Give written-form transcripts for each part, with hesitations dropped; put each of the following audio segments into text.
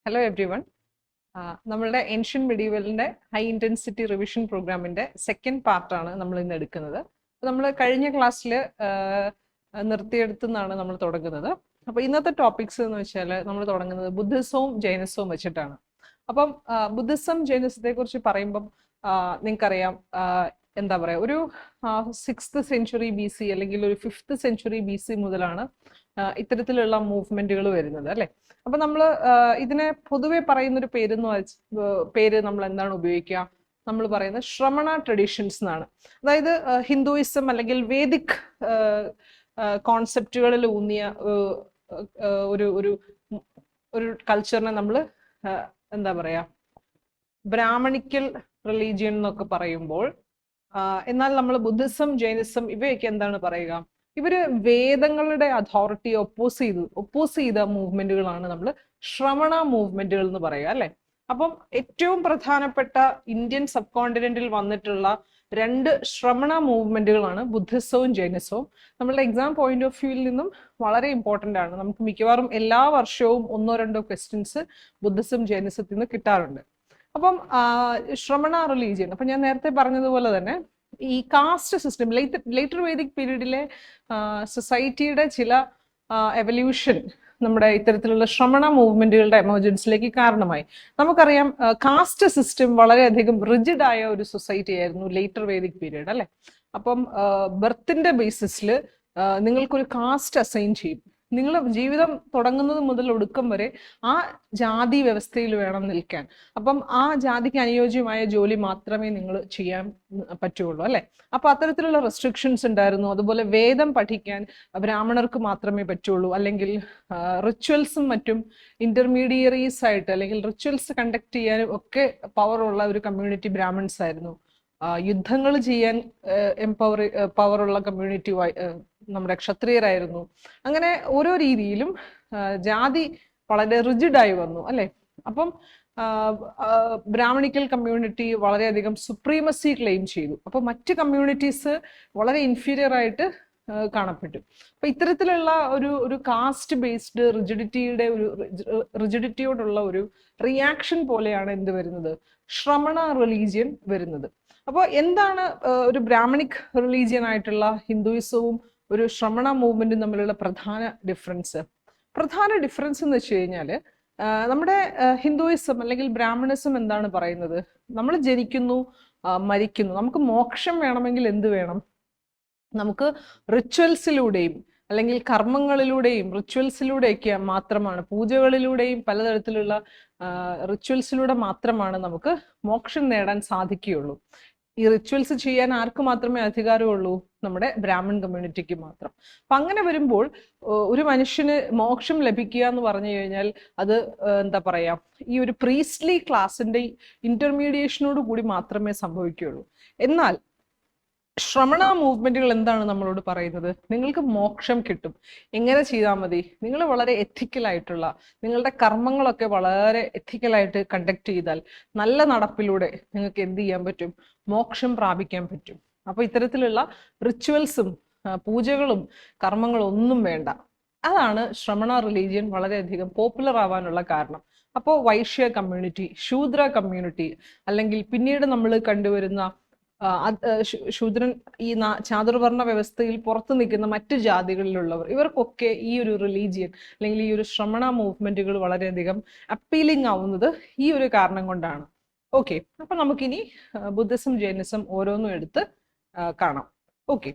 Hello every one. നമ്മളുടെ ancient മെഡീവലിൻ്റെ high intensity revision പ്രോഗ്രാമിൻ്റെ second പാർട്ടാണ് നമ്മൾ ഇന്ന് എടുക്കുന്നത്. നമ്മൾ കഴിഞ്ഞ ക്ലാസ്സിൽ നിർത്തിയെടുത്തുനിന്നാണ് നമ്മൾ തുടങ്ങുന്നത്. അപ്പോൾ ഇന്നത്തെ ടോപ്പിക്സ് എന്ന് വെച്ചാൽ നമ്മൾ തുടങ്ങുന്നത് ബുദ്ധിസവും ജൈനസവും വെച്ചിട്ടാണ്. അപ്പം ബുദ്ധിസം ജൈനസത്തെ കുറിച്ച് പറയുമ്പം നിങ്ങൾക്കറിയാം, എന്താ പറയുക, ഒരു 6th സെഞ്ച്വറി BC അല്ലെങ്കിൽ ഒരു 5th സെഞ്ച്വറി BC മുതലാണ് ഇത്തരത്തിലുള്ള മൂവ്മെന്റുകൾ വരുന്നത്, അല്ലേ? അപ്പൊ നമ്മൾ ഇതിനെ പൊതുവെ പറയുന്നൊരു പേര് നമ്മൾ എന്താണ് ഉപയോഗിക്കുക? നമ്മൾ പറയുന്നത് ശ്രമണ ട്രഡീഷൻസ് എന്നാണ്. അതായത് ഹിന്ദുയിസം അല്ലെങ്കിൽ വേദിക് കോൺസെപ്റ്റുകളിൽ ഊന്നിയ ഒരു ഒരു ഒരു കൾച്ചറിനെ നമ്മൾ എന്താ പറയാ, ബ്രാഹ്മണിക്കൽ റിലീജിയൻ എന്നൊക്കെ പറയുമ്പോൾ, എന്നാൽ നമ്മൾ ബുദ്ധിസം ജൈനിസം ഇവയൊക്കെ എന്താണ് പറയുക? ഇവര് വേദങ്ങളുടെ അതോറിറ്റി ഒപ്പോസ് ചെയ്ത മൂവ്മെന്റുകളാണ് നമ്മൾ ശ്രമണ മൂവ്മെന്റുകൾ എന്ന് പറയുക, അല്ലെ? അപ്പം ഏറ്റവും പ്രധാനപ്പെട്ട ഇന്ത്യൻ സബ് കോണ്ടിനെന്റിൽ വന്നിട്ടുള്ള 2 ശ്രമണ മൂവ്മെന്റുകളാണ് ബുദ്ധിസവും ജൈനിസവും. നമ്മളുടെ എക്സാം പോയിന്റ് ഓഫ് വ്യൂവിൽ നിന്നും വളരെ ഇമ്പോർട്ടൻ്റ് ആണ്. നമുക്ക് മിക്കവാറും എല്ലാ വർഷവും 1-2 ക്വസ്റ്റ്യൻസ് ബുദ്ധിസം ജൈനിസത്തിൽ നിന്ന് കിട്ടാറുണ്ട്. അപ്പം ശ്രമണ റിലീജിയൻ, അപ്പം ഞാൻ നേരത്തെ പറഞ്ഞതുപോലെ തന്നെ ഈ കാസ്റ്റ് സിസ്റ്റം ലേറ്റർ വേദിക് പീരീഡിലെ സൊസൈറ്റിയുടെ ചില എവല്യൂഷൻ നമ്മുടെ ഇത്തരത്തിലുള്ള ശ്രമണ മൂവ്മെന്റുകളുടെ എമർജൻസിലേക്ക് കാരണമായി. നമുക്കറിയാം, കാസ്റ്റ് സിസ്റ്റം വളരെയധികം റിജിഡ് ആയ ഒരു സൊസൈറ്റി ആയിരുന്നു ലേറ്റർ വേദിക് പീരീഡ്, അല്ലെ? അപ്പം ബർത്തിന്റെ ബേസിസിൽ നിങ്ങൾക്കൊരു കാസ്റ്റ് അസൈൻ ചെയ്യും. നിങ്ങൾ ജീവിതം തുടങ്ങുന്നത് മുതൽ ഒടുക്കം വരെ ആ ജാതി വ്യവസ്ഥയിൽ വേണം നിൽക്കാൻ. അപ്പം ആ ജാതിക്ക് അനുയോജ്യമായ ജോലി മാത്രമേ നിങ്ങൾ ചെയ്യാൻ പറ്റുള്ളൂ, അല്ലെ? അപ്പൊ അത്തരത്തിലുള്ള റെസ്ട്രിക്ഷൻസ് ഉണ്ടായിരുന്നു. അതുപോലെ വേദം പഠിക്കാൻ ബ്രാഹ്മണർക്ക് മാത്രമേ പറ്റുള്ളൂ, അല്ലെങ്കിൽ റിച്വൽസും മറ്റും ഇന്റർമീഡിയറീസ് ആയിട്ട് അല്ലെങ്കിൽ റിച്വൽസ് കണ്ടക്ട് ചെയ്യാനും ഒക്കെ പവറുള്ള ഒരു കമ്മ്യൂണിറ്റി ബ്രാഹ്മൺസ് ആയിരുന്നു. യുദ്ധങ്ങൾ ചെയ്യാൻ പവറുള്ള കമ്മ്യൂണിറ്റി നമ്മുടെ ക്ഷത്രിയരായിരുന്നു. അങ്ങനെ ഓരോ രീതിയിലും ജാതി വളരെ റിജിഡായി വന്നു, അല്ലെ? അപ്പം ബ്രാഹ്മണിക്കൽ കമ്മ്യൂണിറ്റി വളരെയധികം സുപ്രീമസി ക്ലെയിം ചെയ്തു. അപ്പൊ മറ്റ് കമ്മ്യൂണിറ്റീസ് വളരെ ഇൻഫീരിയർ ആയിട്ട് കാണപ്പെട്ടു. അപ്പൊ ഇത്തരത്തിലുള്ള ഒരു കാസ്റ്റ് ബേസ്ഡ് റിജിഡിറ്റിയോടുള്ള ഒരു റിയാക്ഷൻ പോലെയാണ് എന്ത് വരുന്നത്? ശ്രമണ റിലീജിയൻ വരുന്നത്. അപ്പോൾ എന്താണ് ഒരു ബ്രാഹ്മണിക് റിലീജിയൻ ആയിട്ടുള്ള ഹിന്ദുയിസവും ഒരു ശ്രമണ മൂവ്മെന്റും തമ്മിലുള്ള പ്രധാന ഡിഫറൻസ് എന്ന് വെച്ച് കഴിഞ്ഞാൽ, നമ്മുടെ ഹിന്ദുയിസം അല്ലെങ്കിൽ ബ്രാഹ്മണിസം എന്താണ് പറയുന്നത്? നമ്മൾ ജനിക്കുന്നു, മരിക്കുന്നു, നമുക്ക് മോക്ഷം വേണമെങ്കിൽ എന്ത് വേണം? നമുക്ക് റിച്വൽസിലൂടെയും അല്ലെങ്കിൽ കർമ്മങ്ങളിലൂടെയും റിച്വൽസിലൂടെയൊക്കെ മാത്രമാണ്, പൂജകളിലൂടെയും പലതരത്തിലുള്ള റിച്വൽസിലൂടെ മാത്രമാണ് നമുക്ക് മോക്ഷം നേടാൻ സാധിക്കുകയുള്ളൂ. ഈ റിച്വൽസ് ചെയ്യാൻ ആർക്ക് മാത്രമേ അധികാരമുള്ളൂ? നമ്മുടെ ബ്രാഹ്മൺ കമ്മ്യൂണിറ്റിക്ക് മാത്രം. അപ്പൊ അങ്ങനെ വരുമ്പോൾ ഒരു മനുഷ്യന് മോക്ഷം ലഭിക്കുക എന്ന് പറഞ്ഞു കഴിഞ്ഞാൽ അത് എന്താ പറയാ, ഈ ഒരു പ്രീസ്റ്റ്ലി ക്ലാസിന്റെ ഇന്റർമീഡിയേഷനോട് കൂടി മാത്രമേ സംഭവിക്കുകയുള്ളൂ. എന്നാൽ ശ്രമണ മൂവ്മെന്റുകൾ എന്താണ് നമ്മളോട് പറയുന്നത്? നിങ്ങൾക്ക് മോക്ഷം കിട്ടും. എങ്ങനെ ചെയ്താൽ മതി? നിങ്ങൾ വളരെ എത്തിക്കലായിട്ടുള്ള, നിങ്ങളുടെ കർമ്മങ്ങളൊക്കെ വളരെ എത്തിക്കലായിട്ട് കണ്ടക്ട് ചെയ്താൽ, നല്ല നടപ്പിലൂടെ നിങ്ങൾക്ക് എന്ത് ചെയ്യാൻ പറ്റും? മോക്ഷം പ്രാപിക്കാൻ പറ്റും. അപ്പൊ ഇത്തരത്തിലുള്ള റിച്വൽസും പൂജകളും കർമ്മങ്ങളും ഒന്നും വേണ്ട. അതാണ് ശ്രമണ റിലീജിയൻ വളരെയധികം പോപ്പുലർ ആവാനുള്ള കാരണം. അപ്പോൾ വൈശ്യ കമ്മ്യൂണിറ്റി, ശൂദ്ര കമ്മ്യൂണിറ്റി, അല്ലെങ്കിൽ പിന്നീട് നമ്മൾ കണ്ടുവരുന്ന ശൂദ്രൻ, ഈ ചാതുർവർണ്ണ വ്യവസ്ഥയിൽ പുറത്തു നിൽക്കുന്ന മറ്റു ജാതികളിലുള്ളവർ, ഇവർക്കൊക്കെ ഈ ഒരു റിലീജിയൻ അല്ലെങ്കിൽ ഈ ഒരു ശ്രമണ മൂവ്മെന്റുകൾ വളരെയധികം അപ്പീലിംഗ് ആവുന്നത് ഈ ഒരു കാരണം കൊണ്ടാണ്. ഓക്കെ, അപ്പൊ നമുക്കിനി ബുദ്ധിസം ജൈനിസം ഓരോന്നും എടുത്ത് കാണാം. ഓക്കെ,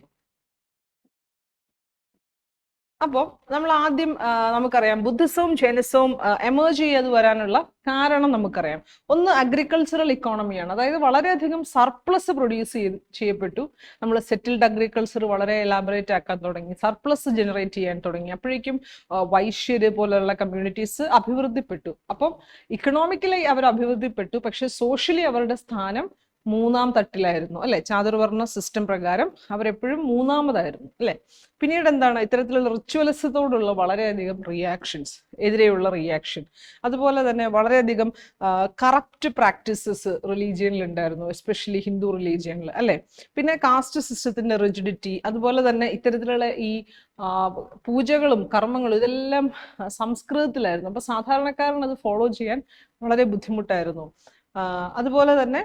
അപ്പോൾ നമ്മൾ ആദ്യം നമുക്കറിയാം ബുദ്ധിസവും ജൈനിസവും എമേർജ് ചെയ്യാതെ വരാനുള്ള കാരണം നമുക്കറിയാം. ഒന്ന് അഗ്രികൾച്ചറൽ ഇക്കോണമിയാണ്. അതായത് വളരെയധികം സർപ്ലസ് പ്രൊഡ്യൂസ് ചെയ്യപ്പെട്ടു. നമ്മൾ സെറ്റിൽഡ് അഗ്രികൾച്ചർ വളരെ എലാബറേറ്റ് ആക്കാൻ തുടങ്ങി, സർപ്ലസ് ജനറേറ്റ് ചെയ്യാൻ തുടങ്ങി. അപ്പോഴേക്കും വൈശ്യര് പോലെയുള്ള കമ്മ്യൂണിറ്റീസ് അഭിവൃദ്ധിപ്പെട്ടു. അപ്പം ഇക്കണോമിക്കലി അവർ അഭിവൃദ്ധിപ്പെട്ടു, പക്ഷെ സോഷ്യലി അവരുടെ സ്ഥാനം മൂന്നാം തട്ടിലായിരുന്നു അല്ലെ. ചാതുർവർണ്ണ സിസ്റ്റം പ്രകാരം അവരെപ്പോഴും മൂന്നാമതായിരുന്നു അല്ലെ. പിന്നീട് എന്താണ്, ഇത്തരത്തിലുള്ള റിച്വലിസത്തോടുള്ള വളരെയധികം റിയാക്ഷൻസ്, എതിരെയുള്ള റിയാക്ഷൻ, അതുപോലെ തന്നെ വളരെയധികം കറപ്റ്റ് പ്രാക്ടീസസ് റിലീജിയനിൽ ഉണ്ടായിരുന്നു, എസ്പെഷ്യലി ഹിന്ദു റിലീജിയനിൽ അല്ലെ. പിന്നെ കാസ്റ്റ് സിസ്റ്റത്തിന്റെ റിജിഡിറ്റി, അതുപോലെ തന്നെ ഇത്തരത്തിലുള്ള ഈ പൂജകളും കർമ്മങ്ങളും ഇതെല്ലാം സംസ്കൃതത്തിലായിരുന്നു. അപ്പൊ സാധാരണക്കാരൻ അത് ഫോളോ ചെയ്യാൻ വളരെ ബുദ്ധിമുട്ടായിരുന്നു. അതുപോലെ തന്നെ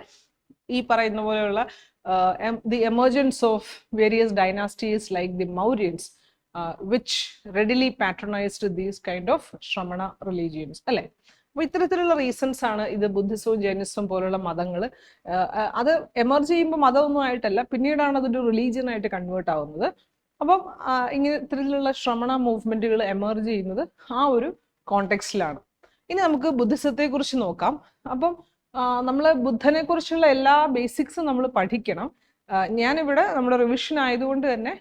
ഈ പറയുന്ന പോലെയുള്ള the emergence of various dynasties like the Mauryans, which readily patronized these kind of Shramana religions അല്ലെ. അപ്പൊ ഇത്തരത്തിലുള്ള റീസൺസ് ആണ് ഇത് ബുദ്ധിസവും ജൈനിസവും പോലുള്ള മതങ്ങൾ അത് എമർജ് ചെയ്യുമ്പോൾ മതമൊന്നും ആയിട്ടല്ല, പിന്നീടാണ് അതൊരു റിലീജിയൻ ആയിട്ട് കൺവേർട്ട് ആവുന്നത്. അപ്പം ഇങ്ങനെ ഇത്തരത്തിലുള്ള ശ്രമണ മൂവ്മെന്റുകൾ എമർജ് ചെയ്യുന്നത് ആ ഒരു കോണ്ടെക്സ്റ്റിലാണ്. ഇനി നമുക്ക് ബുദ്ധിസത്തെ കുറിച്ച് നോക്കാം. അപ്പം നമ്മൾ ബുദ്ധനെ കുറിച്ചുള്ള എല്ലാ ബേസിക്സും നമ്മൾ പഠിക്കണം. ഞാനിവിടെ നമ്മുടെ റിവിഷൻ ആയതുകൊണ്ട് തന്നെ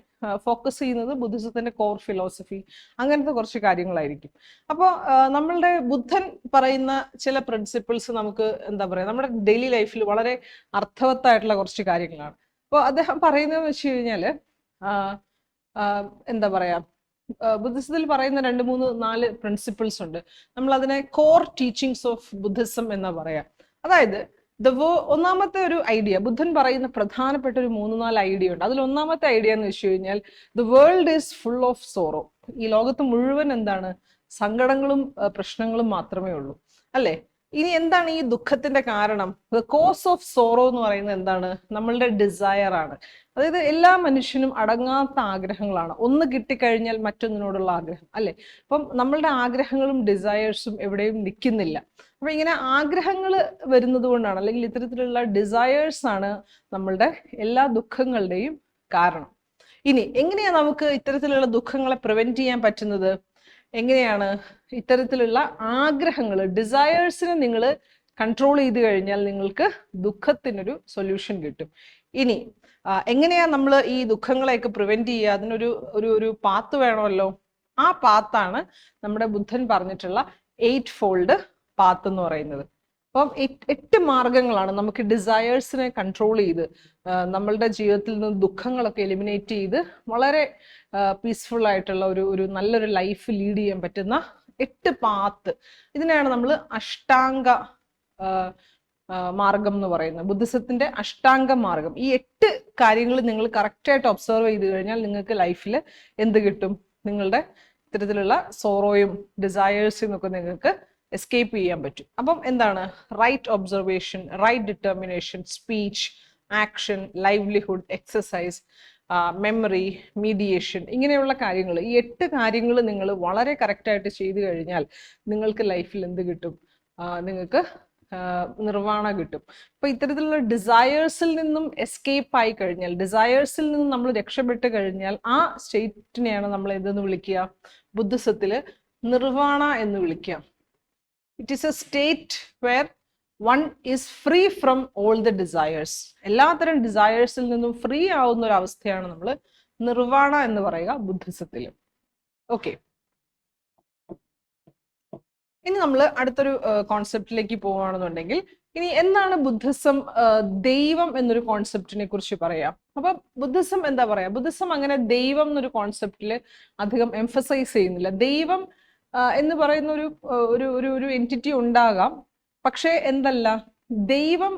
ഫോക്കസ് ചെയ്യുന്നത് ബുദ്ധിസത്തിന്റെ കോർ ഫിലോസഫി, അങ്ങനത്തെ കുറച്ച് കാര്യങ്ങളായിരിക്കും. അപ്പോൾ നമ്മളുടെ ബുദ്ധൻ പറയുന്ന ചില പ്രിൻസിപ്പിൾസ് നമുക്ക് എന്താ പറയുക, നമ്മുടെ ഡെയിലി ലൈഫിൽ വളരെ അർത്ഥവത്തായിട്ടുള്ള കുറച്ച് കാര്യങ്ങളാണ്. അപ്പോൾ അദ്ദേഹം പറയുന്നതെന്ന് വെച്ച് കഴിഞ്ഞാൽ എന്താ പറയാ, ബുദ്ധിസത്തിൽ പറയുന്ന 2, 3, 4 പ്രിൻസിപ്പിൾസ് ഉണ്ട്. നമ്മൾ അതിനെ കോർ ടീച്ചിങ്സ് ഓഫ് ബുദ്ധിസം എന്നാ പറയാം. അതായത് ഒന്നാമത്തെ ഒരു ഐഡിയ, ബുദ്ധൻ പറയുന്ന പ്രധാനപ്പെട്ട ഒരു 3-4 ഐഡിയ ഉണ്ട്. അതിൽ ഒന്നാമത്തെ ഐഡിയ എന്ന് വെച്ച് കഴിഞ്ഞാൽ the world is full of sorrow. ഈ ലോകത്ത് മുഴുവൻ എന്താണ്, സങ്കടങ്ങളും പ്രശ്നങ്ങളും മാത്രമേ ഉള്ളൂ അല്ലെ. ഇനി എന്താണ് ഈ ദുഃഖത്തിന്റെ കാരണം? ദ കോസ് ഓഫ് സോറോ എന്ന് പറയുന്നത് എന്താണ്? നമ്മളുടെ ഡിസയർ ആണ്. അതായത് എല്ലാ മനുഷ്യനും അടങ്ങാത്ത ആഗ്രഹങ്ങളാണ്. ഒന്ന് കിട്ടിക്കഴിഞ്ഞാൽ മറ്റൊന്നിനോടുള്ള ആഗ്രഹം അല്ലെ. അപ്പം നമ്മളുടെ ആഗ്രഹങ്ങളും ഡിസയേഴ്സും എവിടെയും നിൽക്കുന്നില്ല. അപ്പൊ ഇങ്ങനെ ആഗ്രഹങ്ങൾ വരുന്നത് കൊണ്ടാണ്, അല്ലെങ്കിൽ ഇത്തരത്തിലുള്ള ഡിസയേഴ്സ് ആണ് നമ്മളുടെ എല്ലാ ദുഃഖങ്ങളുടെയും കാരണം. ഇനി എങ്ങനെയാ നമുക്ക് ഇത്തരത്തിലുള്ള ദുഃഖങ്ങളെ പ്രിവെന്റ് ചെയ്യാൻ പറ്റുന്നത്? എങ്ങനെയാണ്? ഇത്തരത്തിലുള്ള ആഗ്രഹങ്ങൾ, ഡിസയേഴ്സിനെ നിങ്ങൾ കൺട്രോൾ ചെയ്ത് കഴിഞ്ഞാൽ നിങ്ങൾക്ക് ദുഃഖത്തിനൊരു സൊല്യൂഷൻ കിട്ടും. ഇനി എങ്ങനെയാ നമ്മൾ ഈ ദുഃഖങ്ങളെയൊക്കെ പ്രിവെന്റ് ചെയ്യുക? അതിനൊരു ഒരു പാത്ത് വേണമല്ലോ. ആ പാത്താണ് നമ്മുടെ ബുദ്ധൻ പറഞ്ഞിട്ടുള്ള 8 ഫോൾഡ് പാത്ത് എന്ന് പറയുന്നത്. അപ്പം 8 മാർഗങ്ങളാണ് നമുക്ക് ഡിസയേഴ്സിനെ കൺട്രോൾ ചെയ്ത് നമ്മളുടെ ജീവിതത്തിൽ നിന്ന് ദുഃഖങ്ങളൊക്കെ എലിമിനേറ്റ് ചെയ്ത് വളരെ പീസ്ഫുൾ ആയിട്ടുള്ള ഒരു നല്ലൊരു ലൈഫ് ലീഡ് ചെയ്യാൻ പറ്റുന്ന 8 പാത്ത്. ഇതിനെയാണ് നമ്മൾ അഷ്ടാംഗ മാർഗം എന്ന് പറയുന്നത്, ബുദ്ധിസത്തിന്റെ അഷ്ടാംഗ മാർഗം. ഈ 8 കാര്യങ്ങൾ നിങ്ങൾ കറക്റ്റായിട്ട് ഒബ്സർവ് ചെയ്ത് കഴിഞ്ഞാൽ നിങ്ങൾക്ക് ലൈഫിൽ എന്ത് കിട്ടും? നിങ്ങളുടെ ഇത്തരത്തിലുള്ള സോറോയും ഡിസയേഴ്സും ഒക്കെ നിങ്ങൾക്ക് എസ്കേപ്പ് ചെയ്യാൻ പറ്റും. അപ്പം എന്താണ്? Right observation, right determination, speech, action, livelihood, exercise, memory, mediation, ഇങ്ങനെയുള്ള കാര്യങ്ങൾ, ഈ 8 കാര്യങ്ങൾ നിങ്ങൾ വളരെ കറക്റ്റായിട്ട് ചെയ്തു കഴിഞ്ഞാൽ നിങ്ങൾക്ക് ലൈഫിൽ എന്ത് കിട്ടും? നിങ്ങൾക്ക് നിർവ്വാണ കിട്ടും. അപ്പൊ ഇത്തരത്തിലുള്ള ഡിസയേഴ്സിൽ നിന്നും എസ്കേപ്പ് ആയി കഴിഞ്ഞാൽ, ഡിസയേഴ്സിൽ നിന്നും നമ്മൾ രക്ഷപ്പെട്ട് കഴിഞ്ഞാൽ ആ സ്റ്റേറ്റിനെയാണ് നമ്മൾ എന്തെന്ന് വിളിക്കുക? ബുദ്ധിസത്തില് നിർവ്വാണ എന്ന് വിളിക്കുക. It is a state where one is free from all the desires. എല്ലാത്തരം ഡിസയേഴ്സിൽ നിന്നും ഫ്രീ ആവുന്ന ഒരു അവസ്ഥയാണ് നമ്മൾ നിർവ്വാണ എന്ന് പറയുക ബുദ്ധിസത്തിൽ. ഓക്കെ, ഇനി നമ്മൾ അടുത്തൊരു കോൺസെപ്റ്റിലേക്ക് പോവുകയാണെന്നുണ്ടെങ്കിൽ, ഇനി എന്താണ് ബുദ്ധിസം ദൈവം എന്നൊരു കോൺസെപ്റ്റിനെ കുറിച്ച് പറയാം. അപ്പൊ ബുദ്ധിസം എന്താ പറയാ? ബുദ്ധിസം അങ്ങനെ ദൈവം എന്നൊരു കോൺസെപ്റ്റില് അധികം എംഫസൈസ് ചെയ്യുന്നില്ല. ദൈവം എന്ന് പറയുന്ന ഒരു എൻറ്റിറ്റി ഉണ്ടാകാം, പക്ഷെ എന്തല്ല, ദൈവം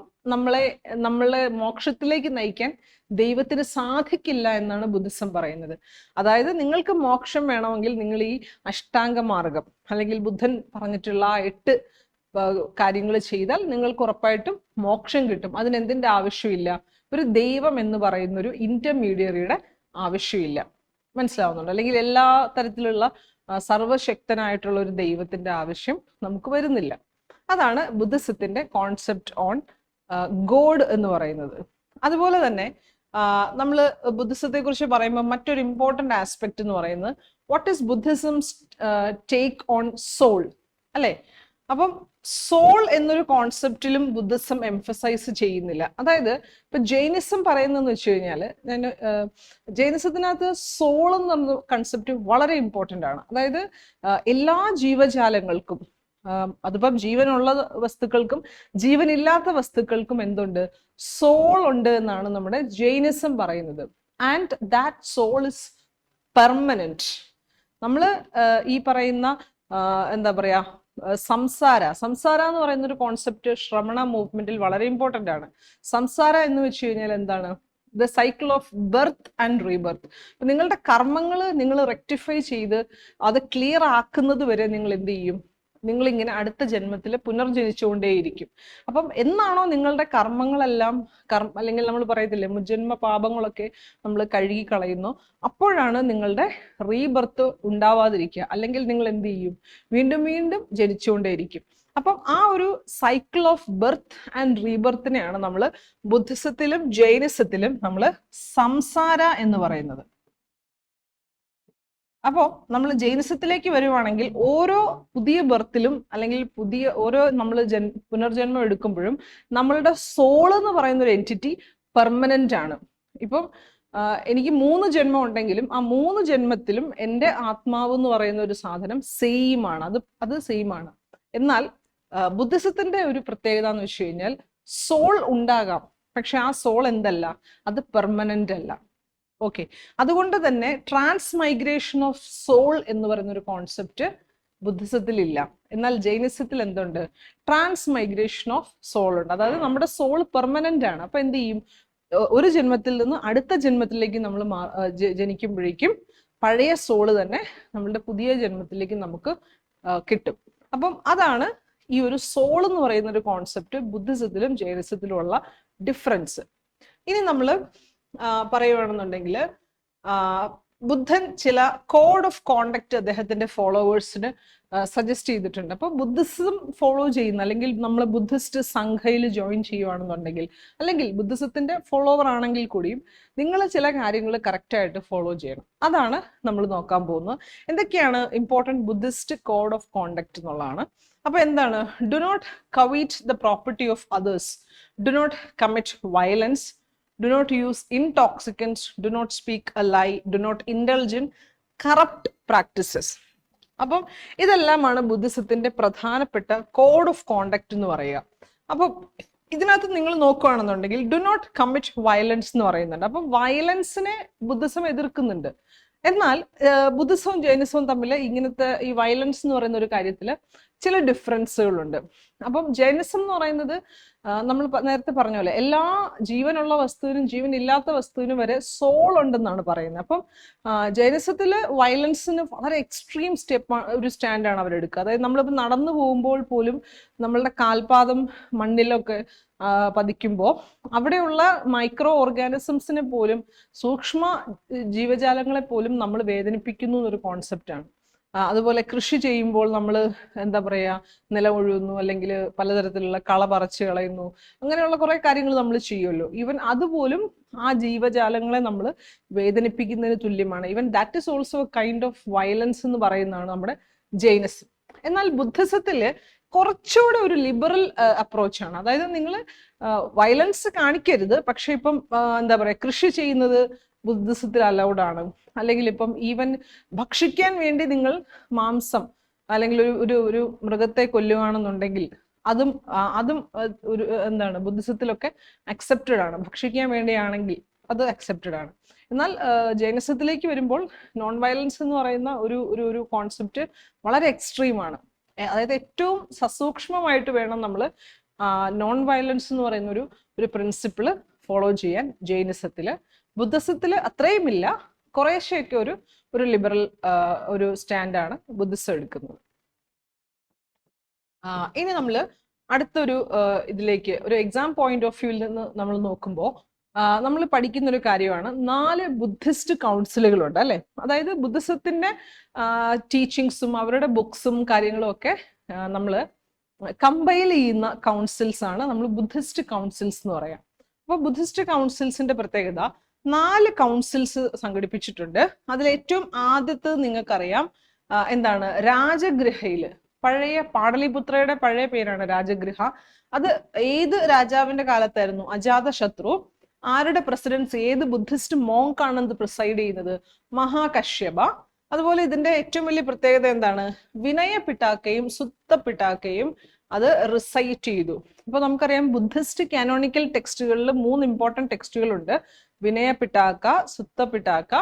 നമ്മളെ മോക്ഷത്തിലേക്ക് നയിക്കാൻ ദൈവത്തിന് സാധിക്കില്ല എന്നാണ് ബുദ്ധിസം പറയുന്നത്. അതായത് നിങ്ങൾക്ക് മോക്ഷം വേണമെങ്കിൽ നിങ്ങൾ ഈ അഷ്ടാംഗ മാർഗം അല്ലെങ്കിൽ ബുദ്ധൻ പറഞ്ഞിട്ടുള്ള ആ 8 കാര്യങ്ങൾ ചെയ്താൽ നിങ്ങൾക്ക് ഉറപ്പായിട്ടും മോക്ഷം കിട്ടും. അതിനെന്തിന്റെ ആവശ്യമില്ല? ഒരു ദൈവം എന്ന് പറയുന്ന ഒരു ഇന്റർമീഡിയറിയുടെ ആവശ്യമില്ല. മനസ്സിലാവുന്നുണ്ടോ? അല്ലെങ്കിൽ എല്ലാ തരത്തിലുള്ള സർവശക്തനായിട്ടുള്ള ഒരു ദൈവത്തിന്റെ ആവശ്യം നമുക്ക് വരുന്നില്ല. അതാണ് ബുദ്ധിസത്തിന്റെ കോൺസെപ്റ്റ് ഓൺ ഗോഡ് എന്ന് പറയുന്നത്. അതുപോലെ തന്നെ നമ്മൾ ബുദ്ധിസത്തെ കുറിച്ച് പറയുമ്പോൾ മറ്റൊരു ഇമ്പോർട്ടന്റ് ആസ്പെക്ട് എന്ന് പറയുന്നത് what is Buddhism's take on soul അല്ലെ. അപ്പം സോൾ എന്നൊരു കോൺസെപ്റ്റിലും ബുദ്ധിസം എംഫസൈസ് ചെയ്യുന്നില്ല. അതായത് ഇപ്പൊ ജൈനിസം പറയുന്നതെന്ന് വെച്ച് കഴിഞ്ഞാൽ, ഞാൻ ജൈനിസത്തിനകത്ത് സോൾ എന്ന് പറഞ്ഞ കൺസെപ്റ്റ് വളരെ ഇമ്പോർട്ടൻ്റ് ആണ്. അതായത് എല്ലാ ജീവജാലങ്ങൾക്കും അതിപ്പം ജീവനുള്ള വസ്തുക്കൾക്കും ജീവനില്ലാത്ത വസ്തുക്കൾക്കും എന്തുണ്ട്? സോൾ ഉണ്ട് എന്നാണ് നമ്മുടെ ജൈനിസം പറയുന്നത്. And that soul is permanent. നമ്മൾ ഈ പറയുന്ന എന്താ പറയാ സംസാര എന്ന് പറയുന്ന ഒരു കോൺസെപ്റ്റ് ശ്രമണ മൂവ്മെന്റിൽ വളരെ ഇമ്പോർട്ടന്റ് ആണ്. സംസാര എന്ന് വെച്ച് കഴിഞ്ഞാൽ എന്താണ്? The cycle of birth and rebirth. നിങ്ങളുടെ കർമ്മങ്ങൾ നിങ്ങൾ റെക്ടിഫൈ ചെയ്ത് അത് ക്ലിയർ ആക്കുന്നത് വരെ നിങ്ങൾ എന്ത് ചെയ്യും? നിങ്ങൾ ഇങ്ങനെ അടുത്ത ജന്മത്തിൽ പുനർജനിച്ചുകൊണ്ടേയിരിക്കും. അപ്പം എന്നാണോ നിങ്ങളുടെ കർമ്മങ്ങളെല്ലാം അല്ലെങ്കിൽ നമ്മൾ പറയത്തില്ലേ മുജ്ജന്മ പാപങ്ങളൊക്കെ നമ്മൾ കഴുകി കളയുന്നു, അപ്പോഴാണ് നിങ്ങളുടെ റീബർത്ത് ഉണ്ടാവാതിരിക്കുക. അല്ലെങ്കിൽ നിങ്ങൾ എന്ത് ചെയ്യും? വീണ്ടും വീണ്ടും ജനിച്ചുകൊണ്ടേയിരിക്കും. അപ്പം ആ ഒരു സൈക്കിൾ ഓഫ് ബർത്ത് ആൻഡ് റീബർത്തിനെയാണ് നമ്മൾ ബുദ്ധിസത്തിലും ജൈനിസത്തിലും നമ്മൾ സംസാര എന്ന് പറയുന്നത്. അപ്പോൾ നമ്മൾ ജൈനിസത്തിലേക്ക് വരുവാണെങ്കിൽ ഓരോ പുതിയ ബർത്തിലും അല്ലെങ്കിൽ ഓരോ നമ്മൾ പുനർജന്മം എടുക്കുമ്പോഴും നമ്മളുടെ സോൾ എന്ന് പറയുന്ന ഒരു എൻറ്റിറ്റി പെർമനന്റ് ആണ്. ഇപ്പം എനിക്ക് 3 ജന്മം ഉണ്ടെങ്കിലും ആ 3 ജന്മത്തിലും എൻ്റെ ആത്മാവ് എന്ന് പറയുന്ന ഒരു സാധനം സെയിം ആണ്. അത് സെയിം ആണ്. എന്നാൽ ബുദ്ധിസത്തിന്റെ ഒരു പ്രത്യേകത എന്ന് വെച്ച് കഴിഞ്ഞാൽ സോൾ ഉണ്ടാകാം, പക്ഷെ ആ സോൾ എന്തല്ല? അത് പെർമനന്റ് അല്ല. ഓക്കെ, അതുകൊണ്ട് തന്നെ ട്രാൻസ് മൈഗ്രേഷൻ ഓഫ് സോൾ എന്ന് പറയുന്ന ഒരു കോൺസെപ്റ്റ് ബുദ്ധിസത്തിൽ ഇല്ല. എന്നാൽ ജൈനിസത്തിൽ എന്തുണ്ട്? ട്രാൻസ് മൈഗ്രേഷൻ ഓഫ് സോൾ ഉണ്ട്. അതായത് നമ്മുടെ സോൾ പെർമനന്റ് ആണ്. അപ്പൊ എന്ത് ചെയ്യും? ഒരു ജന്മത്തിൽ നിന്ന് അടുത്ത ജന്മത്തിലേക്ക് നമ്മൾ ജനിക്കുമ്പോഴേക്കും പഴയ സോള് തന്നെ നമ്മളുടെ പുതിയ ജന്മത്തിലേക്ക് നമുക്ക് കിട്ടും. അപ്പം അതാണ് ഈ ഒരു സോൾ എന്ന് പറയുന്ന ഒരു കോൺസെപ്റ്റ് ബുദ്ധിസത്തിലും ജൈനിസത്തിലും ഉള്ള ഡിഫറൻസ്. ഇനി നമ്മൾ പറയുകയാണെന്നുണ്ടെങ്കിൽ ബുദ്ധൻ ചില കോഡ് ഓഫ് കോണ്ടക്ട് അദ്ദേഹത്തിന്റെ ഫോളോവേഴ്സിന് സജസ്റ്റ് ചെയ്തിട്ടുണ്ട്. അപ്പോൾ ബുദ്ധിസം ഫോളോ ചെയ്യുന്ന അല്ലെങ്കിൽ നമ്മൾ ബുദ്ധിസ്റ്റ് സംഘയിൽ ജോയിൻ ചെയ്യുകയാണെന്നുണ്ടെങ്കിൽ അല്ലെങ്കിൽ ബുദ്ധിസത്തിന്റെ ഫോളോവർ ആണെങ്കിൽ കൂടിയും നിങ്ങൾ ചില കാര്യങ്ങൾ കറക്റ്റായിട്ട് ഫോളോ ചെയ്യണം. അതാണ് നമ്മൾ നോക്കാൻ പോകുന്നത്. എന്തൊക്കെയാണ് important Buddhist code of conduct എന്നുള്ളതാണ്. അപ്പൊ എന്താണ്? Do not covet the property of others, do not commit violence, do not use intoxicants, do not speak a lie, do not indulge in corrupt practices. അപ്പം ഇതെല്ലാമാണ് ബുദ്ധിസത്തിന്റെ പ്രധാനപ്പെട്ട code of conduct എന്ന് പറയുക. അപ്പം ഇതിനകത്ത് നിങ്ങൾ നോക്കുകയാണെന്നുണ്ടെങ്കിൽ ഡു നോട്ട് കമ്മിറ്റ് വയലൻസ് എന്ന് പറയുന്നുണ്ട്. അപ്പം വയലൻസിനെ ബുദ്ധിസം എതിർക്കുന്നുണ്ട്. എന്നാൽ ബുദ്ധിസവും ജൈനിസവും തമ്മിൽ ഇങ്ങനത്തെ ഈ വയലൻസ് എന്ന് പറയുന്ന ഒരു കാര്യത്തിൽ ചില ഡിഫറൻസുകളുണ്ട്. അപ്പം ജൈനിസം എന്ന് പറയുന്നത് നമ്മൾ നേരത്തെ പറഞ്ഞ പോലെ എല്ലാ ജീവനുള്ള വസ്തുവിനും ജീവനില്ലാത്ത വസ്തുവിനും വരെ സോൾ ഉണ്ടെന്നാണ് പറയുന്നത്. അപ്പം ജൈനിസത്തിൽ വയലൻസിന് വളരെ എക്സ്ട്രീം ഒരു സ്റ്റാൻഡാണ് അവരെടുക്കുക. അതായത് നമ്മളിപ്പോൾ നടന്നു പോകുമ്പോൾ പോലും നമ്മളുടെ കാൽപാദം മണ്ണിലൊക്കെ പതിക്കുമ്പോൾ അവിടെയുള്ള മൈക്രോ ഓർഗാനിസംസിനെ പോലും സൂക്ഷ്മ ജീവജാലങ്ങളെ പോലും നമ്മൾ വേദനിപ്പിക്കുന്നു എന്നൊരു കോൺസെപ്റ്റാണ്. അതുപോലെ കൃഷി ചെയ്യുമ്പോൾ നമ്മൾ എന്താ പറയുക, നിലമൊഴുകുന്നു അല്ലെങ്കിൽ പലതരത്തിലുള്ള കള പറിച്ച് കളയുന്നു, അങ്ങനെയുള്ള കുറെ കാര്യങ്ങൾ നമ്മൾ ചെയ്യുമല്ലോ. ഈവൻ അതുപോലും ആ ജീവജാലങ്ങളെ നമ്മൾ വേദനിപ്പിക്കുന്നതിന് തുല്യമാണ്. Even that is also kind of violence എന്ന് പറയുന്നതാണ് നമ്മുടെ ജൈനിസം. എന്നാൽ ബുദ്ധിസത്തില് കുറച്ചുകൂടെ ഒരു ലിബറൽ അപ്രോച്ചാണ്. അതായത് നിങ്ങൾ വയലൻസ് കാണിക്കരുത്, പക്ഷെ ഇപ്പം എന്താ പറയുക, കൃഷി ചെയ്യുന്നത് ബുദ്ധിസത്തിൽ അലൗഡ് ആണ്. അല്ലെങ്കിൽ ഇപ്പം ഈവൻ ഭക്ഷിക്കാൻ വേണ്ടി നിങ്ങൾ മാംസം അല്ലെങ്കിൽ ഒരു മൃഗത്തെ കൊല്ലുകയാണെന്നുണ്ടെങ്കിൽ അതും ഒരു എന്താണ് ബുദ്ധിസത്തിലൊക്കെ അക്സെപ്റ്റഡ് ആണ്. ഭക്ഷിക്കാൻ വേണ്ടിയാണെങ്കിൽ അത് അക്സെപ്റ്റഡ് ആണ്. എന്നാൽ ജൈനിസത്തിലേക്ക് വരുമ്പോൾ നോൺ വയലൻസ് എന്ന് പറയുന്ന ഒരു കോൺസെപ്റ്റ് വളരെ എക്സ്ട്രീമാണ്. അതായത് ഏറ്റവും സസൂക്ഷ്മമായിട്ട് വേണം നമ്മൾ നോൺ വയലൻസ് എന്ന് പറയുന്ന ഒരു പ്രിൻസിപ്പിള് ഫോളോ ചെയ്യാൻ ജൈനിസത്തില്. ബുദ്ധിസത്തില് അത്രയുമില്ല, കുറേശ്ശെയൊക്കെ ഒരു ലിബറൽ ഒരു സ്റ്റാൻഡാണ് ബുദ്ധിസം എടുക്കുന്നത്. ഇനി നമ്മൾ അടുത്തൊരു ഇതിലേക്ക് ഒരു എക്സാം പോയിന്റ് ഓഫ് വ്യൂവിൽ നിന്ന് നമ്മൾ നോക്കുമ്പോൾ നമ്മൾ പഠിക്കുന്ന ഒരു കാര്യമാണ് 4 ബുദ്ധിസ്റ്റ് കൗൺസിലുകളുണ്ട് അല്ലെ. അതായത് ബുദ്ധിസത്തിന്റെ ടീച്ചിങ്സും അവരുടെ ബുക്സും കാര്യങ്ങളും ഒക്കെ നമ്മൾ കമ്പൈൽ ചെയ്യുന്ന കൗൺസിൽസ് ആണ് നമ്മൾ ബുദ്ധിസ്റ്റ് കൗൺസിൽസ് എന്ന് പറയാം. അപ്പോൾ ബുദ്ധിസ്റ്റ് കൗൺസിൽസിന്റെ പ്രത്യേകത 4 കൗൺസിൽസ് സംഘടിപ്പിച്ചിട്ടുണ്ട്. അതിലേറ്റവും ആദ്യത്തത് നിങ്ങൾക്കറിയാം എന്താണ്, രാജഗൃഹയില്. പഴയ പാടലിപുത്രയുടെ പഴയ പേരാണ് രാജഗൃഹ. അത് ഏത് രാജാവിന്റെ കാലത്തായിരുന്നു? അജാതശത്രു. ആരുടെ പ്രസിഡൻസ്, ഏത് ബുദ്ധിസ്റ്റ് മോങ്ക് ആണെന്ന് പ്രിസൈഡ് ചെയ്യുന്നത്? മഹാകശ്യപ. അതുപോലെ ഇതിന്റെ ഏറ്റവും വലിയ പ്രത്യേകത എന്താണ്? വിനയ പിട്ടാക്കയും സുത്ത പിട്ടാക്കയും അത് റിസൈറ്റ് ചെയ്തു. അപ്പൊ നമുക്കറിയാം ബുദ്ധിസ്റ്റ് കാനോണിക്കൽ ടെക്സ്റ്റുകളിൽ 3 ഇമ്പോർട്ടൻറ്റ് ടെക്സ്റ്റുകളുണ്ട്. വിനയ പിട്ടാക്ക, സുത്ത പിട്ടാക്ക,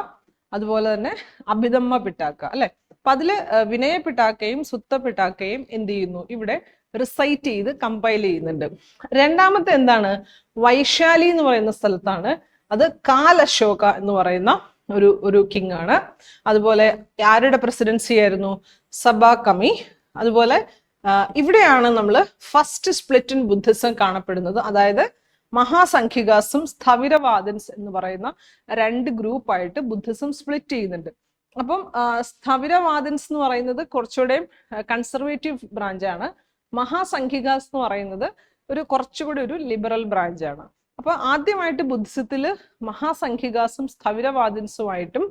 അതുപോലെ തന്നെ അഭിധമ്മ പിട്ടാക്ക, അല്ലെ? അപ്പൊ അതില് വിനയ പിട്ടാക്കയും സുത്ത പിട്ടാക്കയും എന്ത് ചെയ്യുന്നു? ഇവിടെ റിസൈറ്റ് ചെയ്ത് കമ്പൈൽ ചെയ്യുന്നുണ്ട്. രണ്ടാമത്തെ എന്താണ്? വൈശാലി എന്ന് പറയുന്ന സ്ഥലത്താണ്. അത് കാൽ അശോക എന്ന് പറയുന്ന ഒരു കിങ് ആണ്. അതുപോലെ ആരുടെ പ്രസിഡൻസി ആയിരുന്നു? സബാ കമി. അതുപോലെ ഇവിടെയാണ് നമ്മൾ ഫസ്റ്റ് സ്പ്ലിറ്റ് ഇൻ ബുദ്ധിസം കാണപ്പെടുന്നത്. അതായത് മഹാസംഖ്യകാസും സ്ഥവിരവാദൻസ് എന്ന് പറയുന്ന 2 ഗ്രൂപ്പായിട്ട് ബുദ്ധിസം സ്പ്ലിറ്റ് ചെയ്യുന്നുണ്ട്. അപ്പം സ്ഥവിരവാദൻസ് എന്ന് പറയുന്നത് കുറച്ചുകൂടെ കൺസർവേറ്റീവ് ബ്രാഞ്ചാണ്. മഹാസംഖ്യകാസ് എന്ന് പറയുന്നത് കുറച്ചുകൂടി ഒരു ലിബറൽ ബ്രാഞ്ചാണ്. അപ്പൊ ആദ്യമായിട്ട് ബുദ്ധിസത്തില് മഹാസംഖ്യകാസും സ്ഥവിരവാദൻസുമായിട്ടും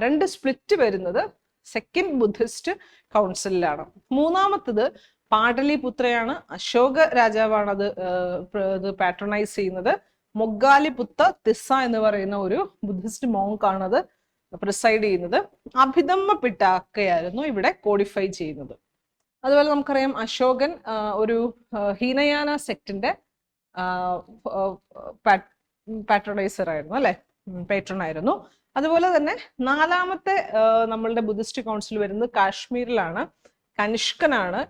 2 സ്പ്ലിറ്റ് വരുന്നത് സെക്കൻഡ് ബുദ്ധിസ്റ്റ് കൗൺസിലാണ്. മൂന്നാമത്തത് പാടലിപുത്രയാണ്. അശോക രാജാവാണ് അത് പാട്രണൈസ് ചെയ്യുന്നത്. മൊഗ്ഗാലിപുത്ത തിസ്സ എന്ന് പറയുന്ന ഒരു ബുദ്ധിസ്റ്റ് മോങ്ക് ആണ് അത് പ്രിസൈഡ് ചെയ്യുന്നത്. അഭിധമ്മ പിട്ടാക്കയായിരുന്നു ഇവിടെ കോഡിഫൈ ചെയ്യുന്നത്. അതുപോലെ നമുക്കറിയാം അശോകൻ ഒരു ഹീനയാന സെക്ടിന്റെ പാട്രണൈസർ ആയിരുന്നു, അല്ലെ? പേട്രണായിരുന്നു. അതുപോലെ തന്നെ നാലാമത്തെ നമ്മളുടെ ബുദ്ധിസ്റ്റ് കൗൺസിൽ വരുന്നത് കാശ്മീരിലാണ്. കനിഷ്കനാണ്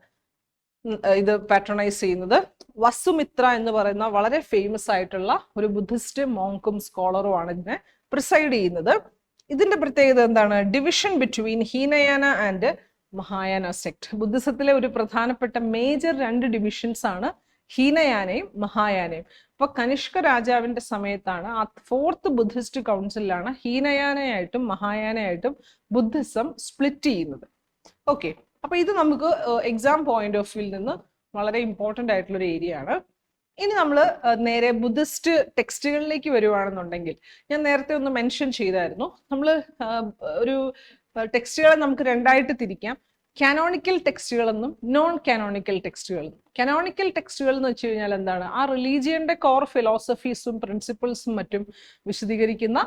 ഇത് പാട്രണൈസ് ചെയ്യുന്നത്. വസുമിത്ര എന്ന് പറയുന്ന വളരെ ഫേമസ് ആയിട്ടുള്ള ഒരു ബുദ്ധിസ്റ്റ് മോങ്കും സ്കോളറും ആണ് ഇതിനെ പ്രിസൈഡ് ചെയ്യുന്നത്. ഇതിന്റെ പ്രത്യേകത എന്താണ്? Division between Hinayana and Mahayana sect. ബുദ്ധിസത്തിലെ ഒരു പ്രധാനപ്പെട്ട മേജർ 2 ഡിവിഷൻസ് ആണ് ഹീനയാനയും മഹായാനയും. അപ്പൊ കനിഷ്ക രാജാവിന്റെ സമയത്താണ് 4th ബുദ്ധിസ്റ്റ് കൗൺസിലാണ് ഹീനയാനയായിട്ടും മഹായാനയായിട്ടും ബുദ്ധിസം സ്പ്ലിറ്റ് ചെയ്യുന്നത്. ഓക്കെ, അപ്പൊ ഇത് നമുക്ക് എക്സാം പോയിന്റ് ഓഫ് വ്യൂവിൽ നിന്ന് വളരെ ഇമ്പോർട്ടൻ്റ് ആയിട്ടുള്ള ഒരു ഏരിയ ആണ്. ഇനി നമ്മൾ നേരെ ബുദ്ധിസ്റ്റ് ടെക്സ്റ്റുകളിലേക്ക് വരുവാണെന്നുണ്ടെങ്കിൽ, ഞാൻ നേരത്തെ ഒന്ന് മെൻഷൻ ചെയ്തായിരുന്നു, നമ്മൾ ഒരു ടെക്സ്റ്റുകളെ നമുക്ക് 2ആയിട്ട് തിരിക്കാം. കാനോണിക്കൽ ടെക്സ്റ്റുകളെന്നും നോൺ കാനോണിക്കൽ ടെക്സ്റ്റുകളെന്നും. കാനോണിക്കൽ ടെക്സ്റ്റുകൾ എന്ന് വെച്ച് കഴിഞ്ഞാൽ എന്താണ്? ആ റിലീജിയന്റെ കോർ ഫിലോസഫീസും പ്രിൻസിപ്പിൾസും മറ്റും വിശദീകരിക്കുന്ന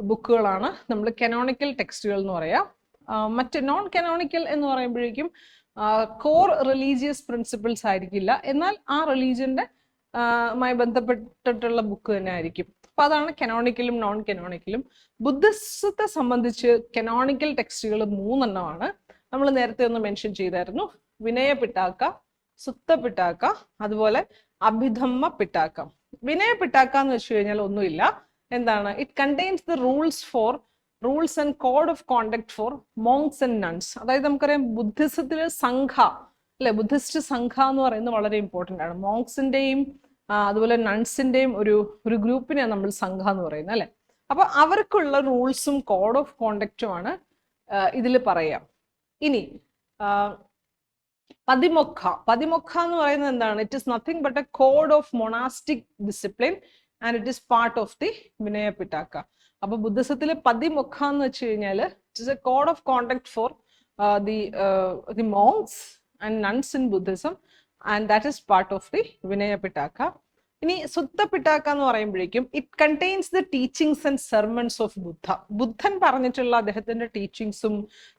ബുക്കുകളാണ് നമ്മൾ കാനോണിക്കൽ ടെക്സ്റ്റുകൾ എന്ന് പറയാം. മറ്റ് നോൺ കാനോണിക്കൽ എന്ന് പറയുമ്പോഴേക്കും കോർ റിലീജിയസ് പ്രിൻസിപ്പിൾസ് ആയിരിക്കില്ല, എന്നാൽ ആ റിലീജിയന്റെ മായി ബന്ധപ്പെട്ടിട്ടുള്ള ബുക്ക് തന്നെ ആയിരിക്കും. അപ്പൊ അതാണ് കനോണിക്കലും നോൺ കനോണിക്കലും. ബുദ്ധിസത്തെ സംബന്ധിച്ച് കനോണിക്കൽ ടെക്സ്റ്റുകൾ 3 എണ്ണമാണ്. നമ്മൾ നേരത്തെ ഒന്ന് മെൻഷൻ ചെയ്തായിരുന്നു. വിനയ പിട്ടാക്ക, സുത്ത പിട്ടാക്ക, അതുപോലെ അഭിധമ്മ പിട്ടാക്ക. വിനയ പിട്ടാക്ക എന്ന് വെച്ച് കഴിഞ്ഞാൽ ഒന്നുമില്ല, എന്താണ്? It contains the rules and code of conduct for monks and nuns. അതായത് നമുക്കറിയാം ബുദ്ധിസത്തില് സംഘ, അല്ലെ? ബുദ്ധിസ്റ്റ് സംഘ എന്ന് പറയുന്നത് വളരെ ഇമ്പോർട്ടൻ്റ് ആണ്. മോങ്സിന്റെയും അതുപോലെ നൺസിന്റെയും ഒരു ഗ്രൂപ്പിനെയാണ് നമ്മൾ സംഘ എന്ന് പറയുന്നത്, അല്ലെ? അപ്പൊ അവർക്കുള്ള റൂൾസും കോഡ് ഓഫ് കോണ്ടക്റ്റുമാണ് ഇതിൽ പറയാം. ഇനി പതിമൊക്ക എന്ന് പറയുന്നത് എന്താണ്? It is nothing but a code of monastic discipline and it is part of the Vinaya Pitaka. അപ്പൊ ബുദ്ധിസത്തില് പതിമൊക്ക എന്ന് വെച്ച് കഴിഞ്ഞാല് it is a code of conduct for the monks and nuns in Buddhism and that is part of the Vinaya Pitaka. ഇനി സുത്ത പിട്ടാക്ക എന്ന് പറയുമ്പോഴേക്കും it contains the teachings and sermons of Buddha. ബുദ്ധൻ പറഞ്ഞിട്ടുള്ള അദ്ദേഹത്തിന്റെ ടീച്ചിങ്സും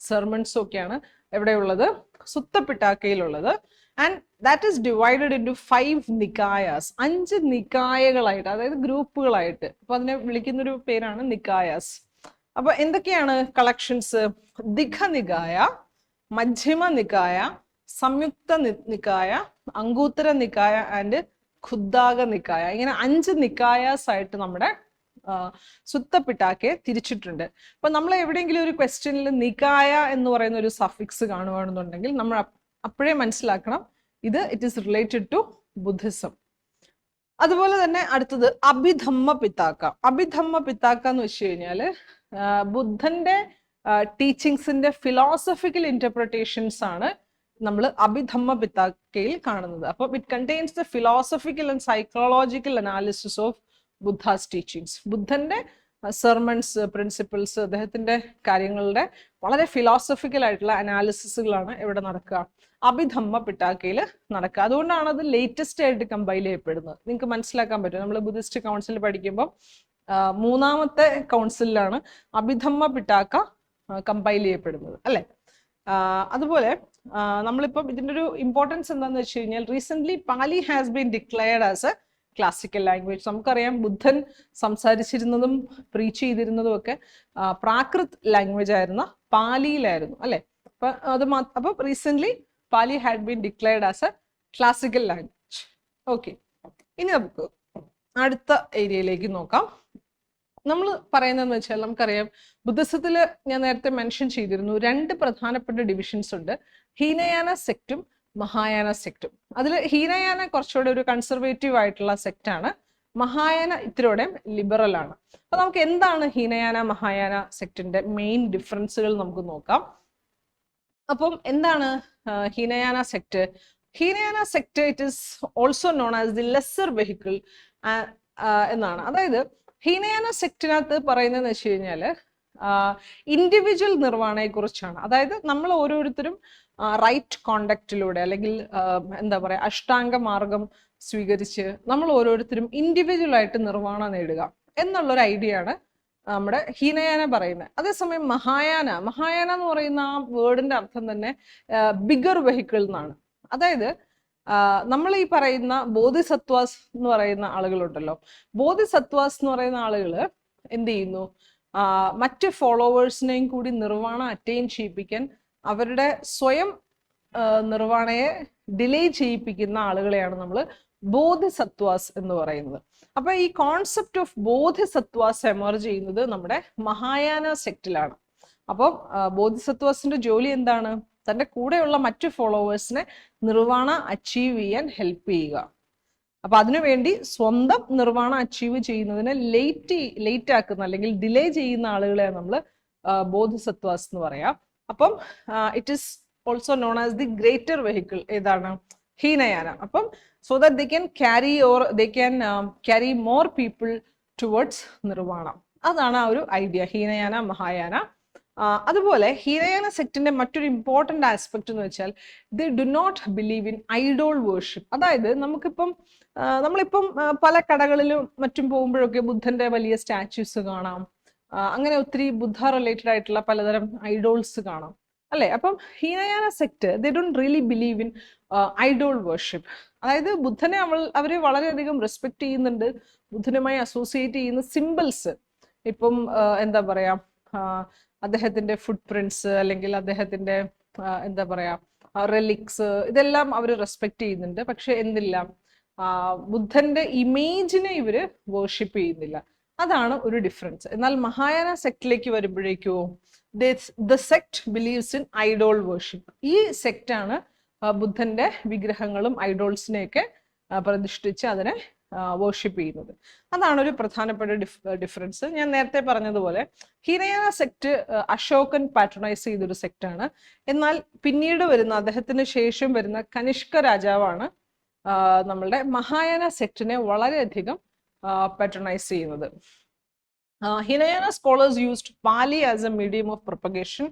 സെർമൺസും ഒക്കെയാണ് എവിടെയുള്ളത്? സുത്ത പിട്ടാക്കയിലുള്ളത്. And that is divided into 5 നിക്കായാസ്. 5 നിക്കായകളായിട്ട്, അതായത് ഗ്രൂപ്പുകളായിട്ട്. അപ്പൊ അതിനെ വിളിക്കുന്നൊരു പേരാണ് നിക്കായാസ്. അപ്പൊ എന്തൊക്കെയാണ് കളക്ഷൻസ്? ദിഘ നികായ, മധ്യമ നികായ, സംയുക്ത നികായ, അങ്കൂത്തര നികായ ആൻഡ് ഖുദ്ദാക നിക്കായ. ഇങ്ങനെ 5 നിക്കായാസ് ആയിട്ട് നമ്മുടെ സുത്ത പിട്ടാക്കയെ തിരിച്ചിട്ടുണ്ട്. അപ്പൊ നമ്മൾ എവിടെയെങ്കിലും ഒരു ക്വസ്റ്റ്യനിൽ നികായ എന്ന് പറയുന്ന ഒരു സഫിക്സ് കാണുകയാണെന്നുണ്ടെങ്കിൽ നമ്മൾ അപ്പോഴേ മനസ്സിലാക്കണം it is related to Buddhism. അതുപോലെ തന്നെ അടുത്തത് അഭിധമ്മ പിത്താക്ക. അഭിധമ്മ പിത്താക്ക എന്ന് വെച്ച് കഴിഞ്ഞാല് ബുദ്ധന്റെ ടീച്ചിങ്സിന്റെ ഫിലോസഫിക്കൽ ഇന്റർപ്രിട്ടേഷൻസ് ആണ് നമ്മൾ അഭിധമ്മ പിത്താക്കയിൽ കാണുന്നത്. അപ്പൊ it contains the philosophical and psychological analysis of Buddha's teachings. ബുദ്ധന്റെ സെർമൺസ്, പ്രിൻസിപ്പിൾസ്, അദ്ദേഹത്തിന്റെ കാര്യങ്ങളുടെ വളരെ ഫിലോസഫിക്കൽ ആയിട്ടുള്ള അനാലിസിസുകളാണ് ഇവിടെ നടക്കുക, അഭിധമ്മ പിട്ടാക്കയിൽ നടക്കുക. അതുകൊണ്ടാണ് അത് ലേറ്റസ്റ്റ് ആയിട്ട് കമ്പൈൽ ചെയ്യപ്പെടുന്നത്. നിങ്ങൾക്ക് മനസ്സിലാക്കാൻ പറ്റും. നമ്മൾ ബുദ്ധിസ്റ്റ് കൗൺസിൽ പഠിക്കുമ്പോൾ 3ാമത്തെ കൗൺസിലാണ് അഭിധമ്മ പിട്ടാക്ക കമ്പൈൽ ചെയ്യപ്പെടുന്നത് അല്ലേ. അതുപോലെ നമ്മളിപ്പം ഇതിൻ്റെ ഒരു ഇമ്പോർട്ടൻസ് എന്താണെന്ന് വെച്ച് കഴിഞ്ഞാൽ recently Pali has been declared as A classical language. നമുക്കറിയാം ബുദ്ധൻ സംസാരിച്ചിരുന്നതും പ്രീച്ച് ചെയ്തിരുന്നതും ഒക്കെ പ്രാകൃത് ലാംഗ്വേജ് ആയിരുന്ന പാലിയിലായിരുന്നു അല്ലേ. അപ്പോൾ recently Pali had been declared as A classical language. Okay, ഇനി നമുക്ക് അടുത്ത ഏരിയയിലേക്ക് നോക്കാം. നമ്മൾ പറയുന്നതെന്ന് വെച്ചാൽ നമുക്കറിയാം ബുദ്ധിസത്തിൽ ഞാൻ നേരത്തെ മെൻഷൻ ചെയ്തിരുന്നു 2 പ്രധാനപ്പെട്ട ഡിവിഷൻസ് ഉണ്ട്, ഹീനയാന സെക്റ്റും മഹായാന സെക്റ്റും. അതിൽ ഹീനയാന കുറച്ചുകൂടെ ഒരു കൺസർവേറ്റീവ് ആയിട്ടുള്ള സെക്റ്റാണ്, മഹായാന ഇത്തിരിയോടെ ലിബറൽ ആണ്. അപ്പൊ നമുക്ക് എന്താണ് ഹീനയാന മഹായാന സെക്റ്റിന്റെ മെയിൻ ഡിഫറൻസുകൾ നമുക്ക് നോക്കാം. അപ്പം എന്താണ് Hinayana sect? Hinayana sect it is also known as the lesser vehicle എന്നാണ്. അതായത് ഹീനയാന സെക്റ്റിനകത്ത് പറയുന്നതെന്ന് വെച്ച് കഴിഞ്ഞാൽ ഇൻഡിവിജ്വൽ നിർവ്വാണയെ കുറിച്ചാണ്. അതായത് നമ്മൾ ഓരോരുത്തരും റൈറ്റ് കോണ്ടക്റ്റിലൂടെ അല്ലെങ്കിൽ എന്താ പറയുക അഷ്ടാംഗ മാർഗം സ്വീകരിച്ച് നമ്മൾ ഓരോരുത്തരും ഇൻഡിവിജ്വൽ ആയിട്ട് നിർവ്വാണം നേടുക എന്നുള്ളൊരു ഐഡിയ ആണ് നമ്മുടെ ഹീനയാന പറയുന്നത്. അതേസമയം മഹായാന എന്ന് പറയുന്ന ആ വേർഡിന്റെ അർത്ഥം തന്നെ ബിഗർ വെഹിക്കിൾ എന്നാണ്. അതായത് നമ്മൾ ഈ പറയുന്ന ബോധിസത്വാസ് എന്ന് പറയുന്ന ആളുകളുണ്ടല്ലോ, ബോധിസത്വാസ് എന്ന് പറയുന്ന ആളുകൾ എന്ത് ചെയ്യുന്നു, മറ്റ് ഫോളോവേഴ്സിനെയും കൂടി നിർവ്വാണം അറ്റൈൻ ചെയ്യിപ്പിക്കാൻ അവരുടെ സ്വയം നിർവ്വാണയെ ഡിലേ ചെയ്യിപ്പിക്കുന്ന ആളുകളെയാണ് നമ്മൾ ബോധിസത്വാസ് എന്ന് പറയുന്നത്. അപ്പൊ ഈ കോൺസെപ്റ്റ് ഓഫ് ബോധിസത്വാസ് എമർജ് ചെയ്യുന്നത് നമ്മുടെ മഹായാന സെക്റ്റിലാണ്. അപ്പം ബോധിസത്വാസിന്റെ ജോലി എന്താണ്? തൻ്റെ കൂടെയുള്ള മറ്റു ഫോളോവേഴ്സിനെ നിർവ്വാണ അച്ചീവ് ചെയ്യാൻ ഹെൽപ്പ് ചെയ്യുക. അപ്പൊ അതിനുവേണ്ടി സ്വന്തം നിർവ്വാണം അച്ചീവ് ചെയ്യുന്നതിനെ ലേറ്റ് ആക്കുന്ന അല്ലെങ്കിൽ ഡിലേ ചെയ്യുന്ന ആളുകളെയാണ് നമ്മൾ ബോധിസത്വാസ് എന്ന് പറയാം. അപ്പം it is also known as the greater vehicle ഏതാണ്? ഹീനയാന. അപ്പം so that they can carry more people towards നിർവ്വാണം. അതാണ് ആ ഒരു ഐഡിയ ഹീനയാന മഹായാന. അതുപോലെ ഹീനയാന സെക്റ്റിന്റെ മറ്റൊരു ഇമ്പോർട്ടൻ്റ് ആസ്പെക്ട് എന്ന് വെച്ചാൽ they do not believe in idol worship. അതായത് നമ്മളിപ്പം പല കടകളിലും മറ്റും പോകുമ്പോഴൊക്കെ ബുദ്ധന്റെ വലിയ സ്റ്റാച്യൂസ് കാണാം, അങ്ങനെ ഒത്തിരി ബുദ്ധ റിലേറ്റഡ് ആയിട്ടുള്ള പലതരം ഐഡോൾസ് കാണാം അല്ലെ. അപ്പം Hinayana സെക്ട് they don't really believe in idol worship. അതായത് ബുദ്ധനെ അവര് വളരെയധികം റെസ്പെക്ട് ചെയ്യുന്നുണ്ട്. ബുദ്ധനുമായി അസോസിയേറ്റ് ചെയ്യുന്ന സിമ്പിൾസ്, ഇപ്പം എന്താ പറയാ അദ്ദേഹത്തിന്റെ ഫുട് പ്രിന്റ്സ് അല്ലെങ്കിൽ അദ്ദേഹത്തിന്റെ എന്താ പറയാ റെലിക്സ്, ഇതെല്ലാം അവർ റെസ്പെക്ട് ചെയ്യുന്നുണ്ട്. പക്ഷെ എന്തില്ല, ബുദ്ധന്റെ ഇമേജിനെ ഇവര് വേർഷിപ്പ് ചെയ്യുന്നില്ല. അതാണ് ഒരു ഡിഫറൻസ്. എന്നാൽ മഹായാന സെക്റ്റിലേക്ക് വരുമ്പോഴേക്കോ the sect believes in idol worship. ഈ സെക്റ്റാണ് ബുദ്ധന്റെ വിഗ്രഹങ്ങളും ഐഡോൾസിനെയൊക്കെ പ്രതിഷ്ഠിച്ച് അതിനെ വേർഷിപ്പ് ചെയ്യുന്നത്. അതാണ് ഒരു പ്രധാനപ്പെട്ട ഡിഫറൻസ്. ഞാൻ നേരത്തെ പറഞ്ഞതുപോലെ ഹീനയാന സെക്ട് അശോകൻ പാട്രണൈസ് ചെയ്തൊരു സെക്റ്റാണ്. എന്നാൽ പിന്നീട് വരുന്ന അദ്ദേഹത്തിന് ശേഷം വരുന്ന കനിഷ്ക രാജാവാണ് നമ്മളുടെ മഹായാന സെക്റ്റിനെ വളരെയധികം പാട്രണൈസ് ചെയ്യുന്നത്. Hinayana scholars used Pali as a medium of propagation.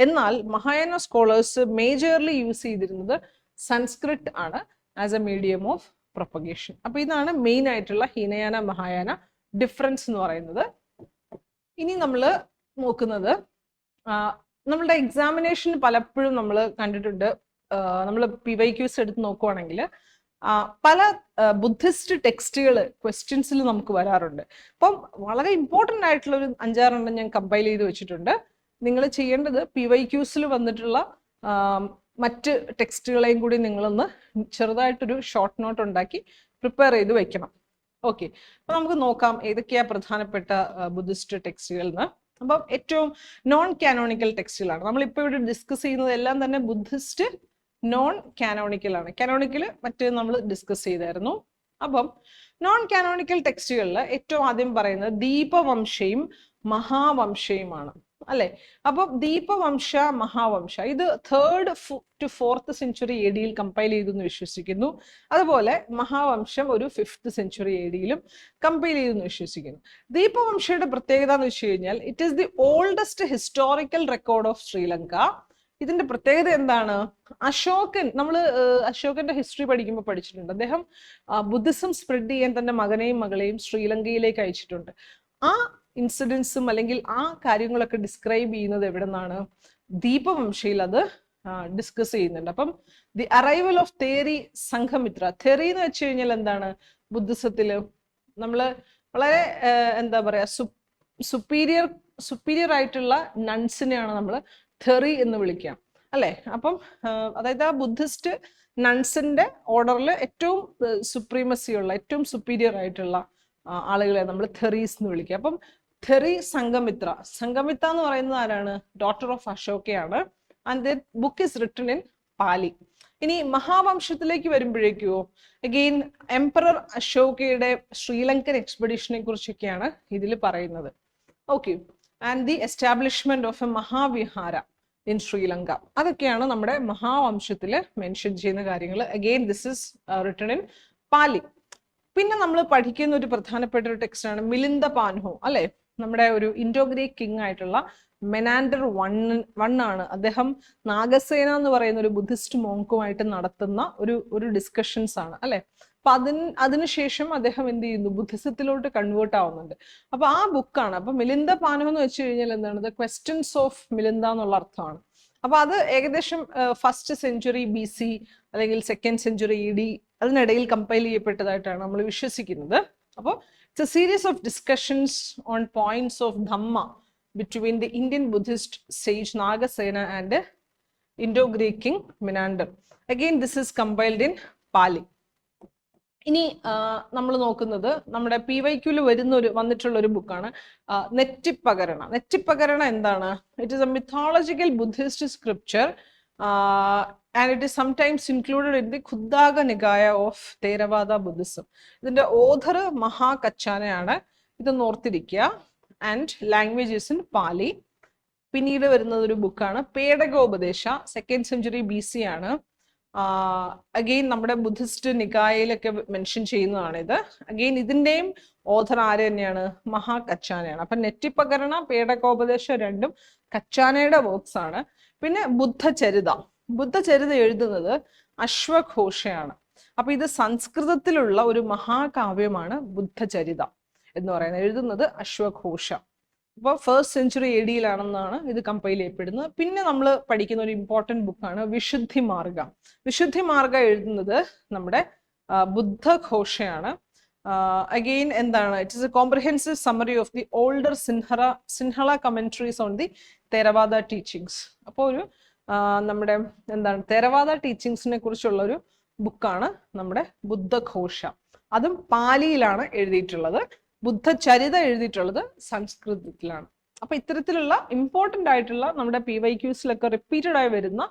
എന്നാൽ മഹായാന സ്കോളേഴ്സ് മേജർലി യൂസ് ചെയ്തിരുന്നത് സംസ്കൃത് ആണ് as a medium of propagation. അപ്പൊ ഇതാണ് മെയിൻ ആയിട്ടുള്ള ഹീനയാന മഹായാന ഡിഫറൻസ് എന്ന് പറയുന്നത്. ഇനി നമ്മൾ നോക്കുന്നത് നമ്മളുടെ എക്സാമിനേഷൻ പലപ്പോഴും നമ്മൾ കണ്ടിട്ടുണ്ട്. നമ്മൾ PYQs എടുത്ത് നോക്കുവാണെങ്കിൽ പല ബുദ്ധിസ്റ്റ് ടെക്സ്റ്റുകൾ ക്വസ്റ്റ്യൻസിൽ നമുക്ക് വരാറുണ്ട്. അപ്പം വളരെ ഇമ്പോർട്ടൻ്റ് ആയിട്ടുള്ള ഒരു 5-6 എണ്ണം ഞാൻ കമ്പൈൽ ചെയ്ത് വെച്ചിട്ടുണ്ട്. നിങ്ങൾ ചെയ്യേണ്ടത് PYQs വന്നിട്ടുള്ള മറ്റ് ടെക്സ്റ്റുകളെയും കൂടി നിങ്ങളൊന്ന് ചെറുതായിട്ടൊരു ഷോർട്ട് നോട്ട് ഉണ്ടാക്കി പ്രിപ്പയർ ചെയ്ത് വെക്കണം. ഓക്കെ, അപ്പൊ നമുക്ക് നോക്കാം ഏതൊക്കെയാ പ്രധാനപ്പെട്ട ബുദ്ധിസ്റ്റ് ടെക്സ്റ്റുകൾ എന്ന്. അപ്പം ഏറ്റവും നോൺ കാനോണിക്കൽ ടെക്സ്റ്റുകളാണ് നമ്മളിപ്പോൾ ഇവിടെ ഡിസ്കസ് ചെയ്യുന്നത്. എല്ലാം തന്നെ ബുദ്ധിസ്റ്റ് നോൺ കാനോണിക്കൽ ആണ്. കാനോണിക്കൽ മറ്റേ നമ്മൾ ഡിസ്കസ് ചെയ്തായിരുന്നു. അപ്പം നോൺ കാനോണിക്കൽ ടെക്സ്റ്റുകളിൽ ഏറ്റവും ആദ്യം പറയുന്നത് ദീപവംശയും മഹാവംശയുമാണ് അല്ലെ. അപ്പൊ ദീപവംശ മഹാവംശ ഇത് 3rd to 4th century AD compile ചെയ്തു എന്ന് വിശ്വസിക്കുന്നു. അതുപോലെ മഹാവംശം ഒരു 5th century AD കമ്പൈൽ ചെയ്തെന്ന് വിശ്വസിക്കുന്നു. ദീപവംശയുടെ പ്രത്യേകത എന്ന് വെച്ച് കഴിഞ്ഞാൽ it is the oldest historical record of Sri Lanka. ഇതിന്റെ പ്രത്യേകത എന്താണ്? അശോകൻ, നമ്മൾ അശോകന്റെ ഹിസ്റ്ററി പഠിക്കുമ്പോൾ പഠിച്ചിട്ടുണ്ട്. അദ്ദേഹം ബുദ്ധിസം സ്പ്രെഡ് ചെയ്യാൻ തന്റെ മകനെയും മകളെയും ശ്രീലങ്കയിലേക്ക് അയച്ചിട്ടുണ്ട്. ആ ഇൻസിഡൻസും അല്ലെങ്കിൽ ആ കാര്യങ്ങളൊക്കെ ഡിസ്ക്രൈബ് ചെയ്യുന്നത് എവിടെ നിന്നാണ്? ദീപവംശയിൽ അത് ഡിസ്കസ് ചെയ്യുന്നുണ്ട്. അപ്പം ദി അറൈവൽ ഓഫ് തേരി സംഘമിത്ര. തെറി എന്ന് വെച്ച് കഴിഞ്ഞാൽ എന്താണ്? ബുദ്ധിസത്തില് നമ്മള് വളരെ എന്താ പറയാ സുപ്പീരിയർ ആയിട്ടുള്ള നൺസിനെയാണ് നമ്മൾ തെറി എന്ന് വിളിക്കുക, അല്ലെ? അപ്പം അതായത് ആ ബുദ്ധിസ്റ്റ് നൺസിന്റെ ഓർഡറിൽ ഏറ്റവും സുപ്രീമസി ഉള്ള, ഏറ്റവും സുപ്പീരിയർ ആയിട്ടുള്ള ആളുകളെ നമ്മൾ തെറീസ് എന്ന് വിളിക്കുക. അപ്പം തെറി സംഘമിത്ര. സംഘമിത്ര എന്ന് പറയുന്നത് ആരാണ്? ഡോട്ടർ ഓഫ് അശോകയാണ്. And the book is written in Pali. ഇനി മഹാവംശത്തിലേക്ക് വരുമ്പോഴേക്കോ അഗെയിൻ എംപറർ അശോകയുടെ ശ്രീലങ്കൻ എക്സ്പെഡിഷനെ കുറിച്ചൊക്കെയാണ് ഇതിൽ പറയുന്നത്. Okay, and the establishment of a Mahavihara in Sri Lanka. അതൊക്കെയാണ് നമ്മുടെ മഹാവംശത്തിൽ മെൻഷൻ ചെയ്യുന്ന കാര്യങ്ങൾ. Again this is written in Pali. പിന്നെ നമ്മൾ പഠിക്കുന്ന ഒരു പ്രധാനപ്പെട്ട ഒരു ടെക്സ്റ്റ് ആണ് മിലിന്ദ പാൻഹോ, അല്ലെ? നമ്മുടെ ഒരു ഇൻഡോ ഗ്രീക്ക് കിങ് ആയിട്ടുള്ള മെനാൻഡർ വൺ ആണ്. അദ്ദേഹം നാഗസേന എന്ന് പറയുന്ന ഒരു ബുദ്ധിസ്റ്റ് മോങ്കുമായിട്ട് നടത്തുന്ന ഒരു ഡിസ്കഷൻസ് ആണ്, അല്ലെ? അപ്പൊ അതിനുശേഷം അദ്ദേഹം എന്ത് ചെയ്യുന്നു? ബുദ്ധിസത്തിലോട്ട് കൺവേർട്ട് ആവുന്നുണ്ട്. അപ്പൊ ആ ബുക്കാണ്. അപ്പൊ മിലിന്ദ പാൻഹോ എന്ന് വെച്ച് കഴിഞ്ഞാൽ എന്താണ്? ദ ക്വസ്റ്റ്യൻസ് ഓഫ് മിലിന്ദ എന്നുള്ള അർത്ഥമാണ്. അപ്പൊ അത് ഏകദേശം 1st സെഞ്ച്വറി BC അല്ലെങ്കിൽ 2nd സെഞ്ച്വറി AD അതിനിടയിൽ കമ്പൈൽ ചെയ്യപ്പെട്ടതായിട്ടാണ് നമ്മൾ വിശ്വസിക്കുന്നത്. അപ്പോൾ it's A series of discussions on points of Dhamma between the Indian Buddhist sage Nagasena and Indo-Greek king Menander. Again, this is compiled in Pali. ഇനി നമ്മൾ നോക്കുന്നത് നമ്മുടെ PYQ വന്നിട്ടുള്ള ഒരു ബുക്കാണ് നെറ്റിപ്പകരണ. നെറ്റിപ്പകരണ എന്താണ്? It is A mythological Buddhist scripture and it is sometimes included in the Khuddaka Nikaya of Theravada Buddhism. ഇതിന്റെ author മഹാകച്ചാനയാണ്. ഇത് നോർത്തിരിക്കുക. ആൻഡ് ലാംഗ്വേജ് ഇസ് ഇൻ പാലി. പിന്നീട് വരുന്നത് ഒരു ബുക്കാണ് പേടകോപദേശ, 2nd സെഞ്ച്വറി BC ആണ്. അഗെയിൻ നമ്മുടെ ബുദ്ധിസ്റ്റ് നികായയിലൊക്കെ മെൻഷൻ ചെയ്യുന്നതാണ് ഇത്. അഗെയിൻ ഇതിന്റെയും ഓഥർ ആര് തന്നെയാണ്? മഹാകച്ചാനയാണ്. അപ്പൊ നെറ്റിപ്പകരണ, പേടകോപദേശ രണ്ടും കച്ചാനയുടെ വർക്ക്സ് ആണ്. പിന്നെ ബുദ്ധചരിത എഴുതുന്നത് അശ്വഘോഷയാണ്. അപ്പൊ ഇത് സംസ്കൃതത്തിലുള്ള ഒരു മഹാകാവ്യമാണ് ബുദ്ധചരിത എന്ന് പറയുന്നത്. എഴുതുന്നത് അശ്വഘോഷ. അപ്പോൾ 1st സെഞ്ച്വറി AD ഇത് കമ്പൈൽ ചെയ്യപ്പെടുന്നത്. പിന്നെ നമ്മൾ പഠിക്കുന്ന ഒരു ഇമ്പോർട്ടൻറ്റ് ബുക്കാണ് വിശുദ്ധി മാർഗ. വിശുദ്ധി മാർഗ എഴുതുന്നത് നമ്മുടെ ബുദ്ധഘോഷയാണ്. അഗെയിൻ എന്താണ്? It is a comprehensive summary of the older Sinhala commentaries on the Theravada teachings. അപ്പോൾ ഒരു നമ്മുടെ എന്താണ് തേരവാദ ടീച്ചിങ്സിനെ കുറിച്ചുള്ള ഒരു ബുക്കാണ് നമ്മുടെ ബുദ്ധഘോഷ. അതും പാലിയിലാണ് എഴുതിയിട്ടുള്ളത്. ബുദ്ധചരിത എഴുതിയിട്ടുള്ളത് സംസ്കൃതത്തിലാണ്. അപ്പൊ ഇത്തരത്തിലുള്ള ഇമ്പോർട്ടൻ്റ് ആയിട്ടുള്ള നമ്മുടെ PYQസിലൊക്കെ റിപ്പീറ്റഡ് ആയി വരുന്ന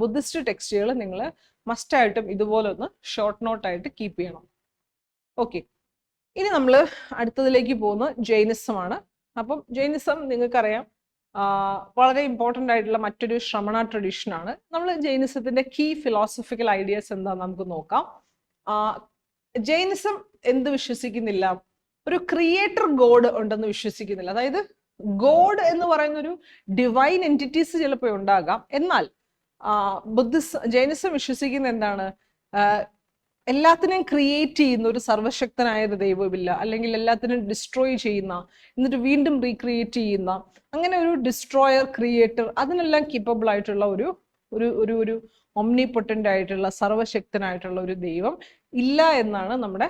ബുദ്ധിസ്റ്റ് ടെക്സ്റ്റുകൾ നിങ്ങൾ മസ്റ്റ് ആയിട്ടും ഇതുപോലെ ഒന്ന് ഷോർട്ട് നോട്ടായിട്ട് കീപ്പ് ചെയ്യണം. ഓക്കെ, ഇനി നമ്മൾ അടുത്തതിലേക്ക് പോകുന്ന ജൈനിസമാണ്. അപ്പം ജൈനിസം നിങ്ങൾക്കറിയാം വളരെ ഇമ്പോർട്ടൻ്റ് ആയിട്ടുള്ള മറ്റൊരു ശ്രമണ ട്രഡീഷനാണ്. നമ്മൾ ജൈനിസത്തിന്റെ കീ ഫിലോസഫിക്കൽ ഐഡിയാസ് എന്താന്ന് നമുക്ക് നോക്കാം. ജൈനിസം എന്ത് വിശ്വസിക്കുന്നില്ല? ഒരു ക്രിയേറ്റർ ഗോഡ് ഉണ്ടെന്ന് വിശ്വസിക്കുന്നില്ല. അതായത് ഗോഡ് എന്ന് പറയുന്ന ഒരു ഡിവൈൻ എൻറ്റിറ്റീസ് ചിലപ്പോൾ ഉണ്ടാകാം. എന്നാൽ ജൈനിസം വിശ്വസിക്കുന്ന എന്താണ്? എല്ലാത്തിനെയും ക്രിയേറ്റ് ചെയ്യുന്ന ഒരു സർവശക്തനായ ഒരു ദൈവമില്ല, അല്ലെങ്കിൽ എല്ലാത്തിനും ഡിസ്ട്രോയ് ചെയ്യുന്ന എന്നിട്ട് വീണ്ടും റീക്രിയേറ്റ് ചെയ്യുന്ന അങ്ങനെ ഒരു ഡിസ്ട്രോയർ ക്രിയേറ്റർ അതിനെല്ലാം കേപ്പബിൾ ആയിട്ടുള്ള ഒരു ഒരു ഒരു ഒംനിപൊട്ടന്റ് ആയിട്ടുള്ള സർവശക്തനായിട്ടുള്ള ഒരു ദൈവം ഇല്ല എന്നാണ് നമ്മുടെ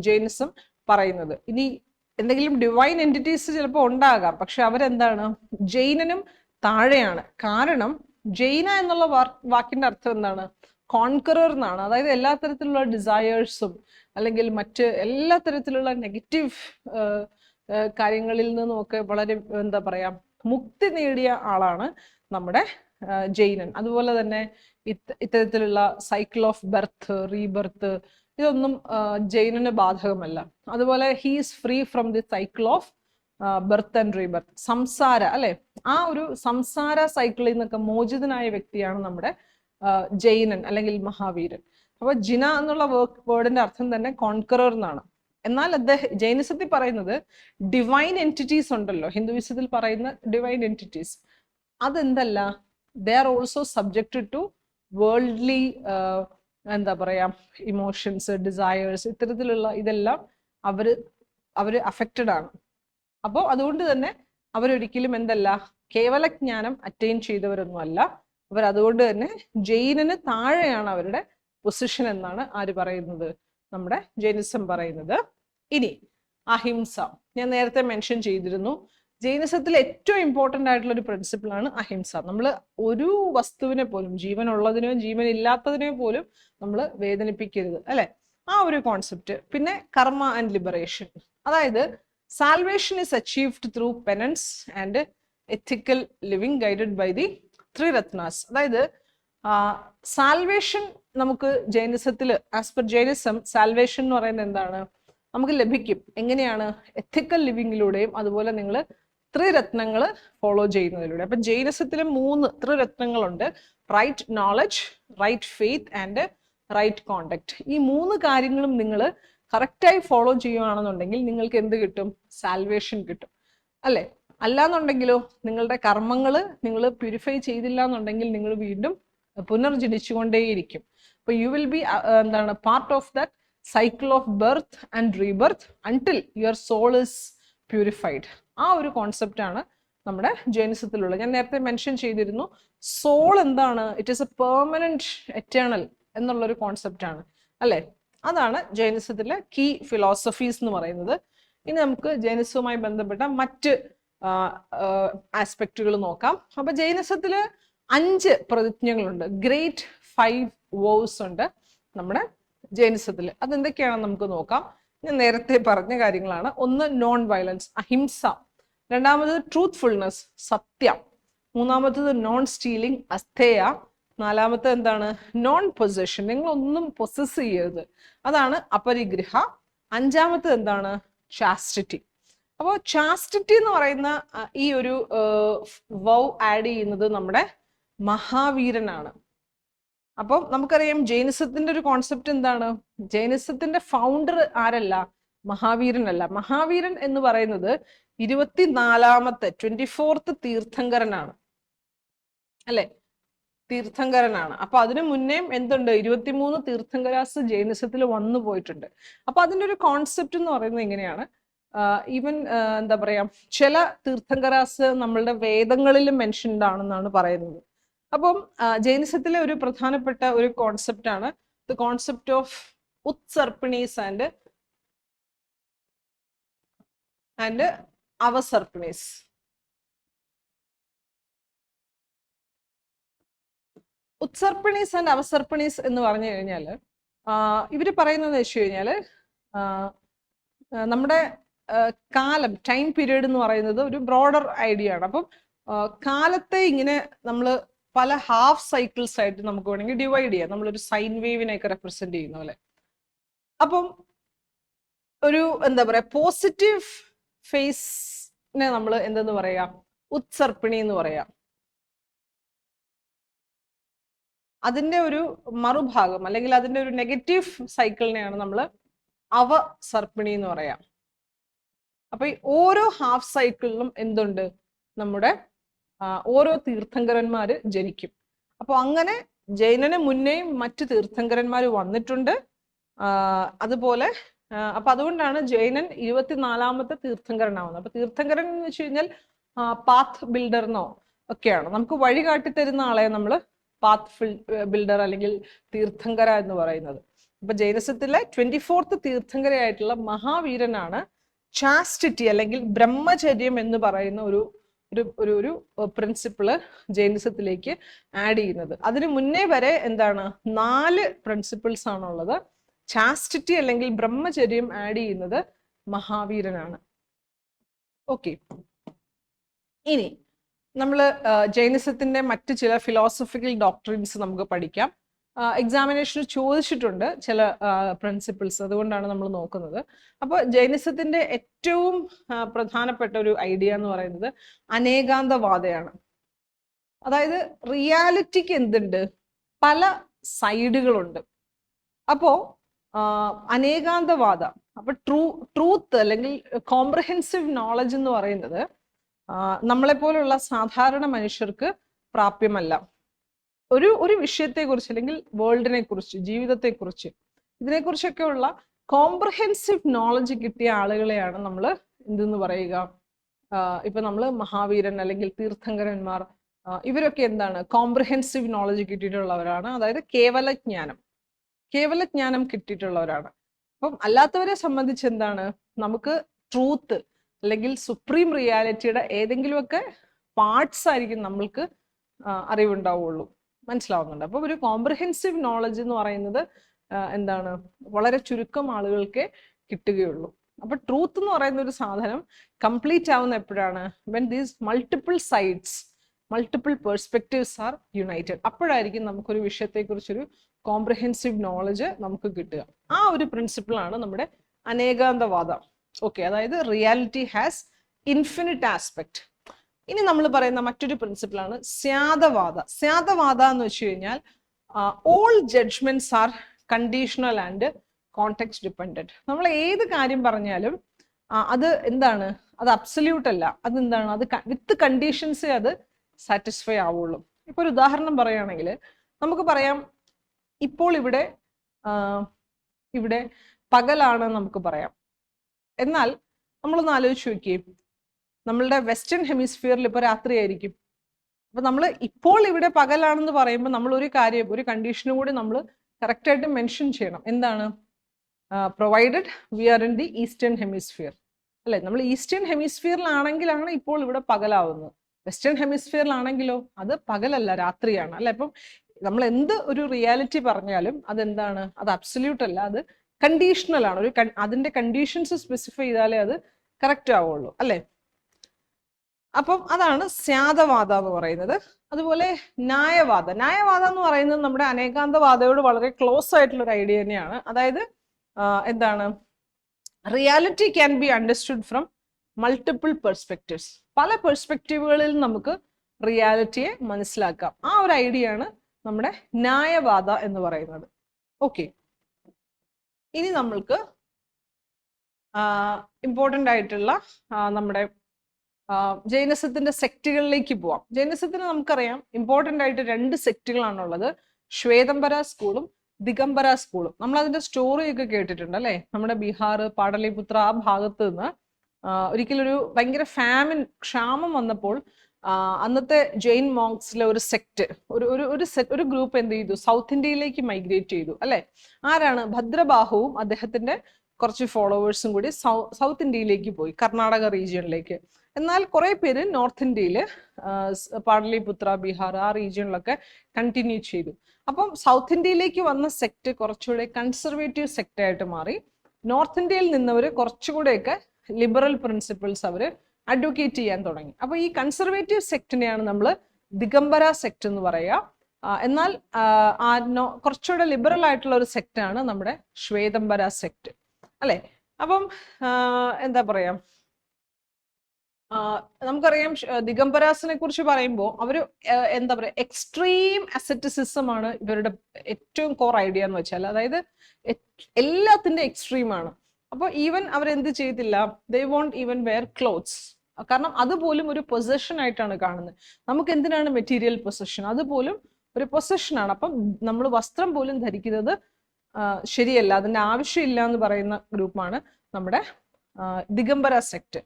ജൈനിസം പറയുന്നത്. ഇനി എന്തെങ്കിലും ഡിവൈൻ എൻറ്റിറ്റീസ് ചിലപ്പോൾ ഉണ്ടാകാം, പക്ഷെ അവരെന്താണ്? ജൈനനും താഴെയാണ്. കാരണം ജൈന എന്നുള്ള വാക്കിന്റെ അർത്ഥം എന്താണ്? കോൺകറർ എന്നാണ്. അതായത് എല്ലാ തരത്തിലുള്ള ഡിസയേഴ്സും അല്ലെങ്കിൽ മറ്റ് എല്ലാ തരത്തിലുള്ള നെഗറ്റീവ് കാര്യങ്ങളിൽ നിന്നുമൊക്കെ വളരെ എന്താ പറയാ മുക്തി നേടിയ ആളാണ് നമ്മുടെ ജൈനൻ. അതുപോലെ തന്നെ ഇത്തരത്തിലുള്ള സൈക്കിൾ ഓഫ് ബർത്ത്, റീബർത്ത് ഇതൊന്നും ജൈനന് ബാധകമല്ല. അതുപോലെ he's free from the cycle of birth and rebirth, സംസാര അല്ലെ, ആ ഒരു സംസാര സൈക്കിളിൽ നിന്നൊക്കെ മോചിതനായ വ്യക്തിയാണ് നമ്മുടെ ജൈനൻ അല്ലെങ്കിൽ മഹാവീരൻ. അപ്പൊ ജിന എന്നുള്ള വേർഡിന്റെ അർത്ഥം തന്നെ കോൺകറർ എന്നാണ്. എന്നാൽ ജൈനിസത്തിൽ പറയുന്നത് ഡിവൈൻ എൻറ്റിറ്റീസ് ഉണ്ടല്ലോ, ഹിന്ദുയിസത്തിൽ പറയുന്ന ഡിവൈൻ എൻറ്റിറ്റീസ് അതെന്തല്ല, they are also subjected to worldly എന്താ പറയാ ഇമോഷൻസ്, ഡിസയേഴ്സ്, ഇത്തരത്തിലുള്ള ഇതെല്ലാം അവര് അവർ അഫക്റ്റഡ് ആണ്. അപ്പോൾ അതുകൊണ്ട് തന്നെ അവരൊരിക്കലും എന്തല്ല, കേവലജ്ഞാനം അറ്റൈൻ ചെയ്തവരൊന്നും അല്ല. അവർ അതുകൊണ്ട് തന്നെ ജൈനന് താഴെയാണ് അവരുടെ പൊസിഷൻ എന്നാണ് ആര് പറയുന്നത്, നമ്മുടെ ജൈനിസം പറയുന്നത്. ഇനി അഹിംസ ഞാൻ നേരത്തെ മെൻഷൻ ചെയ്തിരുന്നു. ജൈനിസത്തിൽ ഏറ്റവും ഇമ്പോർട്ടൻ്റ് ആയിട്ടുള്ള ഒരു പ്രിൻസിപ്പിളാണ് അഹിംസ. നമ്മൾ ഒരു വസ്തുവിനെ പോലും, ജീവനുള്ളതിനോ ജീവൻ ഇല്ലാത്തതിനോ പോലും നമ്മൾ വേദനിപ്പിക്കരുത്, അല്ലെ? ആ ഒരു കോൺസെപ്റ്റ്. പിന്നെ കർമ്മ ആൻഡ് ലിബറേഷൻ, അതായത് salvation is achieved through penance and ethical living guided by the Triratnas. അതായത് സാൽവേഷൻ നമുക്ക് ജൈനിസത്തിൽ, ആസ് പെർ ജൈനിസം, സാൽവേഷൻ എന്ന് പറയുന്നത് എന്താണ്, നമുക്ക് ലഭിക്കും. എങ്ങനെയാണ്? എത്തിക്കൽ ലിവിങ്ങിലൂടെയും അതുപോലെ നിങ്ങൾ ത്രിരത്നങ്ങൾ ഫോളോ ചെയ്യുന്നതിലൂടെ. അപ്പൊ ജൈനിസത്തിൽ 3 ത്രിരത്നങ്ങളുണ്ട്: right knowledge, right faith and right conduct. ഈ 3 കാര്യങ്ങളും നിങ്ങൾ കറക്റ്റായി ഫോളോ ചെയ്യുകയാണെന്നുണ്ടെങ്കിൽ നിങ്ങൾക്ക് എന്ത് കിട്ടും? സാൽവേഷൻ കിട്ടും, അല്ലെ? അല്ലാന്നുണ്ടെങ്കിലോ, നിങ്ങളുടെ കർമ്മങ്ങൾ നിങ്ങൾ പ്യൂരിഫൈ ചെയ്തില്ല എന്നുണ്ടെങ്കിൽ നിങ്ങൾ വീണ്ടും പുനർജനിച്ചുകൊണ്ടേയിരിക്കും. അപ്പൊ യു വിൽ ബി എന്താണ്, part of that cycle of birth and rebirth until your soul is purified. ആ ഒരു കോൺസെപ്റ്റ് ആണ് നമ്മുടെ ജൈനിസത്തിലുള്ളത്. ഞാൻ നേരത്തെ മെൻഷൻ ചെയ്തിരുന്നു, സോൾ എന്താണ്, it is A permanent eternal എന്നുള്ളൊരു കോൺസെപ്റ്റ് ആണ്, അല്ലെ? അതാണ് ജൈനിസത്തിലെ കീ ഫിലോസഫീസ് എന്ന് പറയുന്നത്. ഇനി നമുക്ക് ജൈനിസവുമായി ബന്ധപ്പെട്ട മറ്റ് ആസ്പെക്റ്റുകൾ നോക്കാം. അപ്പൊ ജൈനിസത്തില് 5 പ്രതിജ്ഞകളുണ്ട്. ഗ്രേറ്റ് 5 വോവ്സ് ഉണ്ട് നമ്മുടെ ജൈനിസത്തിൽ. അതെന്തൊക്കെയാണെന്ന് നമുക്ക് നോക്കാം. ഞാൻ നേരത്തെ പറഞ്ഞ കാര്യങ്ങളാണ്. ഒന്ന് നോൺ വയലൻസ്, അഹിംസ. രണ്ടാമത് ട്രൂത്ത്ഫുൾനെസ്, സത്യം. മൂന്നാമത്തത് നോൺ സ്റ്റീലിംഗ്, അസ്ഥേയ. നാലാമത്തെ എന്താണ്? നോൺ പൊസഷൻ, നിങ്ങളൊന്നും പൊസസ് ചെയ്യരുത്, അതാണ് അപരിഗ്രഹ. അഞ്ചാമത്തെ എന്താണ്? ചാസ്റ്റിറ്റി. അപ്പോൾ ചാസ്റ്റിറ്റി എന്ന് പറയുന്ന ഈ ഒരു വൗ ആഡ് ചെയ്യുന്നത് നമ്മുടെ മഹാവീരനാണ്. അപ്പം നമുക്കറിയാം ജൈനിസത്തിന്റെ ഒരു കോൺസെപ്റ്റ് എന്താണ്? ജൈനിസത്തിന്റെ ഫൗണ്ടർ ആരല്ല? മഹാവീരനല്ല. മഹാവീരൻ എന്ന് പറയുന്നത് 24ാമത്തെ 24th തീർത്ഥങ്കരനാണ്, അല്ലെ? തീർത്ഥങ്കരനാണ്. അപ്പൊ അതിനു മുന്നേയും എന്തുണ്ട്? 23 തീർത്ഥങ്കരാസ് ജൈനിസത്തിൽ വന്നു പോയിട്ടുണ്ട്. അപ്പൊ അതിൻ്റെ ഒരു കോൺസെപ്റ്റ് എന്ന് പറയുന്നത് എങ്ങനെയാണ്? ഈവൻ എന്താ പറയാ, ചില തീർത്ഥങ്കരാസ് നമ്മളുടെ വേദങ്ങളിലും മെൻഷൻഡ് ആണെന്നാണ് പറയുന്നത്. അപ്പം ജൈനിസത്തിലെ ഒരു പ്രധാനപ്പെട്ട ഒരു കോൺസെപ്റ്റ് ആണ് the concept of Utsarpinis and Avasarpinis. Utsarpinis and Avasarpinis എന്ന് പറഞ്ഞു കഴിഞ്ഞാൽ ഇവര് പറയുന്നത് വെച്ച് കഴിഞ്ഞാല് നമ്മുടെ കാലം, ടൈം പീരീഡ് എന്ന് പറയുന്നത് ഒരു ബ്രോഡർ ഐഡിയ ആണ്. അപ്പം കാലത്തെ ഇങ്ങനെ നമ്മൾ പല ഹാഫ് സൈക്കിൾസ് ആയിട്ട് നമുക്ക് വേണമെങ്കിൽ ഡിവൈഡ് ചെയ്യാം. നമ്മളൊരു സൈൻ വേവിനെയൊക്കെ റെപ്രസെന്റ് ചെയ്യുന്ന പോലെ. അപ്പം ഒരു എന്താ പറയാ, പോസിറ്റീവ് ഫേസിനെ നമ്മൾ എന്തെന്ന് പറയാം? ഉത്സർപ്പിണി എന്ന് പറയാം. അതിന്റെ ഒരു മറുഭാഗം അല്ലെങ്കിൽ അതിന്റെ ഒരു നെഗറ്റീവ് സൈക്കിളിനെയാണ് നമ്മൾ അവസർപ്പിണി എന്ന് പറയാം. അപ്പൊ ഈ ഓരോ ഹാഫ് സൈക്കിളിലും എന്തുണ്ട്? നമ്മുടെ ഓരോ തീർത്ഥങ്കരന്മാര് ജനിക്കും. അപ്പൊ അങ്ങനെ ജൈനന് മുന്നേയും മറ്റു തീർത്ഥങ്കരന്മാർ വന്നിട്ടുണ്ട്. അതുപോലെ അപ്പൊ അതുകൊണ്ടാണ് ജൈനൻ 24ാമത്തെ തീർത്ഥങ്കരനാവുന്നത്. അപ്പൊ തീർത്ഥങ്കരൻ എന്ന് വെച്ച് കഴിഞ്ഞാൽ പാത്ത് ബിൽഡറിനോ ഒക്കെയാണ്. നമുക്ക് വഴി കാട്ടിത്തരുന്ന ആളെ നമ്മൾ പാത്ത് ബിൽഡർ അല്ലെങ്കിൽ തീർത്ഥങ്കര എന്ന് പറയുന്നത്. അപ്പൊ ജൈനസത്തിലെ 24th തീർത്ഥങ്കരയായിട്ടുള്ള മഹാവീരനാണ് ചാസ്റ്റിറ്റി അല്ലെങ്കിൽ ബ്രഹ്മചര്യം എന്ന് പറയുന്ന ഒരു ഒരു പ്രിൻസിപ്പിള് ജൈനിസത്തിലേക്ക് ആഡ് ചെയ്യുന്നത്. അതിനു മുന്നേ വരെ എന്താണ്? 4 പ്രിൻസിപ്പിൾസ് ആണുള്ളത്. ചാസ്റ്റിറ്റി അല്ലെങ്കിൽ ബ്രഹ്മചര്യം ആഡ് ചെയ്യുന്നത് മഹാവീരനാണ്. ഓക്കെ, ഇനി നമ്മൾ ജൈനിസത്തിന്റെ മറ്റ് ചില ഫിലോസഫിക്കൽ ഡോക്ട്രിൻസ് നമുക്ക് പഠിക്കാം. എക്സാമിനേഷന് ചോദിച്ചിട്ടുണ്ട് ചില പ്രിൻസിപ്പിൾസ്, അതുകൊണ്ടാണ് നമ്മൾ നോക്കുന്നത്. അപ്പോൾ ജൈനിസത്തിന്റെ ഏറ്റവും പ്രധാനപ്പെട്ട ഒരു ഐഡിയ എന്ന് പറയുന്നത് അനേകാന്തവാദയാണ്. അതായത് റിയാലിറ്റിക്ക് എന്തുണ്ട്? പല സൈഡുകളുണ്ട്. അപ്പോ അനേകാന്തവാദ, അപ്പൊ ട്രൂത്ത് അല്ലെങ്കിൽ കോംപ്രഹെൻസീവ് നോളജ് എന്ന് പറയുന്നത് നമ്മളെപ്പോലുള്ള സാധാരണ മനുഷ്യർക്ക് പ്രാപ്യമല്ല. ഒരു വിഷയത്തെക്കുറിച്ച് അല്ലെങ്കിൽ വേൾഡിനെ കുറിച്ച്, ജീവിതത്തെക്കുറിച്ച്, ഇതിനെക്കുറിച്ചൊക്കെ ഉള്ള കോംപ്രഹെൻസീവ് നോളജ് കിട്ടിയ ആളുകളെയാണ് നമ്മൾ എന്തെന്ന് പറയുക, ഇപ്പൊ നമ്മൾ മഹാവീരൻ അല്ലെങ്കിൽ തീർത്ഥങ്കരന്മാർ, ഇവരൊക്കെ എന്താണ്, കോംപ്രഹെൻസീവ് നോളജ് കിട്ടിയിട്ടുള്ളവരാണ്. അതായത് കേവലജ്ഞാനം കിട്ടിയിട്ടുള്ളവരാണ്. അപ്പം അല്ലാത്തവരെ സംബന്ധിച്ച് എന്താണ്, നമുക്ക് ട്രൂത്ത് അല്ലെങ്കിൽ സുപ്രീം റിയാലിറ്റിയുടെ ഏതെങ്കിലുമൊക്കെ പാർട്സ് ആയിരിക്കും നമ്മൾക്ക് അറിവുണ്ടാവുള്ളൂ. മനസ്സിലാവുന്നുണ്ട്? അപ്പൊ ഒരു കോംപ്രഹെൻസീവ് നോളജ് എന്ന് പറയുന്നത് എന്താണ്, വളരെ ചുരുക്കം ആളുകൾക്ക് കിട്ടുകയുള്ളൂ. അപ്പൊ ട്രൂത്ത് എന്ന് പറയുന്ന ഒരു സാധനം കംപ്ലീറ്റ് ആവുന്ന എപ്പോഴാണ്, when these multiple sides, multiple perspectives are united. അപ്പോഴായിരിക്കും നമുക്കൊരു വിഷയത്തെക്കുറിച്ചൊരു കോംപ്രഹെൻസീവ് നോളജ് നമുക്ക് കിട്ടുക. ആ ഒരു പ്രിൻസിപ്പിളാണ് നമ്മുടെ അനേകാന്തവാദം. ഓക്കെ, അതായത് റിയാലിറ്റി ഹാസ് ഇൻഫിനിറ്റ് ആസ്പെക്ട്. ഇനി നമ്മൾ പറയുന്ന മറ്റൊരു പ്രിൻസിപ്പിളാണ് സ്യാദവാദ എന്ന് വെച്ച് കഴിഞ്ഞാൽ all judgements are conditional and context dependent. നമ്മൾ ഏത് കാര്യം പറഞ്ഞാലും അത് എന്താണ്, അത് അബ്സല്യൂട്ട് അല്ല. അതെന്താണ്, അത് വിത്ത് കണ്ടീഷൻസേ അത് സാറ്റിസ്ഫൈ ആവുള്ളൂ. ഇപ്പൊ ഒരു ഉദാഹരണം പറയുകയാണെങ്കിൽ നമുക്ക് പറയാം, ഇപ്പോൾ ഇവിടെ പകലാണ് നമുക്ക് പറയാം. എന്നാൽ നമ്മളൊന്ന് ആലോചിച്ച് നോക്കിയേ, നമ്മളുടെ വെസ്റ്റേൺ ഹെമിസ്ഫിയറിൽ ഇപ്പോൾ രാത്രിയായിരിക്കും. അപ്പൊ നമ്മൾ ഇപ്പോൾ ഇവിടെ പകലാണെന്ന് പറയുമ്പോൾ നമ്മൾ ഒരു കാര്യം, ഒരു കണ്ടീഷനും കൂടി നമ്മൾ കറക്റ്റായിട്ട് മെൻഷൻ ചെയ്യണം. എന്താണ്, provided we are in the eastern hemisphere, അല്ലെ? നമ്മൾ ഈസ്റ്റേൺ ഹെമിസ്ഫിയറിലാണെങ്കിലാണ് ഇപ്പോൾ ഇവിടെ പകലാവുന്നത്. വെസ്റ്റേൺ ഹെമിസ്ഫിയറിലാണെങ്കിലോ അത് പകലല്ല, രാത്രിയാണ്, അല്ലെ? അപ്പം നമ്മൾ എന്ത് ഒരു റിയാലിറ്റി പറഞ്ഞാലും അതെന്താണ്, അത് അബ്സല്യൂട്ട് അല്ല, അത് കണ്ടീഷണൽ ആണ്. അതിന്റെ കണ്ടീഷൻസ് സ്പെസിഫൈ ചെയ്താലേ അത് കറക്റ്റ് ആവുള്ളൂ, അല്ലെ? അപ്പം അതാണ് സ്യാദവാദ എന്ന് പറയുന്നത്. അതുപോലെ ന്യായവാദ എന്ന് പറയുന്നത് നമ്മുടെ അനേകാന്തവാദയോട് വളരെ ക്ലോസ് ആയിട്ടുള്ള ഒരു ഐഡിയ തന്നെയാണ്. അതായത് എന്താണ്, reality can be understood from multiple perspectives. പല പെർസ്പെക്റ്റീവുകളിൽ നമുക്ക് റിയാലിറ്റിയെ മനസ്സിലാക്കാം. ആ ഒരു ഐഡിയ ആണ് നമ്മുടെ ന്യായവാദ എന്ന് പറയുന്നത്. ഓക്കെ, ഇനി നമ്മൾക്ക് ഇമ്പോർട്ടൻ്റ് ആയിട്ടുള്ള നമ്മുടെ ജൈനസത്തിന്റെ സെക്റ്റുകളിലേക്ക് പോവാം. ജൈനസത്തിന് നമുക്കറിയാം ഇമ്പോർട്ടൻ്റ് ആയിട്ട് 2 സെക്റ്റുകളാണുള്ളത്, ശ്വേതംബര സ്കൂളും ദിഗംബര സ്കൂളും. നമ്മൾ അതിന്റെ സ്റ്റോറി ഒക്കെ കേട്ടിട്ടുണ്ട്, അല്ലെ? നമ്മുടെ ബീഹാർ, പാടലിപുത്ര ആ ഭാഗത്ത് നിന്ന് ഒരിക്കലൊരു ഭയങ്കര ക്ഷാമം വന്നപ്പോൾ അന്നത്തെ ജെയിൻ മോങ്സിലെ ഒരു സെക്ട്, ഒരു ഗ്രൂപ്പ് എന്ത് ചെയ്തു, സൗത്ത് ഇന്ത്യയിലേക്ക് മൈഗ്രേറ്റ് ചെയ്തു, അല്ലെ? ആരാണ്? ഭദ്രബാഹുവും അദ്ദേഹത്തിന്റെ കുറച്ച് ഫോളോവേഴ്സും കൂടി സൗത്ത് ഇന്ത്യയിലേക്ക് പോയി, കർണാടക റീജിയനിലേക്ക്. എന്നാൽ കുറെ പേര് നോർത്ത് ഇന്ത്യയിൽ, പാടലിപുത്ര, ബീഹാർ ആ റീജിയനിലൊക്കെ കണ്ടിന്യൂ ചെയ്തു. അപ്പം സൗത്ത് ഇന്ത്യയിലേക്ക് വന്ന സെക്ട് കുറച്ചുകൂടെ കൺസർവേറ്റീവ് സെക്ട് ആയിട്ട് മാറി. നോർത്ത് ഇന്ത്യയിൽ നിന്നവർ കുറച്ചുകൂടെയൊക്കെ ലിബറൽ പ്രിൻസിപ്പിൾസ് അവർ അഡ്വക്കേറ്റ് ചെയ്യാൻ തുടങ്ങി. അപ്പൊ ഈ കൺസർവേറ്റീവ് സെക്ടിനെയാണ് നമ്മൾ ദിഗംബര സെക്ട് എന്ന് പറയുക. എന്നാൽ കുറച്ചുകൂടെ ലിബറൽ ആയിട്ടുള്ള ഒരു സെക്ടാണ് നമ്മുടെ ശ്വേതംബര സെക്ട്, അല്ലെ? അപ്പം എന്താ പറയാ, നമുക്കറിയാം ദിഗംബരാസിനെ കുറിച്ച് പറയുമ്പോൾ അവർ എന്താ പറയുക, എക്സ്ട്രീം അസെറ്റിസിസം ആണ് ഇവരുടെ ഏറ്റവും കോർ ഐഡിയ എന്ന് വെച്ചാൽ. അതായത് എല്ലാത്തിന്റെ എക്സ്ട്രീം ആണ്. അപ്പോൾ ഈവൻ അവരെന്ത് ചെയ്തില്ല, ദേ വോണ്ട് ഈവൻ വെയർ ക്ലോത്ത്സ്. കാരണം അതുപോലും ഒരു പൊസഷൻ ആയിട്ടാണ് കാണുന്നത്. നമുക്ക് എന്തിനാണ് മെറ്റീരിയൽ പൊസഷൻ, അതുപോലും ഒരു പൊസഷനാണ്. അപ്പം നമ്മൾ വസ്ത്രം പോലും ധരിക്കുന്നത് ശരിയല്ല, അതിന്റെ ആവശ്യമില്ല എന്ന് പറയുന്ന ഗ്രൂപ്പാണ് നമ്മുടെ ദിഗംബര സെക്ട്.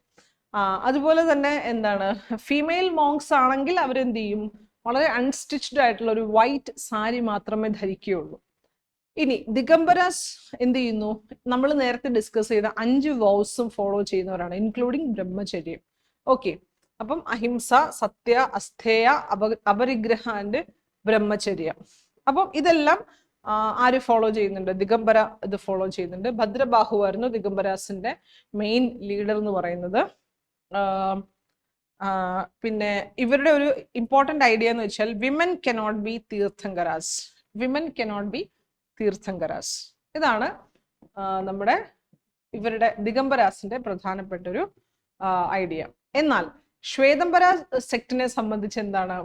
അതുപോലെ തന്നെ എന്താണ്, ഫീമെയിൽ മോങ്സ് ആണെങ്കിൽ അവരെന്ത് ചെയ്യും, വളരെ അൺസ്റ്റിച്ച്ഡ് ആയിട്ടുള്ള ഒരു വൈറ്റ് സാരി മാത്രമേ ധരിക്കുകയുള്ളൂ. ഇനി ദിഗംബരാസ് എന്ത് ചെയ്യുന്നു, നമ്മൾ നേരത്തെ ഡിസ്കസ് ചെയ്ത 5 വോവ്സും ഫോളോ ചെയ്യുന്നവരാണ്, ഇൻക്ലൂഡിങ് ബ്രഹ്മചര്യം. ഓക്കെ, അപ്പം അഹിംസ, സത്യ, അസ്ഥേയ, അപരിഗ്രഹ ആൻഡ് ബ്രഹ്മചര്യ. അപ്പം ഇതെല്ലാം ആര് ഫോളോ ചെയ്യുന്നുണ്ട്, ദിഗംബര ഇത് ഫോളോ ചെയ്യുന്നുണ്ട്. ഭദ്രബാഹു ആയിരുന്നു ദിഗംബരാസിന്റെ മെയിൻ ലീഡർ എന്ന് പറയുന്നത്. പിന്നെ ഇവരുടെ ഒരു ഇമ്പോർട്ടന്റ് ഐഡിയ എന്ന് വെച്ചാൽ വിമൻ കനോട്ട് ബി തീർത്ഥങ്കരാസ്, ഇതാണ് നമ്മുടെ ഇവരുടെ ദിഗംബരാസിന്റെ പ്രധാനപ്പെട്ട ഒരു ഐഡിയ. എന്നാൽ ശ്വേതംബര സെക്ടിനെ സംബന്ധിച്ച് എന്താണ്,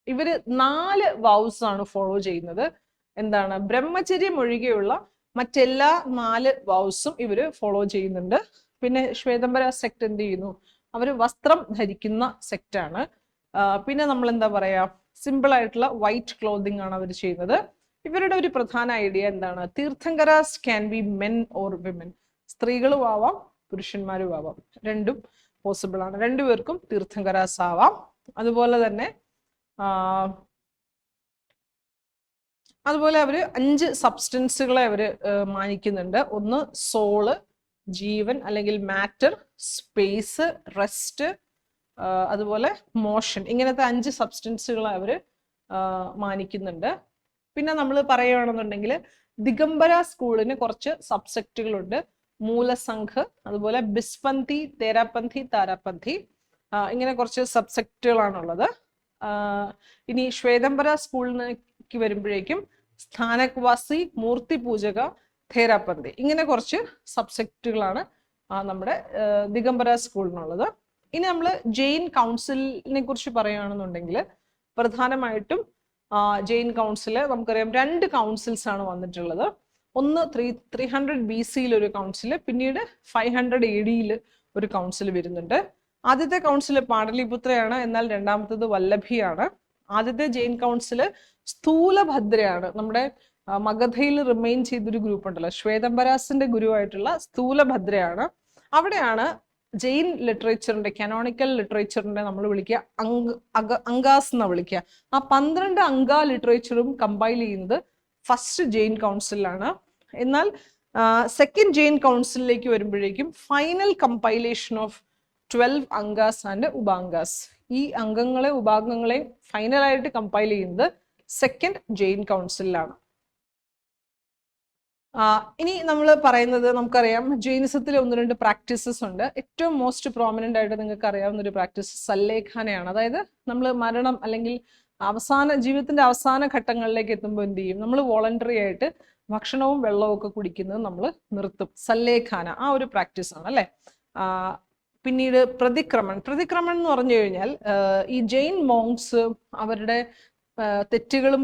ഇവര് 4 വൗസ് ആണ് ഫോളോ ചെയ്യുന്നത്. എന്താണ്, ബ്രഹ്മചര്യം ഒഴികെയുള്ള മറ്റെല്ലാ 4 വൗസും ഇവര് ഫോളോ ചെയ്യുന്നുണ്ട്. പിന്നെ ശ്വേതംബര സെക്ട് എന്ത് ചെയ്യുന്നു, അവര് വസ്ത്രം ധരിക്കുന്ന സെക്റ്റാണ്. പിന്നെ നമ്മൾ എന്താ പറയാ, സിമ്പിൾ ആയിട്ടുള്ള വൈറ്റ് ക്ലോത്തിങ് ആണ് അവർ ചെയ്യുന്നത്. ഇവരുടെ ഒരു പ്രധാന ഐഡിയ എന്താണ്? Tirthankaras can be men or women. സ്ത്രീകളും ആവാം പുരുഷന്മാരും ആവാം, രണ്ടും പോസിബിൾ ആണ്, രണ്ടുപേർക്കും തീർത്ഥങ്കരാസ് ആവാം. അതുപോലെ തന്നെ അവർ 5 സബ്സ്റ്റൻസുകളെ അവർ മാനിക്കുന്നുണ്ട്. ഒന്ന് സോള്, ജീവൻ അല്ലെങ്കിൽ മാറ്റർ, സ്പേസ്, റെസ്റ്റ്, അതുപോലെ മോഷൻ. ഇങ്ങനത്തെ 5 സബ്സ്റ്റൻസുകളെ അവർ മാനിക്കുന്നുണ്ട്. പിന്നെ നമ്മൾ പറയുകയാണെന്നുണ്ടെങ്കിൽ ദിഗംബര സ്കൂളിന് കുറച്ച് സബ്സെക്റ്റുകളുണ്ട്. മൂലസംഘ്, അതുപോലെ ബിസ്പന്തി, തേരാപന്തി, താരാപന്തി, ഇങ്ങനെ കുറച്ച് സബ്സെക്റ്റുകളാണുള്ളത്. ഇനി ശ്വേതംബര സ്കൂളിലേക്ക് വരുമ്പോഴേക്കും സ്ഥാനക്വാസി, മൂർത്തി പൂജക, തേരാപന്തി, ഇങ്ങനെ കുറച്ച് സബ്സെക്റ്റുകളാണ് നമ്മുടെ ദിഗംബര സ്കൂളിനുള്ളത്. ഇനി നമ്മൾ ജെയിൻ കൗൺസിലിനെ കുറിച്ച് പറയുകയാണെന്നുണ്ടെങ്കിൽ പ്രധാനമായിട്ടും ജെയിൻ കൗൺസില് നമുക്കറിയാം 2 കൗൺസിൽസ് ആണ് വന്നിട്ടുള്ളത്. ഒന്ന് 300 BC ഒരു കൗൺസില്, പിന്നീട് 500 AD ഒരു കൗൺസിൽ വരുന്നുണ്ട്. ആദ്യത്തെ കൗൺസില് പാടലിപുത്രയാണ്, എന്നാൽ രണ്ടാമത്തത് വല്ലഭിയാണ്. ആദ്യത്തെ ജെയിൻ കൗൺസില് സ്ഥൂലഭദ്രയാണ്, നമ്മുടെ മഗധയിൽ റിമെയിൻ ചെയ്തൊരു ഗ്രൂപ്പ് ഉണ്ടല്ലോ, ശ്വേതംബരാസിന്റെ ഗുരുവായിട്ടുള്ള സ്ഥൂലഭദ്രയാണ്. അവിടെയാണ് ജെയിൻ ലിറ്ററേച്ചറിന്റെ, കാനോണിക്കൽ ലിറ്ററേച്ചറിന്റെ നമ്മൾ വിളിക്കുക അങ്കാസ് എന്നാ വിളിക്കുക. ആ 12 അങ്ക ലിറ്ററേച്ചറും കമ്പൈൽ ചെയ്യുന്നത് ഫസ്റ്റ് ജെയിൻ കൗൺസിലാണ്. എന്നാൽ സെക്കൻഡ് ജെയിൻ കൗൺസിലിലേക്ക് വരുമ്പോഴേക്കും ഫൈനൽ കമ്പൈലേഷൻ ഓഫ് 12 അങ്കാസ് ആൻഡ് ഉപാങ്കാസ്, ഈ അംഗങ്ങളെ ഉപാംഗങ്ങളെ ഫൈനലായിട്ട് കമ്പൈൽ ചെയ്യുന്നത് സെക്കൻഡ് ജെയിൻ കൗൺസിലാണ്. ഇനി നമ്മൾ പറയുന്നത്, നമുക്കറിയാം ജെയിനിസത്തിൽ 1-2 പ്രാക്ടീസസ് ഉണ്ട്. ഏറ്റവും മോസ്റ്റ് പ്രോമിനന്റ് ആയിട്ട് നിങ്ങൾക്ക് അറിയാവുന്ന ഒരു പ്രാക്ടീസ് സല്ലേഖാനയാണ്. അതായത് നമ്മൾ മരണം അല്ലെങ്കിൽ ജീവിതത്തിന്റെ അവസാന ഘട്ടങ്ങളിലേക്ക് എത്തുമ്പോൾ എന്ത് ചെയ്യും, നമ്മൾ വോളണ്ടറി ആയിട്ട് ഭക്ഷണവും വെള്ളവും ഒക്കെ കുടിക്കുന്നത് നമ്മൾ നിർത്തും. സല്ലേഖാന ആ ഒരു പ്രാക്ടീസ് ആണ് അല്ലെ. പിന്നീട് പ്രതിക്രമൺ എന്ന് പറഞ്ഞു കഴിഞ്ഞാൽ ഈ ജെയിൻ മോങ്സ് അവരുടെ തെറ്റുകളും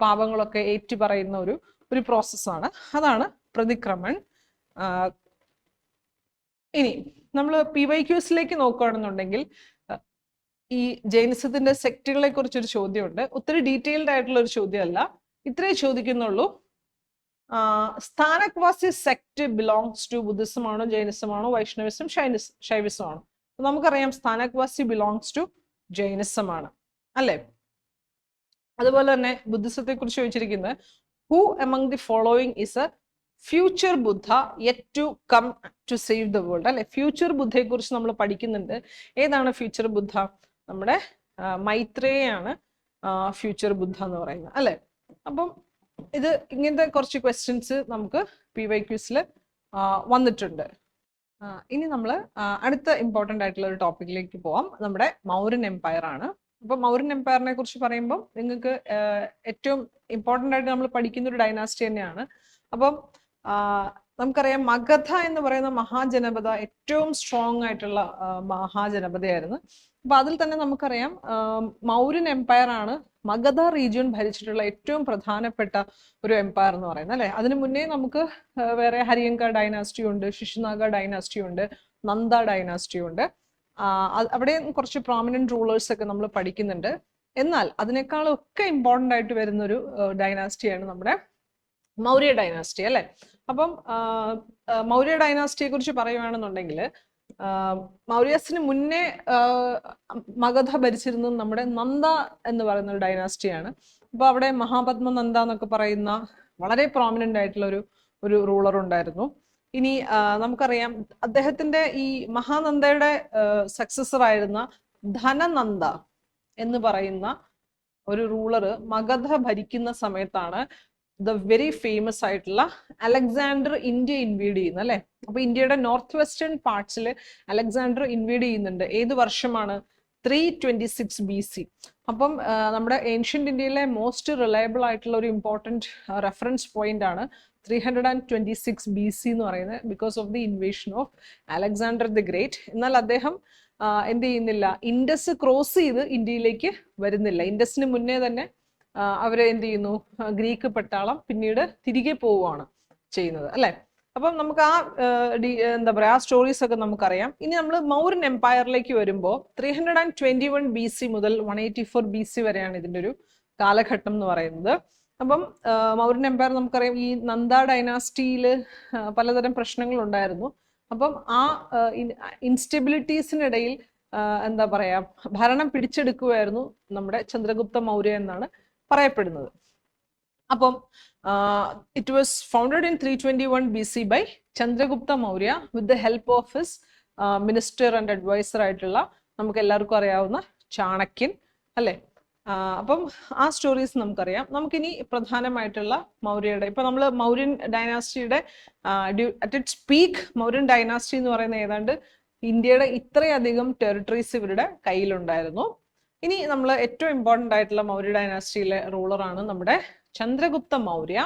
പാപങ്ങളൊക്കെ ഏറ്റു പറയുന്ന ഒരു പ്രോസസ്സാണ്, അതാണ് പ്രതിക്രമൺ. ഇനി നമ്മൾ PYQസിലേക്ക് നോക്കുകയാണെന്നുണ്ടെങ്കിൽ ഈ ജൈനിസത്തിന്റെ സെക്റ്റുകളെ കുറിച്ചൊരു ചോദ്യമുണ്ട്. ഒത്തിരി ഡീറ്റെയിൽഡ് ആയിട്ടുള്ള ഒരു ചോദ്യമല്ല, ഇത്രേ ചോദിക്കുന്നുള്ളൂ. സ്ഥാനക്വാസി സെക്ട് ബിലോങ്സ് ടു ബുദ്ധിസം ആണോ, ജൈനിസം ആണോ, വൈഷ്ണവിസം, ശൈവിസം ആണോ? നമുക്കറിയാം സ്ഥാനക്വാസി ബിലോങ്സ് ടു ജൈനിസം ആണ് അല്ലെ. അതുപോലെ തന്നെ ബുദ്ധിസത്തെ കുറിച്ച് ചോദിച്ചിരിക്കുന്നത് who among the following is a future Buddha yet to come to save the world അല്ലെ. ഫ്യൂച്ചർ ബുദ്ധയെ കുറിച്ച് നമ്മൾ പഠിക്കുന്നുണ്ട്. ഏതാണ് ഫ്യൂച്ചർ ബുദ്ധ? നമ്മുടെ മൈത്രേയാണ് ഫ്യൂച്ചർ ബുദ്ധ എന്ന് പറയുന്നത് അല്ലെ. അപ്പം ഇങ്ങനത്തെ കുറച്ച് ക്വസ്റ്റ്യൻസ് നമുക്ക് PYQസിൽ വന്നിട്ടുണ്ട്. ഇനി നമ്മൾ അടുത്ത ഇമ്പോർട്ടൻ്റ് ആയിട്ടുള്ള ഒരു ടോപ്പിക്കിലേക്ക് പോവാം. നമ്മുടെ മൗര്യൻ എംപയർ ആണ്. അപ്പൊ മൗര്യൻ എംപയറിനെ കുറിച്ച് പറയുമ്പോൾ നിങ്ങൾക്ക് ഏറ്റവും ഇമ്പോർട്ടൻ്റ് ആയിട്ട് നമ്മൾ പഠിക്കുന്ന ഒരു ഡൈനാസ്റ്റി തന്നെയാണ്. അപ്പം നമുക്കറിയാം മഗധ എന്ന് പറയുന്ന മഹാജനപദ ഏറ്റവും സ്ട്രോങ് ആയിട്ടുള്ള മഹാജനപദയായിരുന്നു. അപ്പൊ അതിൽ തന്നെ നമുക്കറിയാം മൗര്യൻ എംപയർ ആണ് മഗധ റീജിയൻ ഭരിച്ചിട്ടുള്ള ഏറ്റവും പ്രധാനപ്പെട്ട ഒരു എംപയർ എന്ന് പറയുന്നത് അല്ലെ. അതിനു മുന്നേ നമുക്ക് വേറെ ഹരിയങ്ക ഡൈനാസ്റ്റി ഉണ്ട്, ശിശുനാഗ ഡൈനാസ്റ്റി ഉണ്ട്, നന്ദ ഡൈനാസ്റ്റി ഉണ്ട്. അവിടെ കുറച്ച് പ്രോമിനന്റ് റൂളേഴ്സ് ഒക്കെ നമ്മൾ പഠിക്കുന്നുണ്ട്. എന്നാൽ അതിനേക്കാളൊക്കെ ഇമ്പോർട്ടൻ്റ് ആയിട്ട് വരുന്ന ഒരു ഡൈനാസ്റ്റിയാണ് നമ്മുടെ മൗര്യ ഡൈനാസ്റ്റി അല്ലെ. അപ്പം മൗര്യ ഡൈനാസ്റ്റിയെ കുറിച്ച് പറയുകയാണെന്നുണ്ടെങ്കിൽ മൗര്യസിന് മുന്നേ മഗധ ഭരിച്ചിരുന്നത് നമ്മുടെ നന്ദ എന്ന് പറയുന്ന ഒരു ഡൈനാസ്റ്റിയാണ്. അപ്പൊ അവിടെ മഹാപത്മ നന്ദ എന്നൊക്കെ പറയുന്ന വളരെ പ്രോമിനന്റ് ആയിട്ടുള്ള ഒരു റൂളർ ഉണ്ടായിരുന്നു. ഇനി നമുക്കറിയാം അദ്ദേഹത്തിന്റെ ഈ മഹാനന്ദയുടെ സക്സസർ ആയിരുന്ന ധനനന്ദ എന്ന് പറയുന്ന ഒരു റൂളർ മഗധ ഭരിക്കുന്ന സമയത്താണ് ദ വെരി ഫേമസ് ആയിട്ടുള്ള അലക്സാണ്ടർ ഇന്ത്യ ഇൻവേഡ് ചെയ്യുന്നത് അല്ലെ. അപ്പൊ ഇന്ത്യയുടെ നോർത്ത് വെസ്റ്റേൺ പാർട്സിൽ അലക്സാണ്ടർ ഇൻവേഡ് ചെയ്യുന്നുണ്ട്. ഏത് വർഷമാണ്? 326 BC. അപ്പം നമ്മുടെ ഏൻഷ്യന്റ് ഇന്ത്യയിലെ മോസ്റ്റ് റിലയബിൾ ആയിട്ടുള്ള ഒരു ഇമ്പോർട്ടൻറ്റ് റെഫറൻസ് പോയിന്റ് ആണ് 326 BC എന്ന് പറയുന്നത്, because of the invasion of Alexander the Great. എന്നാൽ അദ്ദേഹം എന്ത് ചെയ്യുന്നില്ല, ഇൻഡസ് ക്രോസ് ചെയ്ത് ഇന്ത്യയിലേക്ക് വരുന്നില്ല. ഇൻഡസിന് മുന്നേ തന്നെ അവരെ എന്ത് ചെയ്യുന്നു, ഗ്രീക്ക് പട്ടാളം പിന്നീട് തിരികെ പോവുകയാണ് ചെയ്യുന്നത് അല്ലെ. അപ്പം നമുക്ക് എന്താ പറയാ ആ സ്റ്റോറീസ് ഒക്കെ നമുക്കറിയാം. ഇനി നമ്മൾ മൗര്യൻ എംപയറിലേക്ക് വരുമ്പോൾ 321 BC മുതൽ 184 BC വരെയാണ് ഇതിൻ്റെ ഒരു കാലഘട്ടം എന്ന് പറയുന്നത്. അപ്പം മൗര്യൻ എംപയർ നമുക്കറിയാം ഈ നന്ദ ഡൈനാസ്റ്റിയിൽ പലതരം പ്രശ്നങ്ങളുണ്ടായിരുന്നു. അപ്പം ആ ഇൻസ്റ്റെബിലിറ്റീസിനിടയിൽ എന്താ പറയാ ഭരണം പിടിച്ചെടുക്കുമായിരുന്നു നമ്മുടെ ചന്ദ്രഗുപ്ത മൗര്യ എന്നാണ് പറയപ്പെടുന്നത്. അപ്പം it was founded in 321 BC by Chandragupta Maurya with the help of his minister and advisor ആയിട്ടുള്ള നമുക്ക് എല്ലാവർക്കും അറിയാവുന്ന ചാണക്യൻ അല്ലെ. അപ്പം ആ സ്റ്റോറീസ് നമുക്കറിയാം. നമുക്കിനി പ്രധാനമായിട്ടുള്ള മൗര്യയുടെ ഇപ്പൊ നമ്മൾ മൗര്യൻ ഡൈനാസ്റ്റിയുടെ at its peak Mauryan dynasty എന്ന് പറയുന്ന ഏതാണ്ട് ഇന്ത്യയുടെ ഇത്രയധികം ടെറിട്ടറീസ് ഇവരുടെ കയ്യിലുണ്ടായിരുന്നു. ഇനി നമ്മൾ ഏറ്റവും ഇമ്പോർട്ടൻ്റ് ആയിട്ടുള്ള മൗര്യ ഡൈനാസ്റ്റിയിലെ റൂളറാണ് നമ്മുടെ ചന്ദ്രഗുപ്ത മൗര്യ.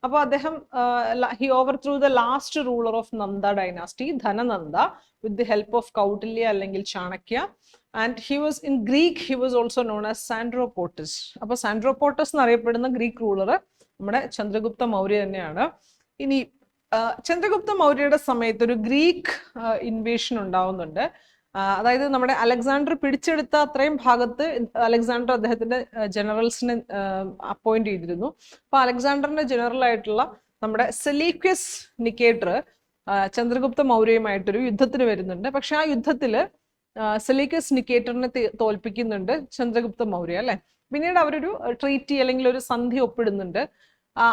അപ്പോൾ അദ്ദേഹം he overthrew the last ruler of Nanda dynasty Dhanananda with the help of Kautilya അല്ലെങ്കിൽ Chanakya. And he was in Greek he was also known as Sandrocottus. അപ്പോൾ സാൻഡ്രോപോട്ടസ് എന്നറിയപ്പെടുന്ന ഗ്രീക്ക് റൂളർ നമ്മുടെ ചന്ദ്രഗുപ്ത മൗര്യ തന്നെയാണ്. ഇനി ചന്ദ്രഗുപ്ത മൗര്യയുടെ സമയത്ത് ഒരു ഗ്രീക്ക് ഇൻവേഷൻ ഉണ്ടാവുന്നുണ്ട്. അതായത് നമ്മുടെ അലക്സാണ്ടർ പിടിച്ചെടുത്ത അത്രയും ഭാഗത്ത് അലക്സാണ്ടർ അദ്ദേഹത്തിന്റെ ജനറൽസിനെ അപ്പോയിന്റ് ചെയ്തിരുന്നു. അപ്പൊ അലക്സാണ്ടറിന്റെ ജനറൽ ആയിട്ടുള്ള നമ്മുടെ സെലീക്വസ് നിക്കേറ്റർ ചന്ദ്രഗുപ്ത മൗര്യയുമായിട്ടൊരു യുദ്ധത്തിന് വരുന്നുണ്ട്. പക്ഷെ ആ യുദ്ധത്തില് സെലീക്വസ് നിക്കേറ്ററിനെ തോൽപ്പിക്കുന്നുണ്ട് ചന്ദ്രഗുപ്ത മൗര്യ അല്ലെ. പിന്നീട് അവരൊരു ട്രീറ്റി അല്ലെങ്കിൽ ഒരു സന്ധി ഒപ്പിടുന്നുണ്ട്.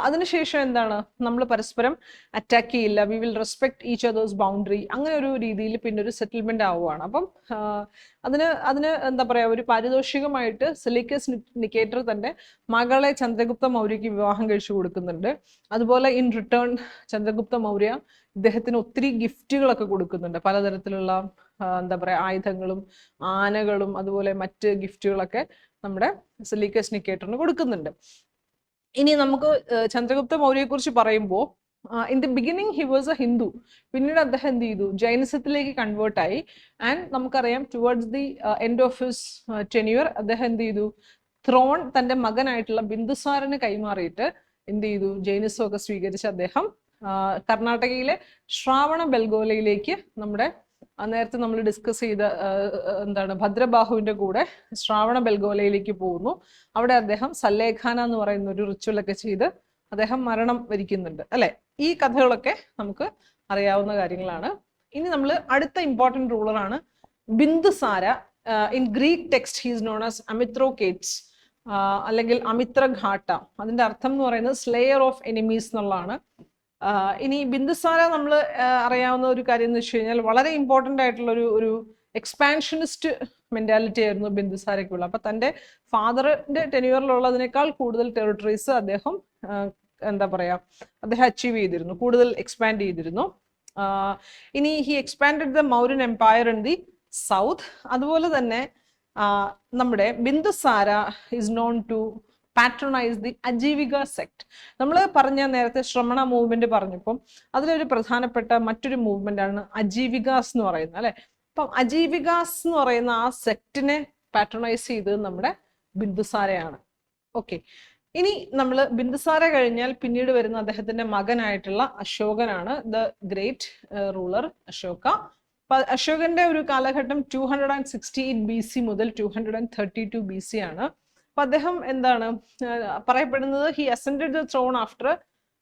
അതിനുശേഷം എന്താണ് നമ്മൾ പരസ്പരം അറ്റാക്ക് ചെയ്യില്ല, we will respect each others boundary, അങ്ങനെ ഒരു രീതിയിൽ പിന്നെ ഒരു സെറ്റിൽമെന്റ് ആവുകയാണ്. അപ്പം അതിന് എന്താ പറയാ ഒരു പാരിതോഷികമായിട്ട് സെലീക്കസ് നിക്കേറ്റർ തന്റെ മകളെ ചന്ദ്രഗുപ്ത മൗര്യക്ക് വിവാഹം കഴിച്ചു കൊടുക്കുന്നുണ്ട്. അതുപോലെ ഇൻ റിട്ടേൺ ചന്ദ്രഗുപ്ത മൗര്യ ഇദ്ദേഹത്തിന് ഒത്തിരി ഗിഫ്റ്റുകളൊക്കെ കൊടുക്കുന്നുണ്ട്, പലതരത്തിലുള്ള എന്താ പറയാ ആയുധങ്ങളും ആനകളും അതുപോലെ മറ്റ് ഗിഫ്റ്റുകളൊക്കെ നമ്മുടെ സെലീക്കസ് നിക്കേറ്ററിന് കൊടുക്കുന്നുണ്ട്. ഇനി നമുക്ക് ചന്ദ്രഗുപ്ത മൗര്യയെ കുറിച്ച് പറയുമ്പോൾ in the beginning he was A Hindu. പിന്നീട് അദ്ദേഹം എന്ത് ചെയ്തു, ജൈനിസത്തിലേക്ക് കൺവേർട്ട് ആയി. ആൻഡ് നമുക്കറിയാം towards the end of his tenure അദ്ദേഹം എന്ത് ചെയ്തു, ത്രോൺ തന്റെ മകനായിട്ടുള്ള ബിന്ദുസാരന് കൈമാറിയിട്ട് എന്ത് ചെയ്തു, ജൈനിസം ഒക്കെ സ്വീകരിച്ച് അദ്ദേഹം കർണാടകയിലെ ശ്രാവണ ബെൽഗോലയിലേക്ക് നമ്മുടെ നേരത്തെ നമ്മൾ ഡിസ്കസ് ചെയ്ത എന്താണ് ഭദ്രബാഹുവിന്റെ കൂടെ ശ്രാവണ ബെൽഗോലയിലേക്ക് പോകുന്നു. അവിടെ അദ്ദേഹം സല്ലേഖാന എന്ന് പറയുന്ന ഒരു റിച്വൽ ഒക്കെ ചെയ്ത് അദ്ദേഹം മരണം വരിക്കുന്നുണ്ട് അല്ലെ. ഈ കഥകളൊക്കെ നമുക്ക് അറിയാവുന്ന കാര്യങ്ങളാണ്. ഇനി നമ്മൾ അടുത്ത ഇമ്പോർട്ടന്റ് റൂളറാണ് Bindusara. In Greek text he's known as Amitrochates അല്ലെങ്കിൽ അമിത്രഘാട്ട. അതിന്റെ അർത്ഥം എന്ന് പറയുന്നത് സ്ലേയർ ഓഫ് എനിമീസ് എന്നുള്ളതാണ്. ഇനി ബിന്ദുസാര നമ്മൾ അറിയാവുന്ന ഒരു കാര്യം എന്ന് വെച്ച് കഴിഞ്ഞാൽ വളരെ ഇമ്പോർട്ടൻ്റ് ആയിട്ടുള്ള ഒരു എക്സ്പാൻഷനിസ്റ്റ് മെന്റാലിറ്റി ആയിരുന്നു ബിന്ദുസാരയ്ക്കുള്ള. അപ്പൊ തന്റെ ഫാദറിന്റെ ടെന്യൂറിലുള്ളതിനേക്കാൾ കൂടുതൽ ടെറിട്ടറീസ് അദ്ദേഹം എന്താ പറയാ അദ്ദേഹം അച്ചീവ് ചെയ്തിരുന്നു, കൂടുതൽ എക്സ്പാൻഡ് ചെയ്തിരുന്നു. ഇനി he expanded the Mauryan empire in the south. അതുപോലെ തന്നെ നമ്മുടെ Bindusara is known to patronise the Ajivika sect. നമ്മൾ പറഞ്ഞ നേരത്തെ ശ്രമണ മൂവ്മെന്റ് പറഞ്ഞപ്പം അതിലൊരു പ്രധാനപ്പെട്ട മറ്റൊരു മൂവ്മെന്റ് ആണ് അജീവികാസ് എന്ന് പറയുന്നത് അല്ലെ. അപ്പം അജീവികാസ് എന്ന് പറയുന്ന ആ സെക്റ്റിനെ പാട്രണൈസ് ചെയ്തത് നമ്മുടെ ബിന്ദുസാരയാണ്. ഓക്കെ, ഇനി നമ്മൾ ബിന്ദുസാര കഴിഞ്ഞാൽ പിന്നീട് വരുന്ന അദ്ദേഹത്തിന്റെ മകനായിട്ടുള്ള അശോകനാണ്, ദ ഗ്രേറ്റ് റൂളർ അശോക. അശോകന്റെ ഒരു കാലഘട്ടം 268 BC മുതൽ 232 BC ആണ്. അപ്പൊ അദ്ദേഹം എന്താണ് പറയപ്പെടുന്നത്, he ascended the throne after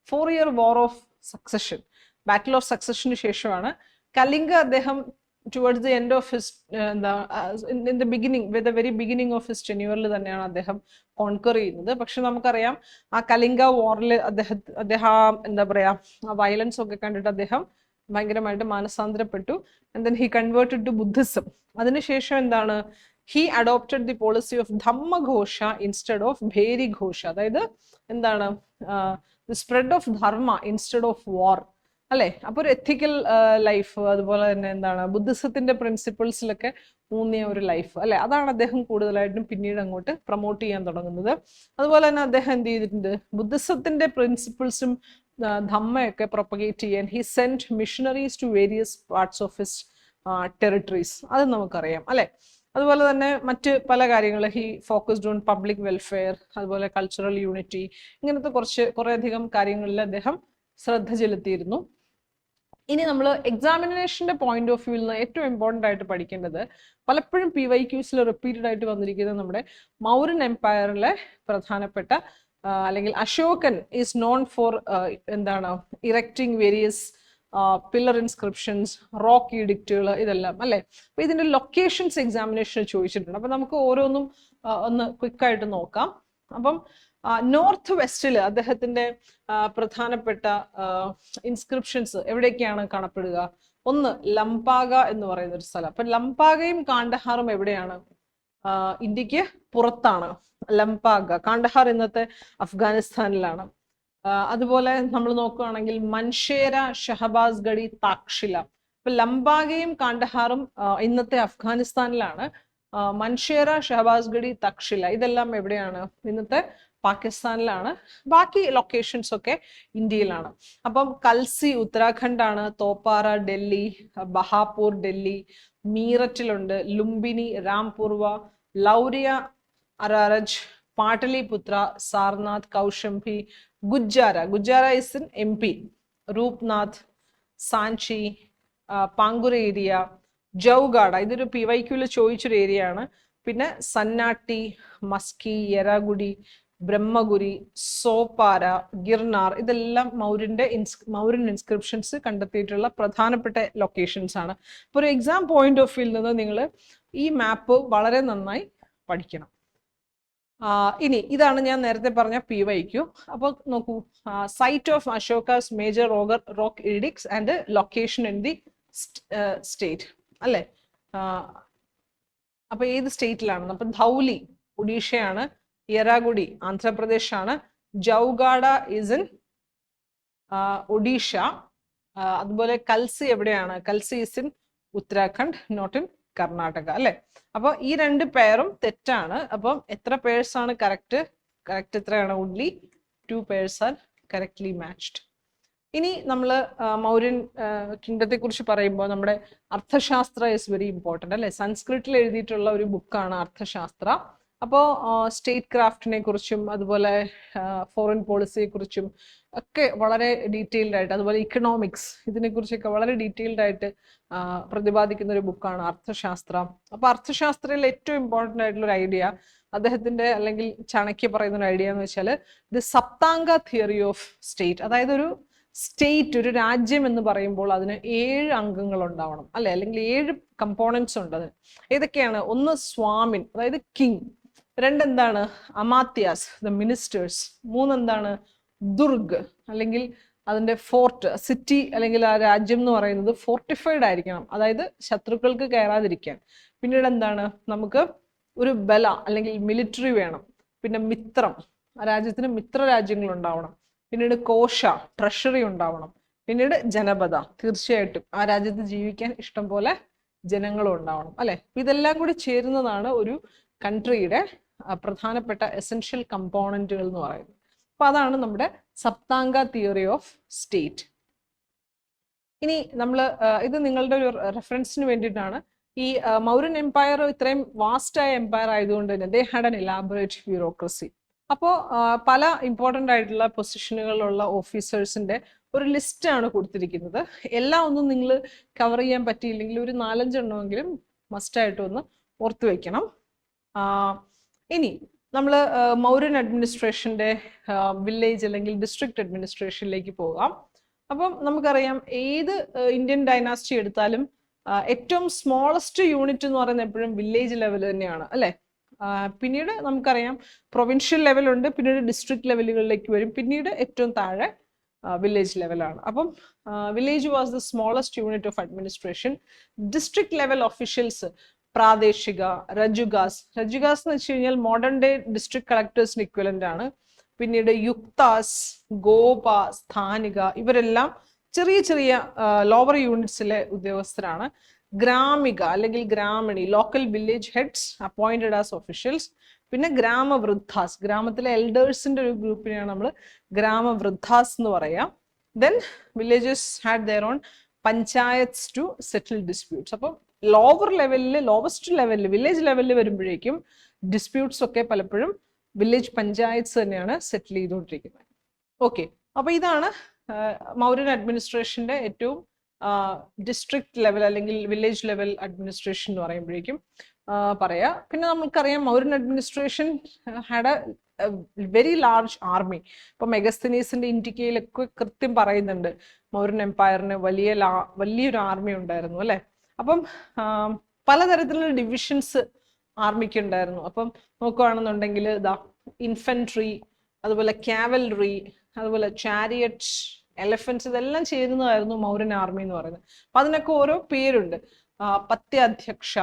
4-year war of succession, battle of സക്സഷന് ശേഷമാണ്. കലിംഗ അദ്ദേഹം towards the end of his in the beginning with the very beginning of his ടെന്യൂറിൽ തന്നെയാണ് അദ്ദേഹം കോൺകർ ചെയ്യുന്നത്. പക്ഷെ നമുക്കറിയാം ആ കലിംഗ വാറിൽ അദ്ദേഹം എന്താ പറയാ ആ വയലൻസ് ഒക്കെ കണ്ടിട്ട് അദ്ദേഹം ഭയങ്കരമായിട്ട് മാനസാന്തരപ്പെട്ടു. And then he converted to Buddhism. അതിനുശേഷം എന്താണ്, he adopted the policy of Dhamma Ghosha instead of Bheri Ghosha. അതായത് എന്താണ് the spread of dharma instead of war അല്ലെ. അപ്പൊ ഒരു എത്തിക്കൽ ലൈഫ്, അതുപോലെ തന്നെ എന്താണ് ബുദ്ധിസത്തിന്റെ പ്രിൻസിപ്പിൾസിലൊക്കെ ഊന്നിയ ഒരു ലൈഫ് അല്ലെ, അതാണ് അദ്ദേഹം കൂടുതലായിട്ടും പിന്നീട് അങ്ങോട്ട് പ്രൊമോട്ട് ചെയ്യാൻ തുടങ്ങുന്നത്. അതുപോലെ തന്നെ അദ്ദേഹം എന്ത് ചെയ്തിട്ടുണ്ട്, ബുദ്ധിസത്തിന്റെ പ്രിൻസിപ്പിൾസും ധമ്മയൊക്കെ പ്രൊപ്പഗേറ്റ് ചെയ്യാൻ he sent missionaries to various parts of his territories. അത് നമുക്കറിയാം അല്ലെ. അതുപോലെ തന്നെ മറ്റ് പല കാര്യങ്ങൾ, he focused on public welfare, അതുപോലെ കൾച്ചറൽ യൂണിറ്റി, ഇങ്ങനത്തെ കുറേയധികം കാര്യങ്ങളിൽ അദ്ദേഹം ശ്രദ്ധ ചെലുത്തിയിരുന്നു. ഇനി നമ്മൾ എക്സാമിനേഷന്റെ പോയിന്റ് ഓഫ് വ്യൂവിൽ നിന്ന് ഏറ്റവും ഇമ്പോർട്ടൻ്റ് ആയിട്ട് പഠിക്കേണ്ടത്, പലപ്പോഴും PYQസിൽ റിപ്പീറ്റഡ് ആയിട്ട് വന്നിരിക്കുന്നത് നമ്മുടെ മൗര്യൻ എംപയറിലെ പ്രധാനപ്പെട്ട അല്ലെങ്കിൽ അശോകൻ ഈസ് നോൺ ഫോർ എന്താണ് ഇറക്റ്റിംഗ് വേരിയസ് പില്ലർ ഇൻസ്ക്രിപ്ഷൻസ്, റോക്ക് ഈഡിക്റ്റുകൾ, ഇതെല്ലാം അല്ലേ. അപ്പൊ ഇതിന്റെ ലൊക്കേഷൻസ് എക്സാമിനേഷൻ ചോദിച്ചിട്ടുണ്ട്. അപ്പൊ നമുക്ക് ഓരോന്നും ഒന്ന് ക്വിക്കായിട്ട് നോക്കാം. അപ്പം നോർത്ത് വെസ്റ്റിൽ അദ്ദേഹത്തിന്റെ പ്രധാനപ്പെട്ട ഇൻസ്ക്രിപ്ഷൻസ് എവിടെയൊക്കെയാണ് കാണപ്പെടുക? ഒന്ന് ലംപാഗ എന്ന് പറയുന്ന ഒരു സ്ഥലം. അപ്പൊ ലംപാഗയും കാണ്ഡഹാറും എവിടെയാണ്? ഇന്ത്യക്ക് പുറത്താണ് ലംപാഗ. കാണ്ഡഹാർ ഇന്നത്തെ അഫ്ഗാനിസ്ഥാനിലാണ്. അതുപോലെ നമ്മൾ നോക്കുകയാണെങ്കിൽ മൻഷേര, ഷഹബാസ് ഗഡി, താക്ഷില. ഇപ്പൊ ലംബാഗയും കാണ്ഡഹാറും ഇന്നത്തെ അഫ്ഗാനിസ്ഥാനിലാണ്. മൻഷേര, ഷഹബാസ് ഗഡി, തക്ഷില ഇതെല്ലാം എവിടെയാണ്? ഇന്നത്തെ പാകിസ്ഥാനിലാണ്. ബാക്കി ലൊക്കേഷൻസ് ഒക്കെ ഇന്ത്യയിലാണ്. അപ്പം കൽസി ഉത്തരാഖണ്ഡാണ്, തോപ്പാറ ഡൽഹി, ബഹാപൂർ ഡൽഹി, മീററ്റിലുണ്ട്, Lumbini, Rampurva, Lauriya, Araraj, Pataliputra, Sarnath, Kaushambi, Gujjara is in MP, Rupnath, Sanchi, Pangura area, Jaugada ഇതൊരു PYQല് ചോദിച്ചൊരു ഏരിയ ആണ്. പിന്നെ സന്നാട്ടി, മസ്കി, യരാഗുഡി, ബ്രഹ്മഗുരി, സോപാര, ഗിർനാർ ഇതെല്ലാം മൗര്യൻ ഇൻസ്ക്രിപ്ഷൻസ് കണ്ടെത്തിയിട്ടുള്ള പ്രധാനപ്പെട്ട ലൊക്കേഷൻസ് ആണ്. ഇപ്പോൾ ഒരു എക്സാം പോയിന്റ് ഓഫ് വ്യൂവിൽ നിന്ന് നിങ്ങൾ ഈ മാപ്പ് വളരെ നന്നായി പഠിക്കണം. ഇനി ഇതാണ് ഞാൻ നേരത്തെ പറഞ്ഞ PYQ. അപ്പോൾ നോക്കൂ, site of Ashoka's major rock edicts and location in the state അല്ലേ. അപ്പൊ ഏത് സ്റ്റേറ്റിലാണ്? അപ്പൊ ധൗലി ഒഡീഷയാണ്, യരാഗുഡി ആന്ധ്രാപ്രദേശ് ആണ്, ജൗഗാഡ ഇസ് ഇൻ ഒഡീഷ. അതുപോലെ കൽസി എവിടെയാണ്? Kalsi is in Uttarakhand, not in Karnataka അല്ലെ. അപ്പൊ ഈ രണ്ട് പേരും തെറ്റാണ്. അപ്പം എത്ര പേഴ്സ് ആണ് കറക്റ്റ്? കറക്റ്റ് എത്രയാണ്? Only 2 pairs are correctly matched. ഇനി നമ്മൾ മൗര്യൻ കിങ്ഡത്തെ കുറിച്ച് പറയുമ്പോൾ നമ്മുടെ അർത്ഥശാസ്ത്ര ഇസ് വെരി ഇമ്പോർട്ടൻ്റ് അല്ലെ. സംസ്കൃതത്തിൽ എഴുതിയിട്ടുള്ള ഒരു ബുക്കാണ് അർത്ഥശാസ്ത്ര. അപ്പോൾ സ്റ്റേറ്റ് ക്രാഫ്റ്റിനെ കുറിച്ചും അതുപോലെ ഫോറിൻ പോളിസിയെ കുറിച്ചും ഒക്കെ വളരെ ഡീറ്റെയിൽഡ് ആയിട്ട്, അതുപോലെ ഇക്കണോമിക്സ് ഇതിനെക്കുറിച്ചൊക്കെ വളരെ ഡീറ്റെയിൽഡ് ആയിട്ട് പ്രതിപാദിക്കുന്ന ഒരു ബുക്കാണ് അർത്ഥശാസ്ത്ര. അപ്പൊ അർത്ഥശാസ്ത്രയിൽ ഏറ്റവും ഇമ്പോർട്ടൻ്റ് ആയിട്ടുള്ള ഒരു ഐഡിയ അദ്ദേഹത്തിന്റെ അല്ലെങ്കിൽ ചാണക്യ പറയുന്ന ഒരു ഐഡിയ എന്ന് വെച്ചാൽ ദി സപ്താംഗ തിയറി ഓഫ് സ്റ്റേറ്റ്. അതായത് ഒരു സ്റ്റേറ്റ്, ഒരു രാജ്യം എന്ന് പറയുമ്പോൾ അതിന് 7 അംഗങ്ങൾ ഉണ്ടാവണം അല്ലെ, അല്ലെങ്കിൽ 7 കമ്പോണൻസ് ഉണ്ട് അതിന്. ഏതൊക്കെയാണ്? ഒന്ന് സ്വാമിൻ, അതായത് കിങ്. 2 എന്താണ്? അമാത്യാസ്, ദ മിനിസ്റ്റേഴ്സ്. 3 എന്താണ്? ദുർഗ്, അല്ലെങ്കിൽ അതിന്റെ ഫോർട്ട്, സിറ്റി അല്ലെങ്കിൽ ആ രാജ്യം എന്ന് പറയുന്നത് ഫോർട്ടിഫൈഡ് ആയിരിക്കണം, അതായത് ശത്രുക്കൾക്ക് കയറാതിരിക്കാൻ. പിന്നീട് എന്താണ്? നമുക്ക് ഒരു ബല അല്ലെങ്കിൽ മിലിറ്ററി വേണം. പിന്നെ മിത്രം, ആ രാജ്യത്തിന് മിത്ര രാജ്യങ്ങൾ ഉണ്ടാവണം. പിന്നീട് കോശ, ട്രഷറി ഉണ്ടാവണം. പിന്നീട് ജനപദ, തീർച്ചയായിട്ടും ആ രാജ്യത്ത് ജീവിക്കാൻ ഇഷ്ടം പോലെ ജനങ്ങളും ഉണ്ടാവണം അല്ലെ. ഇതെല്ലാം കൂടി ചേരുന്നതാണ് ഒരു കൺട്രിയുടെ പ്രധാനപ്പെട്ട എസെൻഷ്യൽ കമ്പോണന്റുകൾ എന്ന് പറയുന്നത്. അപ്പൊ അതാണ് നമ്മുടെ സപ്താംഗ തിയറി ഓഫ് സ്റ്റേറ്റ്. ഇനി നമ്മൾ ഇത് നിങ്ങളുടെ ഒരു റെഫറൻസിന് വേണ്ടിയിട്ടാണ്. ഈ മൗര്യൻ എംപയർ ഇത്രയും വാസ്റ്റായ എംപയർ ആയതുകൊണ്ട് തന്നെ they had an elaborate bureaucracy. അപ്പോൾ പല ഇമ്പോർട്ടൻ്റ് ആയിട്ടുള്ള പൊസിഷനുകളിലുള്ള ഓഫീസേഴ്സിന്റെ ഒരു ലിസ്റ്റാണ് കൊടുത്തിരിക്കുന്നത്. എല്ലാം ഒന്നും നിങ്ങൾ കവർ ചെയ്യാൻ പറ്റിയില്ലെങ്കിൽ ഒരു 4-5 എണ്ണമെങ്കിലും മസ്റ്റായിട്ട് ഒന്ന് ഓർത്തു വെക്കണം. ഇനി നമ്മൾ മൗര്യൻ അഡ്മിനിസ്ട്രേഷന്റെ വില്ലേജ് അല്ലെങ്കിൽ ഡിസ്ട്രിക്ട് അഡ്മിനിസ്ട്രേഷനിലേക്ക് പോകാം. അപ്പം നമുക്കറിയാം ഏത് ഇന്ത്യൻ ഡൈനാസ്റ്റി എടുത്താലും ഏറ്റവും സ്മോളസ്റ്റ് യൂണിറ്റ് എന്ന് പറയുന്നത് എപ്പോഴും വില്ലേജ് ലെവൽ തന്നെയാണ് അല്ലെ. പിന്നീട് നമുക്കറിയാം പ്രൊവിൻഷ്യൽ ലെവലുണ്ട്, പിന്നീട് ഡിസ്ട്രിക്ട് ലെവലുകളിലേക്ക് വരും, പിന്നീട് ഏറ്റവും താഴെ വില്ലേജ് ലെവലാണ്. അപ്പം village was the smallest unit of administration. District level officials പ്രാദേശിക, രജുഗാസ് എന്ന് വെച്ച് കഴിഞ്ഞാൽ മോഡേൺ ഡേ ഡിസ്ട്രിക്ട് കളക്ടേഴ്സിന് ഇക്വലന്റ് ആണ്. പിന്നീട് യുക്താസ്, ഗോപ, സ്ഥാനിക ഇവരെല്ലാം ചെറിയ ചെറിയ ലോവർ യൂണിറ്റ്സിലെ ഉദ്യോഗസ്ഥരാണ്. ഗ്രാമിക അല്ലെങ്കിൽ Gramani, local village heads appointed as officials. പിന്നെ ഗ്രാമവൃദ്ധാസ്, ഗ്രാമത്തിലെ എൽഡേഴ്സിന്റെ ഒരു ഗ്രൂപ്പിനെയാണ് നമ്മൾ ഗ്രാമവൃദ്ധാസ് എന്ന് പറയാം. Then villages had their own panchayats to settle disputes. അപ്പം ലോവർ ലെവലിൽ, ലോവസ്റ്റ് ലെവലിൽ, വില്ലേജ് ലെവലിൽ വരുമ്പോഴേക്കും ഡിസ്പ്യൂട്ട്സ് ഒക്കെ പലപ്പോഴും വില്ലേജ് പഞ്ചായത്സ് തന്നെയാണ് സെറ്റിൽ ചെയ്തുകൊണ്ടിരിക്കുന്നത്. ഓക്കെ, അപ്പൊ ഇതാണ് മൗര്യൻ അഡ്മിനിസ്ട്രേഷന്റെ ഏറ്റവും ഡിസ്ട്രിക്ട് ലെവൽ അല്ലെങ്കിൽ വില്ലേജ് ലെവൽ അഡ്മിനിസ്ട്രേഷൻ എന്ന് പറയുമ്പോഴേക്കും പറയാ. പിന്നെ നമുക്കറിയാം Mauryan administration had A very large army. ഇപ്പൊ മെഗസ്തനീസിന്റെ ഇന്ത്യക്കയിലൊക്കെ കൃത്യം പറയുന്നുണ്ട് മൗര്യൻ എംപയറിന് വലിയൊരു ആർമി ഉണ്ടായിരുന്നു അല്ലെ. അപ്പം പലതരത്തിലുള്ള ഡിവിഷൻസ് ആർമിക്ക് ഉണ്ടായിരുന്നു. അപ്പം നോക്കുകയാണെന്നുണ്ടെങ്കിൽ ഇതാ ഇൻഫൻട്രി, അതുപോലെ കാവൽറി, അതുപോലെ ചാരിയറ്റ്, എലഫൻസ്, ഇതെല്ലാം ചേരുന്നതായിരുന്നു മൗര്യൻ ആർമി എന്ന് പറയുന്നത്. അപ്പൊ അതിനൊക്കെ ഓരോ പേരുണ്ട്. പത്യാധ്യക്ഷ,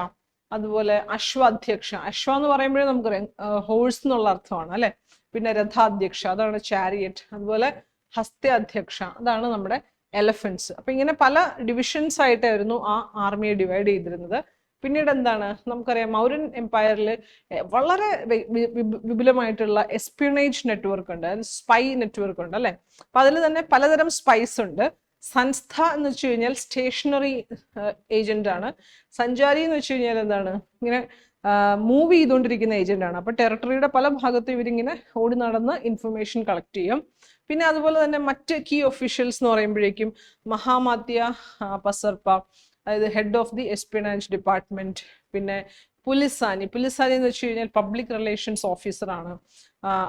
അതുപോലെ അശ്വാധ്യക്ഷ. അശ്വ എന്ന് പറയുമ്പോഴേ നമുക്കറിയാം ഹോഴ്സ് എന്നുള്ള അർത്ഥമാണ് അല്ലെ. പിന്നെ രഥാധ്യക്ഷ, അതാണ് ചാരിയറ്റ്. അതുപോലെ ഹസ്ത്യാധ്യക്ഷ, അതാണ് നമ്മുടെ എലഫൻസ്. അപ്പൊ ഇങ്ങനെ പല ഡിവിഷൻസ് ആയിട്ടായിരുന്നു ആ ആർമിയെ ഡിവൈഡ് ചെയ്തിരുന്നത്. പിന്നീട് എന്താണ് നമുക്കറിയാം, മൗര്യൻ എംപയറിൽ വളരെ വിപുലമായിട്ടുള്ള എസ്പിയണേജ് നെറ്റ്വർക്ക് ഉണ്ട്, സ്പൈ നെറ്റ്വർക്ക് ഉണ്ട് അല്ലെ. അപ്പൊ അതിൽ തന്നെ പലതരം സ്പൈസ് ഉണ്ട്. സംസ്ഥ എന്ന് വെച്ച് കഴിഞ്ഞാൽ സ്റ്റേഷനറി ഏജന്റ് ആണ്. സഞ്ചാരി എന്ന് വെച്ച് കഴിഞ്ഞാൽ എന്താണ്, ഇങ്ങനെ മൂവ് ചെയ്തുകൊണ്ടിരിക്കുന്ന ഏജന്റ് ആണ്. അപ്പൊ ടെറിട്ടറിയുടെ പല ഭാഗത്തും ഇവരിങ്ങനെ ഓടി നടന്ന് ഇൻഫർമേഷൻ കളക്ട് ചെയ്യും. പിന്നെ അതുപോലെ തന്നെ മറ്റ് കീ ഒഫീഷ്യൽസ് എന്ന് പറയുമ്പോഴേക്കും മഹാമാത്യ പസർപ്പ, അതായത് ഹെഡ് ഓഫ് ദി എസ്പിയണേജ് ഡിപ്പാർട്ട്മെന്റ്. പിന്നെ പുലിസാനി എന്ന് വെച്ച് കഴിഞ്ഞാൽ പബ്ലിക് റിലേഷൻസ് ഓഫീസറാണ്.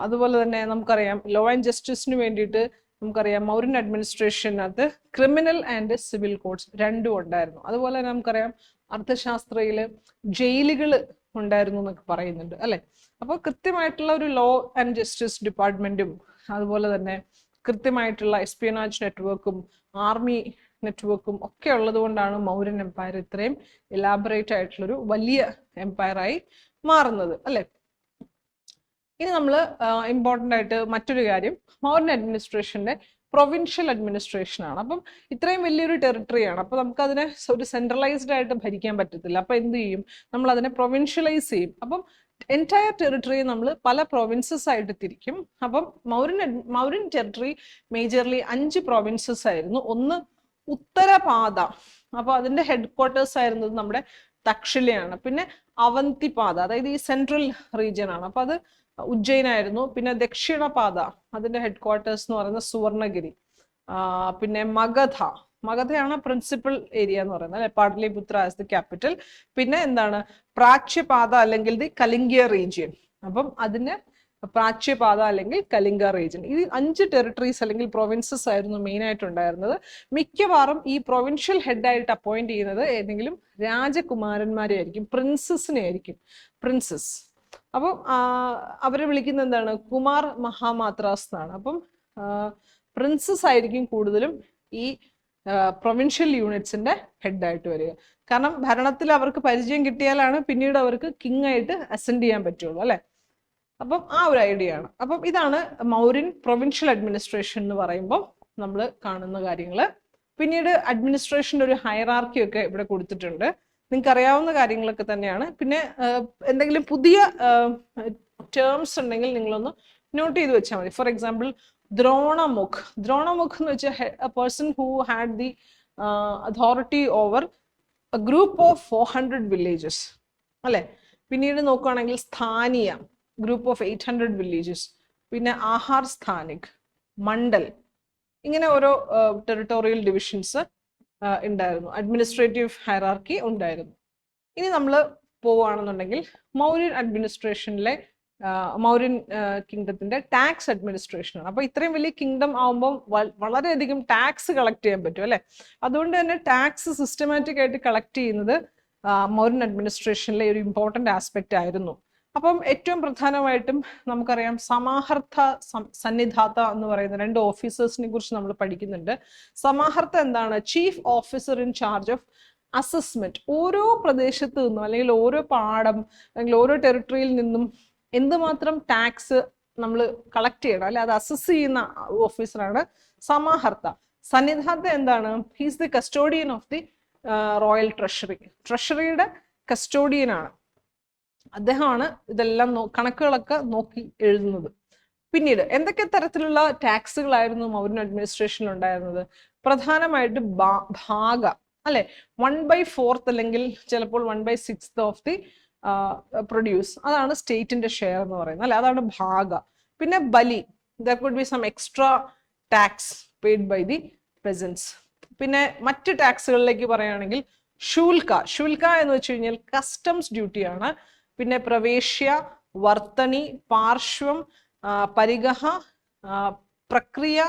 അതുപോലെ തന്നെ നമുക്കറിയാം ലോ ആൻഡ് ജസ്റ്റിസിന് വേണ്ടിയിട്ട് നമുക്കറിയാം മൗര്യൻ അഡ്മിനിസ്ട്രേഷനകത്ത് ക്രിമിനൽ ആൻഡ് സിവിൽ കോഡ്സ് രണ്ടും ഉണ്ടായിരുന്നു. അതുപോലെ തന്നെ നമുക്കറിയാം അർത്ഥശാസ്ത്രയില് ജയിലുകൾ ഉണ്ടായിരുന്നു എന്നൊക്കെ പറയുന്നുണ്ട് അല്ലെ. അപ്പോൾ കൃത്യമായിട്ടുള്ള ഒരു ലോ ആൻഡ് ജസ്റ്റിസ് ഡിപ്പാർട്ട്മെന്റും അതുപോലെ തന്നെ കൃത്യമായിട്ടുള്ള എസ്പിയനാജ് നെറ്റ്വർക്കും ആർമി നെറ്റ്വർക്കും ഒക്കെ ഉള്ളത് കൊണ്ടാണ് മൗര്യൻ എംപയർ ഇത്രയും എലാബറേറ്റ് ആയിട്ടുള്ളൊരു വലിയ എംപയറായി മാറുന്നത് അല്ലെ. ഇനി നമ്മൾ ഇമ്പോർട്ടൻ്റ് ആയിട്ട് മറ്റൊരു കാര്യം, മൗര്യൻ അഡ്മിനിസ്ട്രേഷന്റെ പ്രൊവിൻഷ്യൽ അഡ്മിനിസ്ട്രേഷൻ ആണ്. അപ്പം ഇത്രയും വലിയൊരു ടെറിട്ടറിയാണ്. അപ്പൊ നമുക്ക് അതിനെ ഒരു സെൻട്രലൈസ്ഡ് ആയിട്ട് ഭരിക്കാൻ പറ്റത്തില്ല. അപ്പൊ എന്ത് ചെയ്യും, നമ്മൾ അതിനെ പ്രൊവിൻഷ്യലൈസ് ചെയ്യും. അപ്പം എൻറ്റയർ ടെറിട്ടറിയെ നമ്മൾ പല പ്രൊവിൻസസ് ആയിട്ട് തിരിക്കും. അപ്പം മൗര്യൻ ടെറിട്ടറി മേജർലി 5 പ്രൊവിൻസസ് ആയിരുന്നു. ഒന്ന് ഉത്തരപാത, അപ്പൊ അതിന്റെ ഹെഡ് ക്വാർട്ടേഴ്സ് ആയിരുന്നത് നമ്മുടെ തക്ഷശിലയാണ്. പിന്നെ അവന്തിപാത, അതായത് ഈ സെൻട്രൽ റീജിയൻ ആണ്, അപ്പൊ അത് ഉജ്ജയിനായിരുന്നു. പിന്നെ ദക്ഷിണപാത, അതിന്റെ ഹെഡ് ക്വാർട്ടേഴ്സ് എന്ന് പറയുന്നത് സുവർണഗിരി. പിന്നെ മഗധയാണ് പ്രിൻസിപ്പൽ ഏരിയ എന്ന് പറയുന്നത് അല്ലെ, പാടലിപുത്ര ആസ് ദി ക്യാപിറ്റൽ. പിന്നെ എന്താണ് പ്രാച്യപാത അല്ലെങ്കിൽ ദി കലിംഗ റീജിയൻ. അപ്പം അതിന് പ്രാച്യപാത അല്ലെങ്കിൽ കലിംഗ റീജിയൻ, ഈ 5 ടെറിട്ടറീസ് അല്ലെങ്കിൽ പ്രൊവിൻസസ് ആയിരുന്നു മെയിൻ ആയിട്ടുണ്ടായിരുന്നത്. മിക്കവാറും ഈ പ്രൊവിൻഷ്യൽ ഹെഡായിട്ട് അപ്പോയിന്റ് ചെയ്യുന്നത് ഏതെങ്കിലും രാജകുമാരന്മാരെ ആയിരിക്കും, പ്രിൻസസിനെ ആയിരിക്കും, പ്രിൻസസ്. അപ്പം അവരെ വിളിക്കുന്നത് എന്താണ്, കുമാർ മഹാമാത്രാസ് എന്നാണ്. അപ്പം പ്രിൻസസ് ആയിരിക്കും കൂടുതലും ഈ പ്രൊവിൻഷ്യൽ യൂണിറ്റ്സിന്റെ ഹെഡായിട്ട് വരിക. കാരണം ഭരണത്തിൽ അവർക്ക് പരിചയം കിട്ടിയാലാണ് പിന്നീട് അവർക്ക് കിങ് ആയിട്ട് അസെൻഡ് ചെയ്യാൻ പറ്റുള്ളൂ അല്ലെ. അപ്പം ആ ഒരു ഐഡിയ ആണ്. അപ്പം ഇതാണ് മൗര്യൻ പ്രൊവിൻഷ്യൽ അഡ്മിനിസ്ട്രേഷൻ എന്ന് പറയുമ്പോൾ നമ്മൾ കാണുന്ന കാര്യങ്ങൾ. പിന്നീട് അഡ്മിനിസ്ട്രേഷൻ്റെ ഒരു ഹൈറാർക്കി ഒക്കെ ഇവിടെ കൊടുത്തിട്ടുണ്ട്, നിങ്ങൾക്ക് അറിയാവുന്ന കാര്യങ്ങളൊക്കെ തന്നെയാണ്. പിന്നെ എന്തെങ്കിലും പുതിയ ടേംസ് ഉണ്ടെങ്കിൽ നിങ്ങളൊന്ന് നോട്ട് ചെയ്ത് വെച്ചാൽ മതി. ഫോർ എക്സാമ്പിൾ ദ്രോണമുഖ് എന്ന് വെച്ചാൽ A person who had the authority over A group of 400 villages അല്ലെ. പിന്നീട് നോക്കുകയാണെങ്കിൽ സ്ഥാനീയ, ഗ്രൂപ്പ് ഓഫ് 800 വില്ലേജസ്. പിന്നെ ആഹാർ സ്ഥാനിക്, മണ്ഡൽ, ഇങ്ങനെ ഓരോ ടെറിട്ടോറിയൽ ഡിവിഷൻസ് ഉണ്ടായിരുന്നു, അഡ്മിനിസ്ട്രേറ്റീവ് ഹൈറാർക്കി ഉണ്ടായിരുന്നു. ഇനി നമ്മൾ പോവുകയാണെന്നുണ്ടെങ്കിൽ മൗര്യൻ അഡ്മിനിസ്ട്രേഷനിലെ മൗര്യൻ കിങ്ഡത്തിന്റെ ടാക്സ് അഡ്മിനിസ്ട്രേഷൻ ആണ്. അപ്പൊ ഇത്രയും വലിയ കിങ്ഡം ആവുമ്പോൾ വളരെയധികം ടാക്സ് കളക്ട് ചെയ്യാൻ പറ്റും അല്ലെ. അതുകൊണ്ട് തന്നെ ടാക്സ് സിസ്റ്റമാറ്റിക് ആയിട്ട് കളക്ട് ചെയ്യുന്നത് മൗര്യൻ അഡ്മിനിസ്ട്രേഷനിലെ ഒരു ഇമ്പോർട്ടന്റ് ആസ്പെക്റ്റ് ആയിരുന്നു. അപ്പം ഏറ്റവും പ്രധാനമായിട്ടും നമുക്കറിയാം സമാഹർത്ത സന്നിധാത്ത എന്ന് പറയുന്ന 2 ഓഫീസേഴ്സിനെ കുറിച്ച് നമ്മൾ പഠിക്കുന്നുണ്ട്. സമാഹർത്ത എന്താണ്, chief officer in charge of assessment. ഓരോ പ്രദേശത്ത് നിന്നും അല്ലെങ്കിൽ ഓരോ പാടം അല്ലെങ്കിൽ ഓരോ ടെറിട്ടറിയിൽ നിന്നും എന്തുമാത്രം ടാക്സ് നമ്മൾ കളക്ട് ചെയ്യണം അല്ലെ, അത് അസസ് ചെയ്യുന്ന ഓഫീസറാണ് സമാഹർത്ത. സന്നിധാത്ത എന്താണ്, he's the custodian of the royal treasury. ട്രഷറിയുടെ കസ്റ്റോഡിയൻ ആണ് അദ്ദേഹമാണ്. ഇതെല്ലാം കണക്കുകളൊക്കെ നോക്കി എഴുതുന്നത്. പിന്നീട് എന്തൊക്കെ തരത്തിലുള്ള ടാക്സുകളായിരുന്നു മൗര്യൻ അഡ്മിനിസ്ട്രേഷനിൽ ഉണ്ടായിരുന്നത്? പ്രധാനമായിട്ട് ഭാഗ അല്ലെ, 1/4 അല്ലെങ്കിൽ ചിലപ്പോൾ 1/6 ഓഫ് ദി പ്രൊഡ്യൂസ്, അതാണ് സ്റ്റേറ്റിന്റെ ഷെയർ എന്ന് പറയുന്നത് അല്ലെ, അതാണ് ഭാഗ. പിന്നെ Bali, there could be some extra tax paid by the peasants. പിന്നെ മറ്റ് ടാക്സുകളിലേക്ക് പറയുകയാണെങ്കിൽ ശുൽക്ക എന്ന് വെച്ച് കഴിഞ്ഞാൽ കസ്റ്റംസ് ഡ്യൂട്ടിയാണ്. പിന്നെ പ്രവേശ്യ, വർത്തനി, പാർശ്വം, പരിഗഹ, പ്രക്രിയ,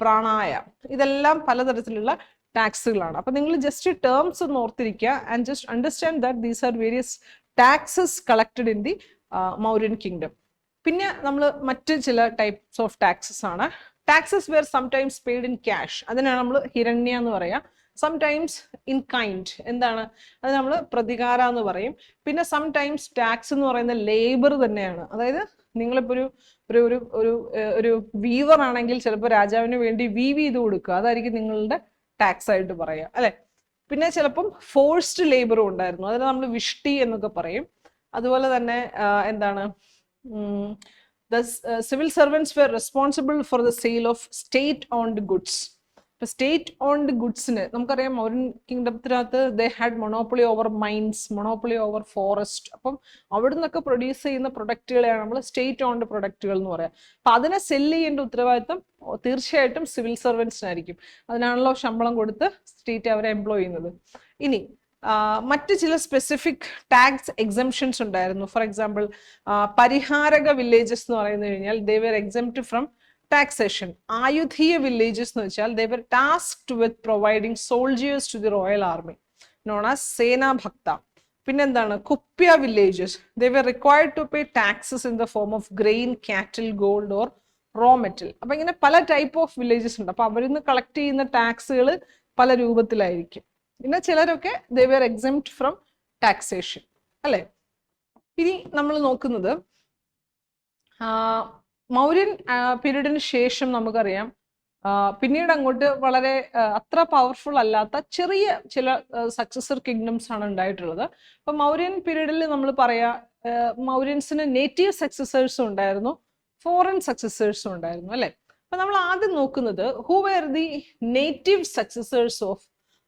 പ്രാണായ, ഇതെല്ലാം പലതരത്തിലുള്ള ടാക്സുകളാണ്. അപ്പൊ നിങ്ങൾ ജസ്റ്റ് ടേംസ് ഒന്ന് ഓർത്തിരിക്കുക and just understand that these are various taxes collected in the Mauryan kingdom. പിന്നെ നമ്മൾ മറ്റ് ചില ടൈപ്സ് ഓഫ് ടാക്സസ് ആണ്. Taxes were sometimes paid in cash, അതിനാണ് നമ്മൾ ഹിരണ്യ എന്ന് പറയാം. സംടൈംസ് ഇൻ കൈൻഡ്, എന്താണ് അത് നമ്മൾ പ്രതികാര എന്ന് പറയും. പിന്നെ സംടൈംസ് ടാക്സ് എന്ന് പറയുന്ന ലേബർ തന്നെയാണ്. അതായത് നിങ്ങളിപ്പോൾ ഒരു ഒരു ഒരു ഒരു വീവർ ആണെങ്കിൽ ചിലപ്പോൾ രാജാവിന് വേണ്ടി വീവ് ചെയ്ത് കൊടുക്കുക, അതായിരിക്കും നിങ്ങളുടെ ടാക്സ് ആയിട്ട് പറയുക, അല്ലെ. പിന്നെ ചിലപ്പം ഫോഴ്സ്ഡ് ലേബറും ഉണ്ടായിരുന്നു, അതിന് നമ്മൾ വിഷ്ടി എന്നൊക്കെ പറയും. അതുപോലെ തന്നെ എന്താണ്, the civil servants were responsible for the sale of state owned goods. ഇപ്പൊ സ്റ്റേറ്റ് ഓൺഡ് ഗുഡ്സിന് നമുക്കറിയാം മൗര്യൻ കിങ്ഡത്തിനകത്ത് they had monopoly over mines, monopoly over forest. അപ്പം അവിടെ നിന്നൊക്കെ പ്രൊഡ്യൂസ് ചെയ്യുന്ന പ്രൊഡക്റ്റുകളെയാണ് നമ്മൾ സ്റ്റേറ്റ് ഓൺഡ് പ്രൊഡക്റ്റുകൾ എന്ന് പറയാം. അപ്പൊ അതിനെ സെല്ല് ചെയ്യേണ്ട ഉത്തരവാദിത്തം തീർച്ചയായിട്ടും സിവിൽ സർവൻസിനായിരിക്കും. അതിനാണല്ലോ ശമ്പളം കൊടുത്ത് സ്റ്റേറ്റ് അവരെ എംപ്ലോയ് ചെയ്യുന്നത്. ഇനി മറ്റ് ചില സ്പെസിഫിക് ടാക്സ് എക്സംഷൻസ് ഉണ്ടായിരുന്നു. ഫോർ എക്സാമ്പിൾ പരിഹാരക വില്ലേജസ് എന്ന് പറയുന്നത് കഴിഞ്ഞാൽ they were exempt from taxation. Ayudhiya villages എന്ന് വെച്ചാൽ they were tasked with providing soldiers to the royal army known as Sena Bhakta. പിന്നെന്താണ്, Kupya villages, they were required to pay taxes in the form of grain, cattle, gold or raw metal. അപ്പൊ ഇങ്ങനെ പല type of villages ഉണ്ട്. അപ്പൊ അവരിൽ നിന്ന് collect ചെയ്യുന്ന ടാക്സുകൾ പല രൂപത്തിലായിരിക്കും. പിന്നെ ചിലരൊക്കെ they were exempt from taxation, അല്ലെ. ഇനി നമ്മൾ നോക്കുന്നത് മൗര്യൻ പീരീഡിന് ശേഷം നമുക്കറിയാം പിന്നീട് അങ്ങോട്ട് വളരെ അത്ര പവർഫുൾ അല്ലാത്ത ചെറിയ ചില സക്സസർ കിങ്ഡംസ് ആണ് ഉണ്ടായിട്ടുള്ളത്. അപ്പൊ മൗര്യൻ പീരീഡിൽ നമ്മൾ പറയാ മൗര്യൻസിന് നേറ്റീവ് സക്സസേഴ്സും ഉണ്ടായിരുന്നു, ഫോറിൻ സക്സസേഴ്സും ഉണ്ടായിരുന്നു, അല്ലെ. അപ്പൊ നമ്മൾ ആദ്യം നോക്കുന്നത് who were the native successors of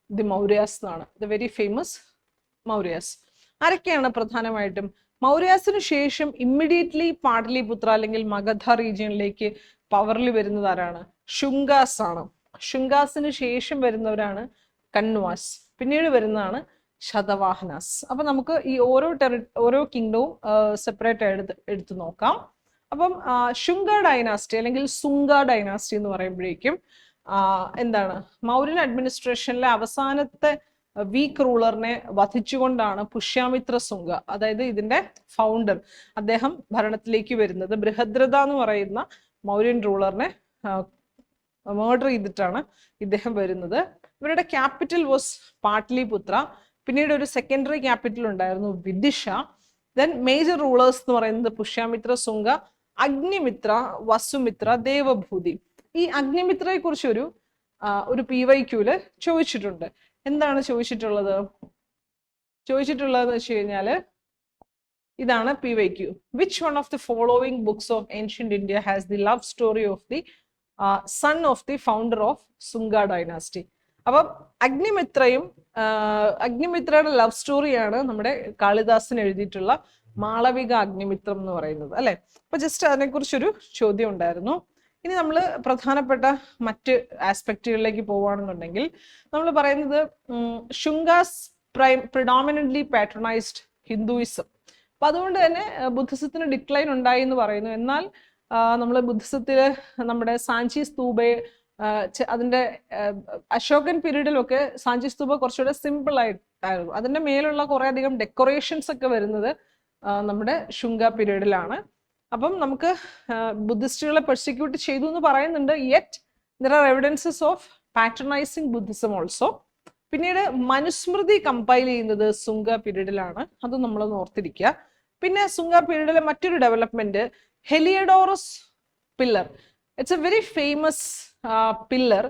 the Mauryas എന്നാണ്. ദ വെരി ഫേമസ് മൗര്യാസ് ആരൊക്കെയാണ്? പ്രധാനമായിട്ടും മൗര്യാസിന് ശേഷം ഇമ്മീഡിയറ്റ്ലി പാടലിപുത്ര അല്ലെങ്കിൽ മഗധ റീജിയനിലേക്ക് പവറിൽ വരുന്നത് ആരാണ്? ശുംഗാസ് ആണ്. ശുംഗാസിന് ശേഷം വരുന്നവരാണ് കണ്വാസ്, പിന്നീട് വരുന്നതാണ് ശതവാഹനാസ്. അപ്പൊ നമുക്ക് ഈ ഓരോ കിങ്ഡവും സെപ്പറേറ്റ് എടുത്ത് നോക്കാം. അപ്പം ശുംഗ ഡൈനാസ്റ്റി അല്ലെങ്കിൽ സുംഗ ഡൈനാസ്റ്റി എന്ന് പറയുമ്പോഴേക്കും എന്താണ്, മൗര്യൻ അഡ്മിനിസ്ട്രേഷനിലെ അവസാനത്തെ വീക്ക് റൂളറിനെ വധിച്ചുകൊണ്ടാണ് പുഷ്യാമിത്ര സുംഗ, അതായത് ഇതിന്റെ ഫൗണ്ടർ, അദ്ദേഹം ഭരണത്തിലേക്ക് വരുന്നത്. ബൃഹദ്രഥ എന്ന് പറയുന്ന മൗര്യൻ റൂളറിനെ മർഡർ ചെയ്തിട്ടാണ് ഇദ്ദേഹം വരുന്നത്. ഇവരുടെ ക്യാപിറ്റൽ വാസ് പാട്ലിപുത്ര. പിന്നീട് ഒരു സെക്കൻഡറി ക്യാപിറ്റൽ ഉണ്ടായിരുന്നു വിദിഷ. ദെൻ മേജർ റൂളേഴ്സ് എന്ന് പറയുന്നത് പുഷ്യാമിത്ര സുംഗ, അഗ്നിമിത്ര, വസുമിത്ര, ദേവഭൂതി. ഈ അഗ്നിമിത്രയെ കുറിച്ച് ഒരു PYQല് ചോദിച്ചിട്ടുണ്ട്. എന്താണ് ചോദിച്ചിട്ടുള്ളതെന്ന് വെച്ച് കഴിഞ്ഞാല് ഇതാണ് PYQ. Which one of the following books of ancient India has the love story of the son of the founder of Sunga dynasty? അപ്പം അഗ്നിമിത്രയുടെ ലവ് സ്റ്റോറിയാണ് നമ്മുടെ കാളിദാസൻ എഴുതിയിട്ടുള്ള മാളവിക അഗ്നിമിത്രം എന്ന് പറയുന്നത്, അല്ലെ. അപ്പൊ ജസ്റ്റ് അതിനെക്കുറിച്ചൊരു ചോദ്യം ഉണ്ടായിരുന്നു. ഇനി നമ്മൾ പ്രധാനപ്പെട്ട മറ്റ് ആസ്പെക്റ്റുകളിലേക്ക് പോവുകയാണെന്നുണ്ടെങ്കിൽ നമ്മൾ പറയുന്നത് ശുംഗാസ് പ്രിഡോമിനന്റ്ലി പാട്രണൈസ്ഡ് ഹിന്ദുയിസം. അപ്പൊ അതുകൊണ്ട് തന്നെ ബുദ്ധിസത്തിന് ഡിക്ലൈൻ ഉണ്ടായി എന്ന് പറയുന്നു. എന്നാൽ നമ്മൾ ബുദ്ധിസത്തില് നമ്മുടെ സാഞ്ചി സ്തൂപയെ അതിന്റെ അശോകൻ പീരീഡിലൊക്കെ സാഞ്ചി സ്തൂപ കുറച്ചുകൂടെ സിമ്പിൾ ആയിരുന്നു. അതിന്റെ മേലുള്ള കുറെ അധികം ഡെക്കറേഷൻസ് ഒക്കെ വരുന്നത് നമ്മുടെ ശുംഗ പീരീഡിലാണ്. അപ്പം നമുക്ക് ബുദ്ധിസ്റ്റുകളെ പെർസിക്യൂട്ട് ചെയ്തു എന്ന് പറയുന്നുണ്ട്. Yet there are evidences of patronising Buddhism also. പിന്നീട് മനുസ്മൃതി കമ്പൈൽ ചെയ്യുന്നത് സുംഗ പീരീഡിലാണ്, അത് നമ്മൾ ഓർത്തിരിക്കുക. പിന്നെ സുംഗ പീരീഡിലെ മറ്റൊരു development Heliodorus pillar. It's a very famous pillar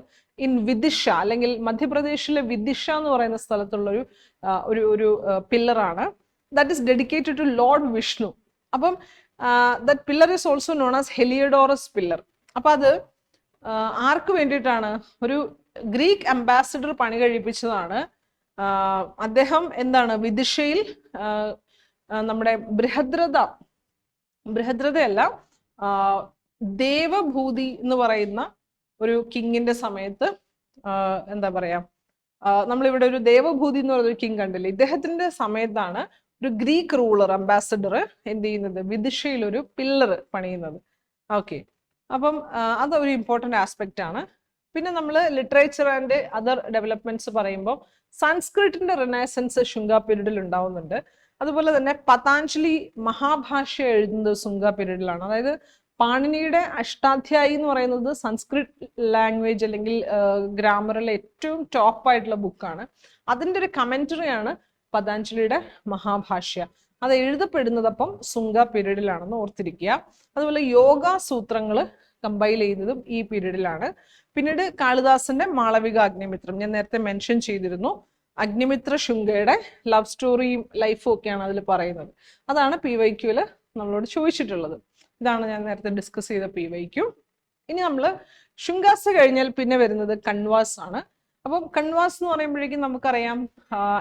in Vidisha അല്ലെങ്കിൽ മധ്യപ്രദേശിലെ വിദിഷ എന്ന് പറയുന്ന സ്ഥലത്തുള്ള ഒരു പില്ലറാണ്. That is dedicated to lord Vishnu. അപ്പം that pillar is also known as Heliodorus pillar. അപ്പൊ അത് ആർക്ക് വേണ്ടിയിട്ടാണ്? ഒരു ഗ്രീക്ക് അംബാസിഡർ പണി കഴിപ്പിച്ചതാണ്. അദ്ദേഹം എന്താണ് വിദിഷയിൽ നമ്മുടെ ബൃഹദ്രഥയല്ല ദേവഭൂതി എന്ന് പറയുന്ന ഒരു കിങ്ങിന്റെ സമയത്ത് എന്താ പറയാ, നമ്മളിവിടെ ഒരു ദേവഭൂതി എന്ന് പറയുന്ന ഒരു കിങ് കണ്ടില്ലേ, ഇദ്ദേഹത്തിന്റെ സമയത്താണ് ഒരു ഗ്രീക്ക് റൂളർ അംബാസഡർ എന്ത് ചെയ്യുന്നത്, വിദിഷയിൽ ഒരു പില്ലർ പണിയുന്നത്. ഓക്കെ, അപ്പം അതൊരു ഇമ്പോർട്ടൻ്റ് ആസ്പെക്റ്റ് ആണ്. പിന്നെ നമ്മൾ ലിറ്ററേച്ചർ ആൻഡ് അതർ ഡെവലപ്മെന്റ്സ് പറയുമ്പോൾ സംസ്കൃതത്തിന്റെ റിനൈസൻസ് ശുംഗ പീരീഡിൽ ഉണ്ടാവുന്നുണ്ട്. അതുപോലെ തന്നെ പതാഞ്ജലി മഹാഭാഷ എഴുതുന്നത് ശുംഗ പീരീഡിലാണ്. അതായത് പാണിനിയുടെ അഷ്ടാധ്യായി എന്ന് പറയുന്നത് സംസ്കൃത് ലാംഗ്വേജ് അല്ലെങ്കിൽ ഗ്രാമറിലെ ഏറ്റവും ടോപ്പ് ആയിട്ടുള്ള ബുക്കാണ്. അതിൻ്റെ ഒരു കമന്ററിയാണ് പതാഞ്ജലിയുടെ മഹാഭാഷ്യ. അത് എഴുതപ്പെടുന്നത് അപ്പം ശുംഗ പീരീഡിലാണെന്ന് ഓർത്തിരിക്കുക. അതുപോലെ യോഗ സൂത്രങ്ങൾ കമ്പൈൽ ചെയ്യുന്നതും ഈ പീരീഡിലാണ്. പിന്നീട് കാളിദാസന്റെ മാളവിക അഗ്നിമിത്രം ഞാൻ നേരത്തെ മെൻഷൻ ചെയ്തിരുന്നു. അഗ്നിമിത്ര ശുംഗയുടെ ലവ് സ്റ്റോറിയും ലൈഫും ഒക്കെയാണ് അതിൽ പറയുന്നത്. അതാണ് PYQല് നമ്മളോട് ചോദിച്ചിട്ടുള്ളത്. ഇതാണ് ഞാൻ നേരത്തെ ഡിസ്കസ് ചെയ്ത PYQ. ഇനി നമ്മൾ ശുംഗാസ് കഴിഞ്ഞാൽ പിന്നെ വരുന്നത് കൺവാസ് ആണ്. അപ്പം കൺവാസ് എന്ന് പറയുമ്പോഴേക്കും നമുക്കറിയാം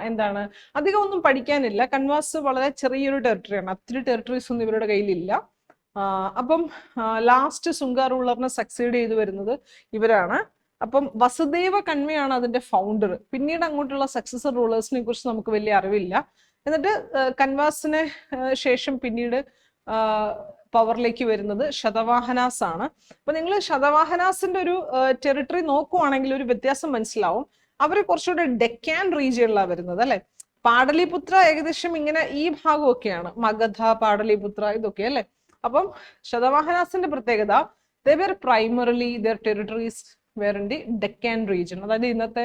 എന്താണ്, അധികം ഒന്നും പഠിക്കാനില്ല. കൺവാസ് വളരെ ചെറിയൊരു ടെറിട്ടറിയാണ്, ഒത്തിരി ടെറിട്ടറീസ് ഒന്നും ഇവരുടെ കയ്യിലില്ല. അപ്പം ലാസ്റ്റ് ശുംഗ റൂളറിനെ സക്സീഡ് ചെയ്ത് വരുന്നത് ഇവരാണ്. അപ്പം വസുദേവ കണ്വയാണ് അതിന്റെ ഫൗണ്ടർ. പിന്നീട് അങ്ങോട്ടുള്ള സക്സസർ റൂളേഴ്സിനെ കുറിച്ച് നമുക്ക് വലിയ അറിവില്ല. എന്നിട്ട് കൻവാസിന് ശേഷം പിന്നീട് പവറിലേക്ക് വരുന്നത് ശതവാഹനാസ് ആണ്. അപ്പൊ നിങ്ങൾ ശതവാഹനാസിന്റെ ഒരു ടെറിട്ടറി നോക്കുവാണെങ്കിൽ ഒരു വ്യത്യാസം മനസ്സിലാവും. അവര് കുറച്ചുകൂടെ ഡെക്കാൻ റീജിയനിലാണ് വരുന്നത് അല്ലെ. പാടലിപുത്ര ഏകദേശം ഇങ്ങനെ ഈ ഭാഗമൊക്കെയാണ്, മഗധ, പാടലിപുത്ര ഇതൊക്കെ അല്ലെ. അപ്പം ശതവാഹനാസിന്റെ പ്രത്യേകത they were primarily their territories were in the Deccan region. അതായത് ഇന്നത്തെ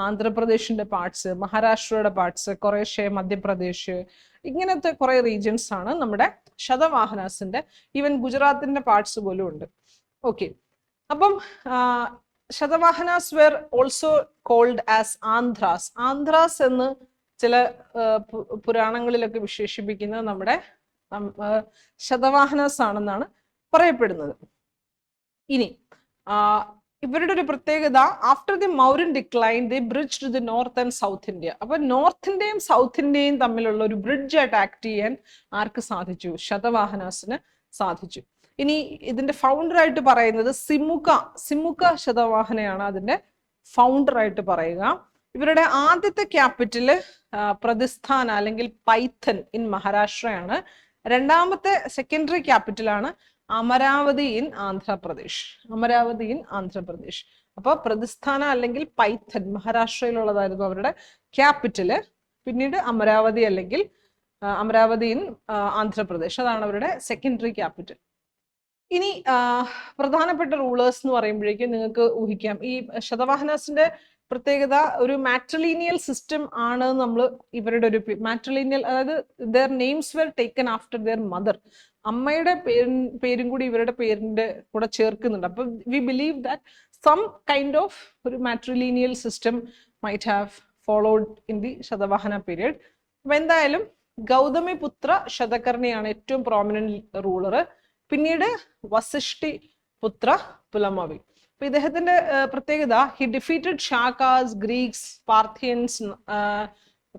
ആന്ധ്രാപ്രദേശിന്റെ പാർട്സ്, മഹാരാഷ്ട്രയുടെ പാർട്സ്, കുറേശ്ശെ മധ്യപ്രദേശ്, ഇങ്ങനത്തെ കുറെ റീജിയൻസ് ആണ് നമ്മുടെ ശതവാഹനാസിന്റെ. ഈവൻ ഗുജറാത്തിന്റെ പാർട്സ് പോലും ഉണ്ട്. ഓക്കെ, അപ്പം Satavahanas were also called as ആന്ധ്രാസ്. ആന്ധ്രാസ് എന്ന് ചില പുരാണങ്ങളിലൊക്കെ വിശേഷിപ്പിക്കുന്നത് നമ്മുടെ ശതവാഹനാസ് ആണെന്നാണ് പറയപ്പെടുന്നത്. ഇനി ഇവരുടെ ഒരു പ്രത്യേകത, after the Mauryan decline the bridge the north and south India. അപ്പൊ നോർത്ത് ഇന്ത്യയും സൗത്ത് ഇന്ത്യയും തമ്മിലുള്ള ഒരു ബ്രിഡ്ജ് ആയിട്ട് ആക്ട് ചെയ്യാൻ ആർക്ക് സാധിച്ചു? ശതവാഹനാസിന് സാധിച്ചു. ഇനി ഇതിന്റെ ഫൗണ്ടർ ആയിട്ട് പറയുന്നത് സിമുക ശതവാഹനയാണ് അതിന്റെ ഫൗണ്ടർ ആയിട്ട് പറയുക. ഇവരുടെ ആദ്യത്തെ ക്യാപിറ്റല് പ്രതിസ്ഥാന അല്ലെങ്കിൽ പൈഥൻ ഇൻ മഹാരാഷ്ട്രയാണ്. രണ്ടാമത്തെ സെക്കൻഡറി ക്യാപിറ്റലാണ് അമരാവതി ഇൻ ആന്ധ്രാപ്രദേശ്. അപ്പൊ പ്രതിസ്ഥാന അല്ലെങ്കിൽ പൈഥൻ മഹാരാഷ്ട്രയിലുള്ളതായിരുന്നു അവരുടെ ക്യാപിറ്റല്. പിന്നീട് അമരാവതി അല്ലെങ്കിൽ അമരാവതി ഇൻ ആന്ധ്രാപ്രദേശ്, അതാണ് അവരുടെ സെക്കൻഡറി ക്യാപിറ്റൽ. ഇനി പ്രധാനപ്പെട്ട റൂളേഴ്സ് എന്ന് പറയുമ്പോഴേക്കും നിങ്ങൾക്ക് ഊഹിക്കാം ഈ ശതവാഹനാസിന്റെ പ്രത്യേകത ഒരു മാട്രിലീനിയൽ സിസ്റ്റം ആണ്. നമ്മൾ ഇവരുടെ ഒരു മാട്രിലീനിയൽ, അതായത് their names were taken after their mother. അമ്മയുടെ പേരും കൂടി ഇവരുടെ പേരിന്റെ കൂടെ ചേർക്കുന്നുണ്ട്. അപ്പൊ we believe that some kind of ഒരു matrilineal system might have followed in the Satavahana period. അപ്പൊ എന്തായാലും ഗൗതമി പുത്ര ശതകർണിയാണ് ഏറ്റവും പ്രോമിനന്റ് റൂളർ. പിന്നീട് വസിഷ്ഠി പുത്ര പുലമവി. അപ്പൊ ഇദ്ദേഹത്തിന്റെ പ്രത്യേകത, he defeated Shakas, Greeks, Parthians,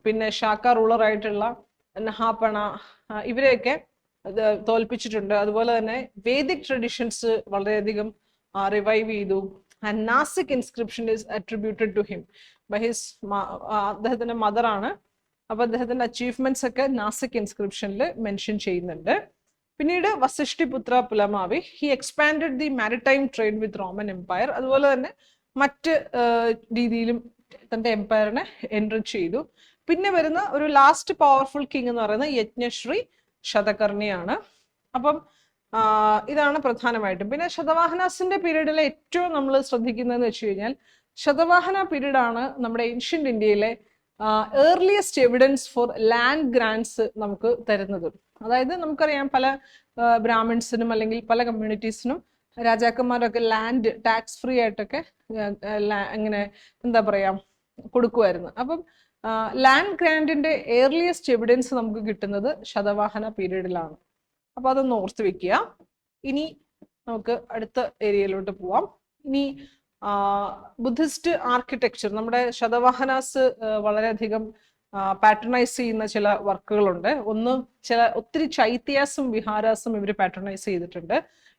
പിന്നെ ഷാക്ക റൂളർ ആയിട്ടുള്ള നഹാപണ, ഇവരെയൊക്കെ തോൽപ്പിച്ചിട്ടുണ്ട്. അതുപോലെ തന്നെ വേദിക് ട്രഡീഷൻസ് വളരെയധികം റിവൈവ് ചെയ്തു. And Nasik inscription is attributed to him by his, അദ്ദേഹത്തിന്റെ മദറാണ്. അപ്പൊ അദ്ദേഹത്തിന്റെ അച്ചീവ്മെന്റ്സ് ഒക്കെ നാസിക് ഇൻസ്ക്രിപ്ഷനിൽ മെൻഷൻ ചെയ്യുന്നുണ്ട്. പിന്നീട് Vasishthiputra Pulamavi, he expanded the maritime trade with Roman empire. അതുപോലെ തന്നെ മറ്റ് രീതിയിലും തന്റെ എംപയറിനെ എൻറിച്ച് ചെയ്തു. പിന്നെ വരുന്ന ഒരു ലാസ്റ്റ് പവർഫുൾ കിങ് എന്ന് പറയുന്നത് യജ്ഞശ്രീ ശതകർണിയാണ്. അപ്പം ഇതാണ് പ്രധാനമായിട്ടും. പിന്നെ ശതവാഹനാസിന്റെ പീരീഡിലെ ഏറ്റവും നമ്മൾ ശ്രദ്ധിക്കുന്നതെന്ന് വെച്ച് കഴിഞ്ഞാൽ ശതവാഹന പീരീഡ് ആണ് നമ്മുടെ ഏൻഷ്യന്റ് ഇന്ത്യയിലെ earliest evidence four land grants നമുക്ക് തരുന്നത്. അതായത് നമുക്കറിയാം പല ബ്രാഹ്മിൺസിനും അല്ലെങ്കിൽ പല കമ്മ്യൂണിറ്റീസിനും രാജാക്കന്മാരൊക്കെ ലാൻഡ് ടാക്സ് ഫ്രീ ആയിട്ടൊക്കെ ഇങ്ങനെ എന്താ പറയാ കൊടുക്കുമായിരുന്നു. അപ്പം ലാൻഡ് ഗ്രാൻഡിന്റെ ഏർലിയസ്റ്റ് എവിഡൻസ് നമുക്ക് കിട്ടുന്നത് ശതവാഹന പീരീഡിലാണ്. അപ്പൊ അതൊന്ന് ഓർത്ത് വെക്കുക. ഇനി നമുക്ക് അടുത്ത ഏരിയയിലോട്ട് പോവാം. ഇനി ബുദ്ധിസ്റ്റ് ആർക്കിടെക്ചർ, നമ്മുടെ ശതവാഹനാസ് വളരെയധികം പാട്രണൈസ് ചെയ്യുന്ന ചില വർക്കുകളുണ്ട്. ഒന്ന് ഒത്തിരി ചൈത്യാസും വിഹാരാസും ഇവർ പാട്രണൈസ് ചെയ്തിട്ടുണ്ട്.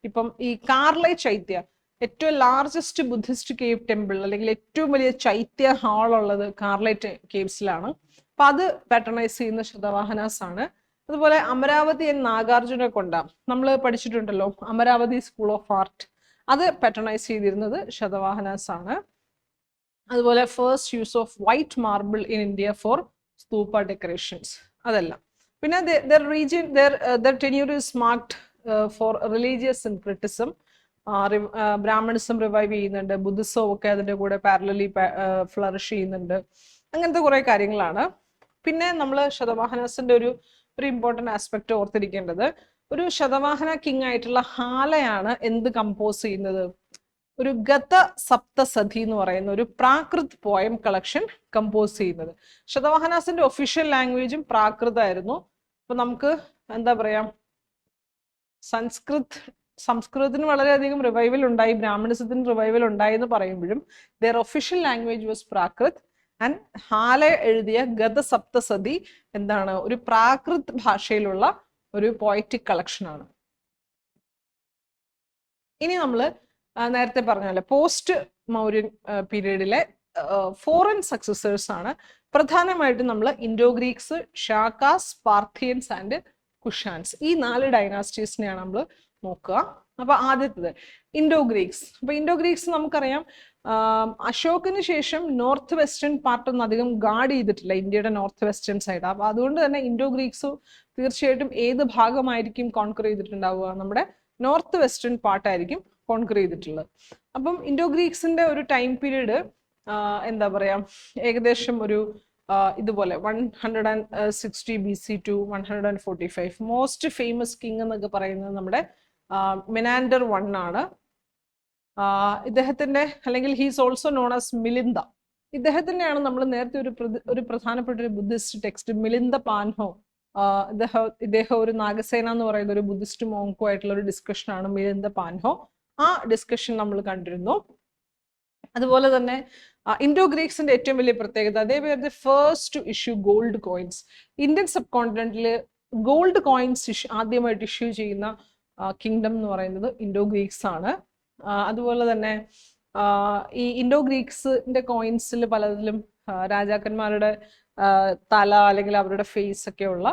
ഇപ്പം ഈ കാർലൈ ചൈത്യ, ഏറ്റവും ലാർജസ്റ്റ് ബുദ്ധിസ്റ്റ് കേവ് ടെമ്പിൾ അല്ലെങ്കിൽ ഏറ്റവും വലിയ ചൈത്യ ഹാൾ ഉള്ളത് കാർലൈറ്റ് കേവ്സിലാണ്. അപ്പൊ അത് പാട്രണൈസ് ചെയ്യുന്ന ശതവാഹനാസ് ആണ്. അതുപോലെ അമരാവതി ആൻഡ് നാഗാർജുന കൊണ്ട നമ്മൾ പഠിച്ചിട്ടുണ്ടല്ലോ, അമരാവതി സ്കൂൾ ഓഫ് ആർട്ട്, അത് പാട്രണൈസ് ചെയ്തിരുന്നത് ശതവാഹനാസ് ആണ്. അതുപോലെ first use of white marble in India for stupa decorations, അതെല്ലാം. പിന്നെ their tenure is marked for religious syncretism. Brahmanism revive ചെയ്യുന്നുണ്ട്, ബുദ്ധിസം ഒക്കെ അതിൻ്റെ കൂടെ പാരലലി ഫ്ലറിഷ് ചെയ്യുന്നുണ്ട്, അങ്ങനത്തെ കുറേ കാര്യങ്ങളാണ്. പിന്നെ നമ്മൾ ശതവാഹനാസിന്റെ ഒരു ഇമ്പോർട്ടൻ്റ് ആസ്പെക്ട് ഓർത്തിരിക്കേണ്ടത്, ഒരു ശതവാഹന കിങ് ആയിട്ടുള്ള ഹാലയാണ് എന്ത് കമ്പോസ് ചെയ്യുന്നത്, ഒരു ഗത സപ്തസതി എന്ന് പറയുന്ന ഒരു പ്രാകൃത് പോയം കളക്ഷൻ കമ്പോസ് ചെയ്യുന്നത്. ശതവാഹനാസിന്റെ ഒഫീഷ്യൽ ലാംഗ്വേജും പ്രാകൃതമായിരുന്നു. അപ്പൊ നമുക്ക് എന്താ പറയാ, സംസ്കൃതത്തിന് വളരെയധികം റിവൈവൽ ഉണ്ടായി, ബ്രാഹ്മണിസത്തിന് റിവൈവൽ ഉണ്ടായി എന്ന് പറയുമ്പോഴും their official language was Prakrit. And Hala എഴുതിയ ഗത സപ്തസതി എന്താണ്, ഒരു പ്രാകൃത് ഭാഷയിലുള്ള ഒരു പോയറ്റിക് കളക്ഷൻ ആണ്. ഇനി നമ്മൾ നേരത്തെ പറഞ്ഞ പോസ്റ്റ് മൗര്യൻ പീരീഡിലെ ഫോറിൻ സക്സസേഴ്സ് ആണ്. പ്രധാനമായിട്ടും നമ്മൾ ഇൻഡോ ഗ്രീക്സ്, ഷാക്കാസ്, പാർത്തിയൻസ് ആൻഡ് കുഷാൻസ്, ഈ 4 ഡൈനാസ്റ്റീസിനെയാണ് നമ്മൾ നോക്കുക. അപ്പൊ ആദ്യത്തേത് ഇൻഡോ ഗ്രീക്സ്. അപ്പൊ ഇൻഡോ ഗ്രീക്സ് നമുക്കറിയാം, അശോകിന് ശേഷം നോർത്ത് വെസ്റ്റേൺ പാർട്ടൊന്നും അധികം ഗാർഡ് ചെയ്തിട്ടില്ല, ഇന്ത്യയുടെ നോർത്ത് വെസ്റ്റേൺ സൈഡ്. അപ്പൊ അതുകൊണ്ട് തന്നെ ഇൻഡോ ഗ്രീക്സ് തീർച്ചയായിട്ടും ഏത് ഭാഗമായിരിക്കും കോൺക്വർ ചെയ്തിട്ടുണ്ടാവുക, നമ്മുടെ നോർത്ത് വെസ്റ്റേൺ പാർട്ടായിരിക്കും കോൺക്വർ ചെയ്തിട്ടുള്ളത്. അപ്പം ഇൻഡോ ഗ്രീക്സിന്റെ ഒരു ടൈം പീരീഡ് എന്താ പറയാ, ഏകദേശം ഒരു ഇതുപോലെ 160 BC to 145. Most famous king എന്നൊക്കെ പറയുന്നത് നമ്മുടെ മെനാൻഡർ 1 ആണ്. ഇദ്ദേഹത്തിന്റെ, അല്ലെങ്കിൽ he's also known as Milinda, ഇദ്ദേഹത്തിന്റെയാണ് നമ്മൾ നേരത്തെ ഒരു പ്രധാനപ്പെട്ട ഒരു ബുദ്ധിസ്റ്റ് ടെക്സ്റ്റ് മിലിന്ദ പാൻഹോ, ഇദ്ദേഹം ഒരു നാഗസേന എന്ന് പറയുന്ന ഒരു ബുദ്ധിസ്റ്റ് മോങ്കോ ആയിട്ടുള്ള ഒരു ഡിസ്കഷൻ ആണ് മിലിന്ദ പാൻഹോ. ആ ഡിസ്കഷൻ നമ്മൾ കണ്ടിരുന്നു. അതുപോലെ തന്നെ ഇൻഡോ ഗ്രീക്സിന്റെ ഏറ്റവും വലിയ പ്രത്യേകത, അതേ പേര് first to issue gold coins. Indian സബ് കോണ്ടിനെന്റിൽ ഗോൾഡ് കോയിൻസ് ആദ്യമായിട്ട് ഇഷ്യൂ ചെയ്യുന്ന കിങ്ഡം എന്ന് പറയുന്നത് ഇൻഡോ ഗ്രീക്സ് ആണ്. അതുപോലെ തന്നെ ഈ ഇൻഡോ ഗ്രീക്സിന്റെ കോയിൻസിൽ പലതിലും രാജാക്കന്മാരുടെ തല അല്ലെങ്കിൽ അവരുടെ ഫേസ് ഒക്കെ ഉള്ള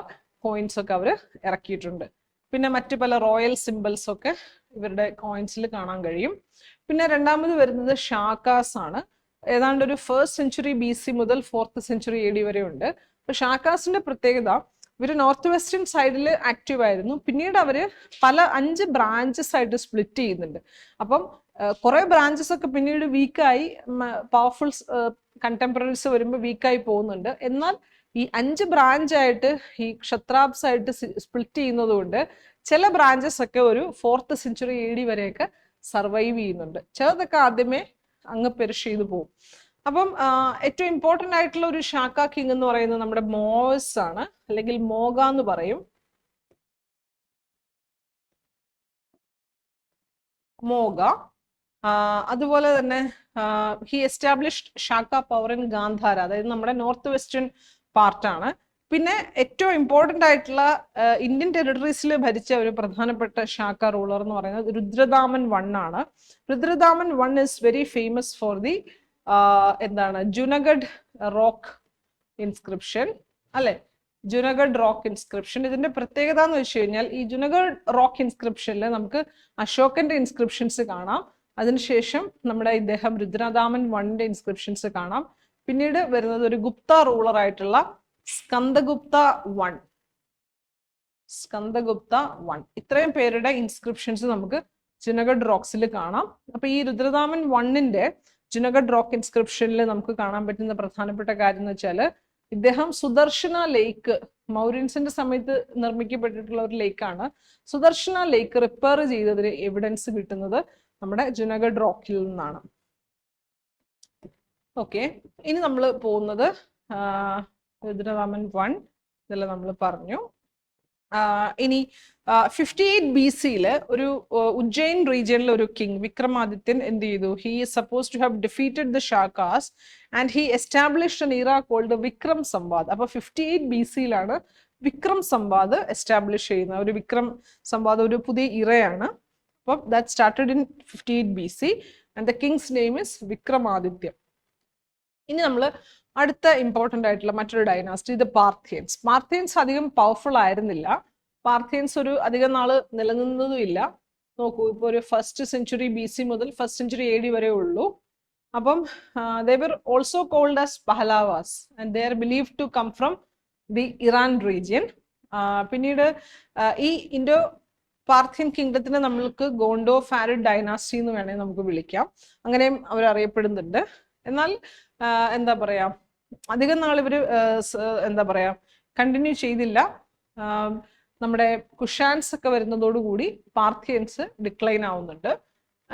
കോയിൻസ് ഒക്കെ അവർ ഇറക്കിയിട്ടുണ്ട്. പിന്നെ മറ്റു പല റോയൽ സിംബൽസ് ഒക്കെ ഇവരുടെ കോയിൻസിൽ കാണാൻ കഴിയും. പിന്നെ രണ്ടാമത് വരുന്നത് ഷാക്കാസ് ആണ്. ഏതാണ്ട് ഒരു 1st century BC മുതൽ 4th century AD വരെ ഉണ്ട്. അപ്പൊ ഷാക്കാസിന്റെ പ്രത്യേകത, ഇവർ നോർത്ത് വെസ്റ്റേൺ സൈഡിൽ ആക്റ്റീവ് ആയിരുന്നു. പിന്നീട് അവര് 5 ബ്രാഞ്ചസ് ആയിട്ട് സ്പ്ലിറ്റ് ചെയ്യുന്നുണ്ട്. അപ്പം കുറെ ബ്രാഞ്ചസ് ഒക്കെ പിന്നീട് വീക്കായി, പവർഫുൾ കണ്ടംപററീസ് വരുമ്പോൾ വീക്കായി പോകുന്നുണ്ട്. എന്നാൽ ഈ 5 ബ്രാഞ്ചായിട്ട് ഈ ക്ഷത്രാബ്സ് ആയിട്ട് സ്പ്ലിറ്റ് ചെയ്യുന്നത് കൊണ്ട് ചില ബ്രാഞ്ചസ് ഒക്കെ ഒരു 4th century AD വരെയൊക്കെ സർവൈവ് ചെയ്യുന്നുണ്ട്. ചിലതൊക്കെ ആദ്യമേ അങ്ങ് പെരിഷ് ചെയ്തു പോകും. അപ്പം ഏറ്റവും ഇമ്പോർട്ടൻ്റ് ആയിട്ടുള്ള ഒരു ഷാക്ക കിങ് എന്ന് പറയുന്നത് നമ്മുടെ മോസ് ആണ്, അല്ലെങ്കിൽ മോഗ എന്ന് പറയും. മോഗ. അതുപോലെ തന്നെ he established ഷാക്ക power in Gandhara, അതായത് നമ്മുടെ നോർത്ത് വെസ്റ്റേൺ പാർട്ടാണ്. പിന്നെ ഏറ്റവും ഇമ്പോർട്ടൻ്റ് ആയിട്ടുള്ള ഇന്ത്യൻ ടെറിട്ടറീസിൽ ഭരിച്ച ഒരു പ്രധാനപ്പെട്ട ഷാക്ക റൂളർ എന്ന് പറയുന്നത് രുദ്രദാമൻ 1 ആണ്. രുദ്രദാമൻ 1 is very famous for the എന്താണ്, ജുനഗഡ് റോക്ക് ഇൻസ്ക്രിപ്ഷൻ അല്ലെ, ജുനഗഡ് റോക്ക് ഇൻസ്ക്രിപ്ഷൻ. ഇതിന്റെ പ്രത്യേകത എന്ന് വെച്ച് കഴിഞ്ഞാൽ, ഈ ജുനഗഡ് റോക്ക് ഇൻസ്ക്രിപ്ഷനിൽ നമുക്ക് അശോകന്റെ ഇൻസ്ക്രിപ്ഷൻസ് കാണാം. അതിനുശേഷം നമ്മുടെ ഇദ്ദേഹം രുദ്രദാമൻ 1ന്റെ ഇൻസ്ക്രിപ്ഷൻസ് കാണാം. പിന്നീട് വരുന്നത് ഒരു ഗുപ്ത റൂളർ ആയിട്ടുള്ള സ്കന്ദഗുപ്ത 1. ഇത്രയും പേരുടെ ഇൻസ്ക്രിപ്ഷൻസ് നമുക്ക് ജുനഗഡ് റോക്സിൽ കാണാം. അപ്പൊ ഈ രുദ്രദാമൻ 1ന്റെ ജുനഗഡ് റോക്ക് ഇൻസ്ക്രിപ്ഷനിൽ നമുക്ക് കാണാൻ പറ്റുന്ന പ്രധാനപ്പെട്ട കാര്യം എന്ന് വെച്ചാൽ, ഇദ്ദേഹം സുദർശന ലേക്ക്, മൗര്യൻസിന്റെ സമയത്ത് നിർമ്മിക്കപ്പെട്ടിട്ടുള്ള ഒരു ലേക്കാണ്, സുദർശന ലേക്ക് റിപ്പയർ ചെയ്തതിന് എവിഡൻസ് കിട്ടുന്നത് നമ്മുടെ ജുനഗഡ് റോക്കിൽ നിന്നാണ്. ഓക്കെ, ഇനി നമ്മൾ പോകുന്നത് രുദ്രദാമൻ 1 ഇതെല്ലാം നമ്മൾ പറഞ്ഞു. ഇനി 58 BC ഒരു ഉജ്ജയിൻ റീജിയനിലെ ഒരു കിങ് വിക്രമാദിത്യൻ എന്ത് ചെയ്തു? He is suppose to have defeated the Shakas and he established an era called Vikram Samvat. അപ്പൊ 58 BC വിക്രം സംവാദ് എസ്റ്റാബ്ലിഷ് ചെയ്യുന്ന ഒരു വിക്രം സംവാദ് ഒരു പുതിയ ഇറയാണ്. അപ്പം that started in 58 BC and the Kings name is Vikramaditya. ഇനി നമ്മൾ അടുത്ത ഇമ്പോർട്ടൻ്റ് ആയിട്ടുള്ള മറ്റൊരു ഡൈനാസ്റ്റി ഇത് പാർഥിയൻസ്. പാർഥിയൻസ് അധികം പവർഫുൾ ആയിരുന്നില്ല. പാർഥിയൻസ് ഒരു അധികം നാള് നിലനിന്നതും ഇല്ല. നോക്കൂ, ഇപ്പോൾ ഒരു 1st century BC മുതൽ 1st century AD വരെ ഉള്ളൂ. അപ്പം they were also called as Pahlavas and they are believed to come from the Iran region. പിന്നീട് ഈ ഇൻഡോ പാർഥിയൻ കിങ്ഡത്തിനെ നമ്മൾക്ക് ഗോണ്ടോ ഫാരിഡ് ഡൈനാസ്റ്റി എന്ന് വേണമെങ്കിൽ നമുക്ക് വിളിക്കാം. അങ്ങനെയും അവർ അറിയപ്പെടുന്നുണ്ട്. എന്നാൽ എന്താ പറയാ, അധികം നാൾ ഇവർ എന്താ പറയാ കണ്ടിന്യൂ ചെയ്തില്ല. നമ്മുടെ കുഷാൻസ് ഒക്കെ വരുന്നതോടുകൂടി പാർഥിയൻസ് ഡിക്ലൈൻ ആവുന്നുണ്ട്.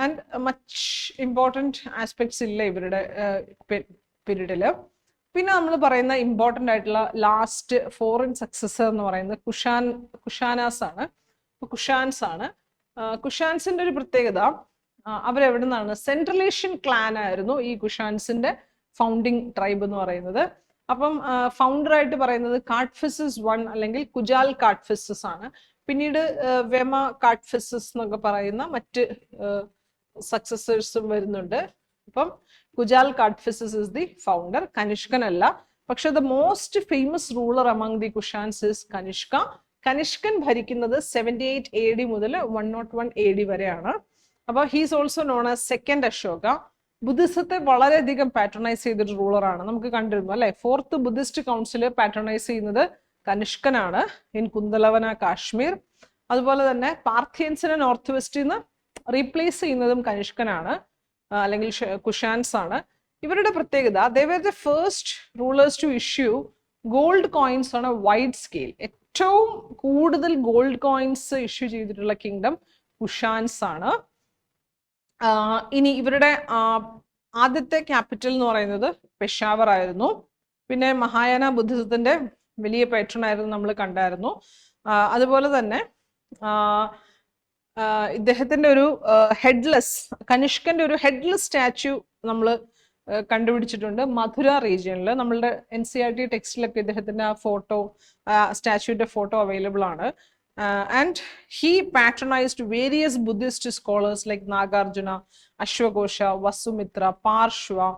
ആൻഡ് മച്ച് ഇമ്പോർട്ടൻറ്റ് ആസ്പെക്ട്സ് ഇല്ല ഇവരുടെ പീരീഡിൽ. പിന്നെ നമ്മൾ പറയുന്ന ഇമ്പോർട്ടൻ്റ് ആയിട്ടുള്ള ലാസ്റ്റ് ഫോറിൻ സക്സസർ എന്ന് പറയുന്നത് കുഷാനാസ് ആണ്. കുഷാൻസിന്റെ ഒരു പ്രത്യേകത, അവരെവിടെ നിന്നാണ്, സെൻട്രൽ ഏഷ്യൻ ക്ലാൻ ആയിരുന്നു ഈ കുഷാൻസിന്റെ ഫൗണ്ടിങ് ട്രൈബ് എന്ന് പറയുന്നത്. അപ്പം ഫൗണ്ടർ ആയിട്ട് പറയുന്നത് കാട്ട്ഫിസസ് 1 അല്ലെങ്കിൽ കുജാൽ കാട്ട്ഫിസസ് ആണ്. പിന്നീട് വെമ കാട്ട്ഫിസസ് എന്നൊക്കെ പറയുന്ന മറ്റ് സക്സസേഴ്സും വരുന്നുണ്ട്. അപ്പം Kujula Kadphises is the founder, കനിഷ്കൻ അല്ല. പക്ഷെ the most famous ruler among the Kushans is Kanishka. കനിഷ്കൻ ഭരിക്കുന്നത് 78 AD മുതൽ 101 AD വരെയാണ്. അപ്പൊ he's also known as second Ashoka. ബുദ്ധിസത്തെ വളരെയധികം പാട്രണൈസ് ചെയ്തൊരു റൂളറാണ്. നമുക്ക് കണ്ടിരുന്നു അല്ലെ, 4th ബുദ്ധിസ്റ്റ് കൗൺസിൽ പാട്രണൈസ് ചെയ്യുന്നത് കനിഷ്കനാണ് ഇൻ കുന്തലവന കാശ്മീർ. അതുപോലെ തന്നെ പാർഥിയൻസിനെ നോർത്ത് വെസ്റ്റിൽ നിന്ന് റീപ്ലേസ് ചെയ്യുന്നതും കനിഷ്കനാണ് അല്ലെങ്കിൽ കുഷാൻസ് ആണ്. ഇവരുടെ പ്രത്യേകത, they were the first rulers to issue gold coins on a wide scale. ഏറ്റവും കൂടുതൽ ഗോൾഡ് കോയിൻസ് ഇഷ്യൂ ചെയ്തിട്ടുള്ള കിങ്ഡം കുഷാൻസ് ആണ്. ഇനി ഇവരുടെ ആദ്യത്തെ ക്യാപിറ്റൽ എന്ന് പറയുന്നത് പെഷാവർ ആയിരുന്നു. പിന്നെ മഹായാന ബുദ്ധിസത്തിന്റെ വലിയ പേട്രൺ ആയിരുന്നു, നമ്മൾ കണ്ടായിരുന്നു. അതുപോലെ തന്നെ ഇദ്ദേഹത്തിന്റെ ഒരു ഹെഡ്ലെസ്, കനിഷ്കന്റെ ഒരു ഹെഡ്ലെസ് സ്റ്റാച്യു നമ്മൾ കണ്ടുപിടിച്ചിട്ടുണ്ട് മധുര റീജിയനിൽ. നമ്മളുടെ NCERT ടെക്സ്റ്റിലൊക്കെ ഇദ്ദേഹത്തിന്റെ ആ ഫോട്ടോ, സ്റ്റാച്യുവിന്റെ ഫോട്ടോ അവൈലബിൾ ആണ്. And he patronised various Buddhist scholars like Nagarjuna, അശ്വഘോഷ, വസുമിത്ര, പാർശ്വ,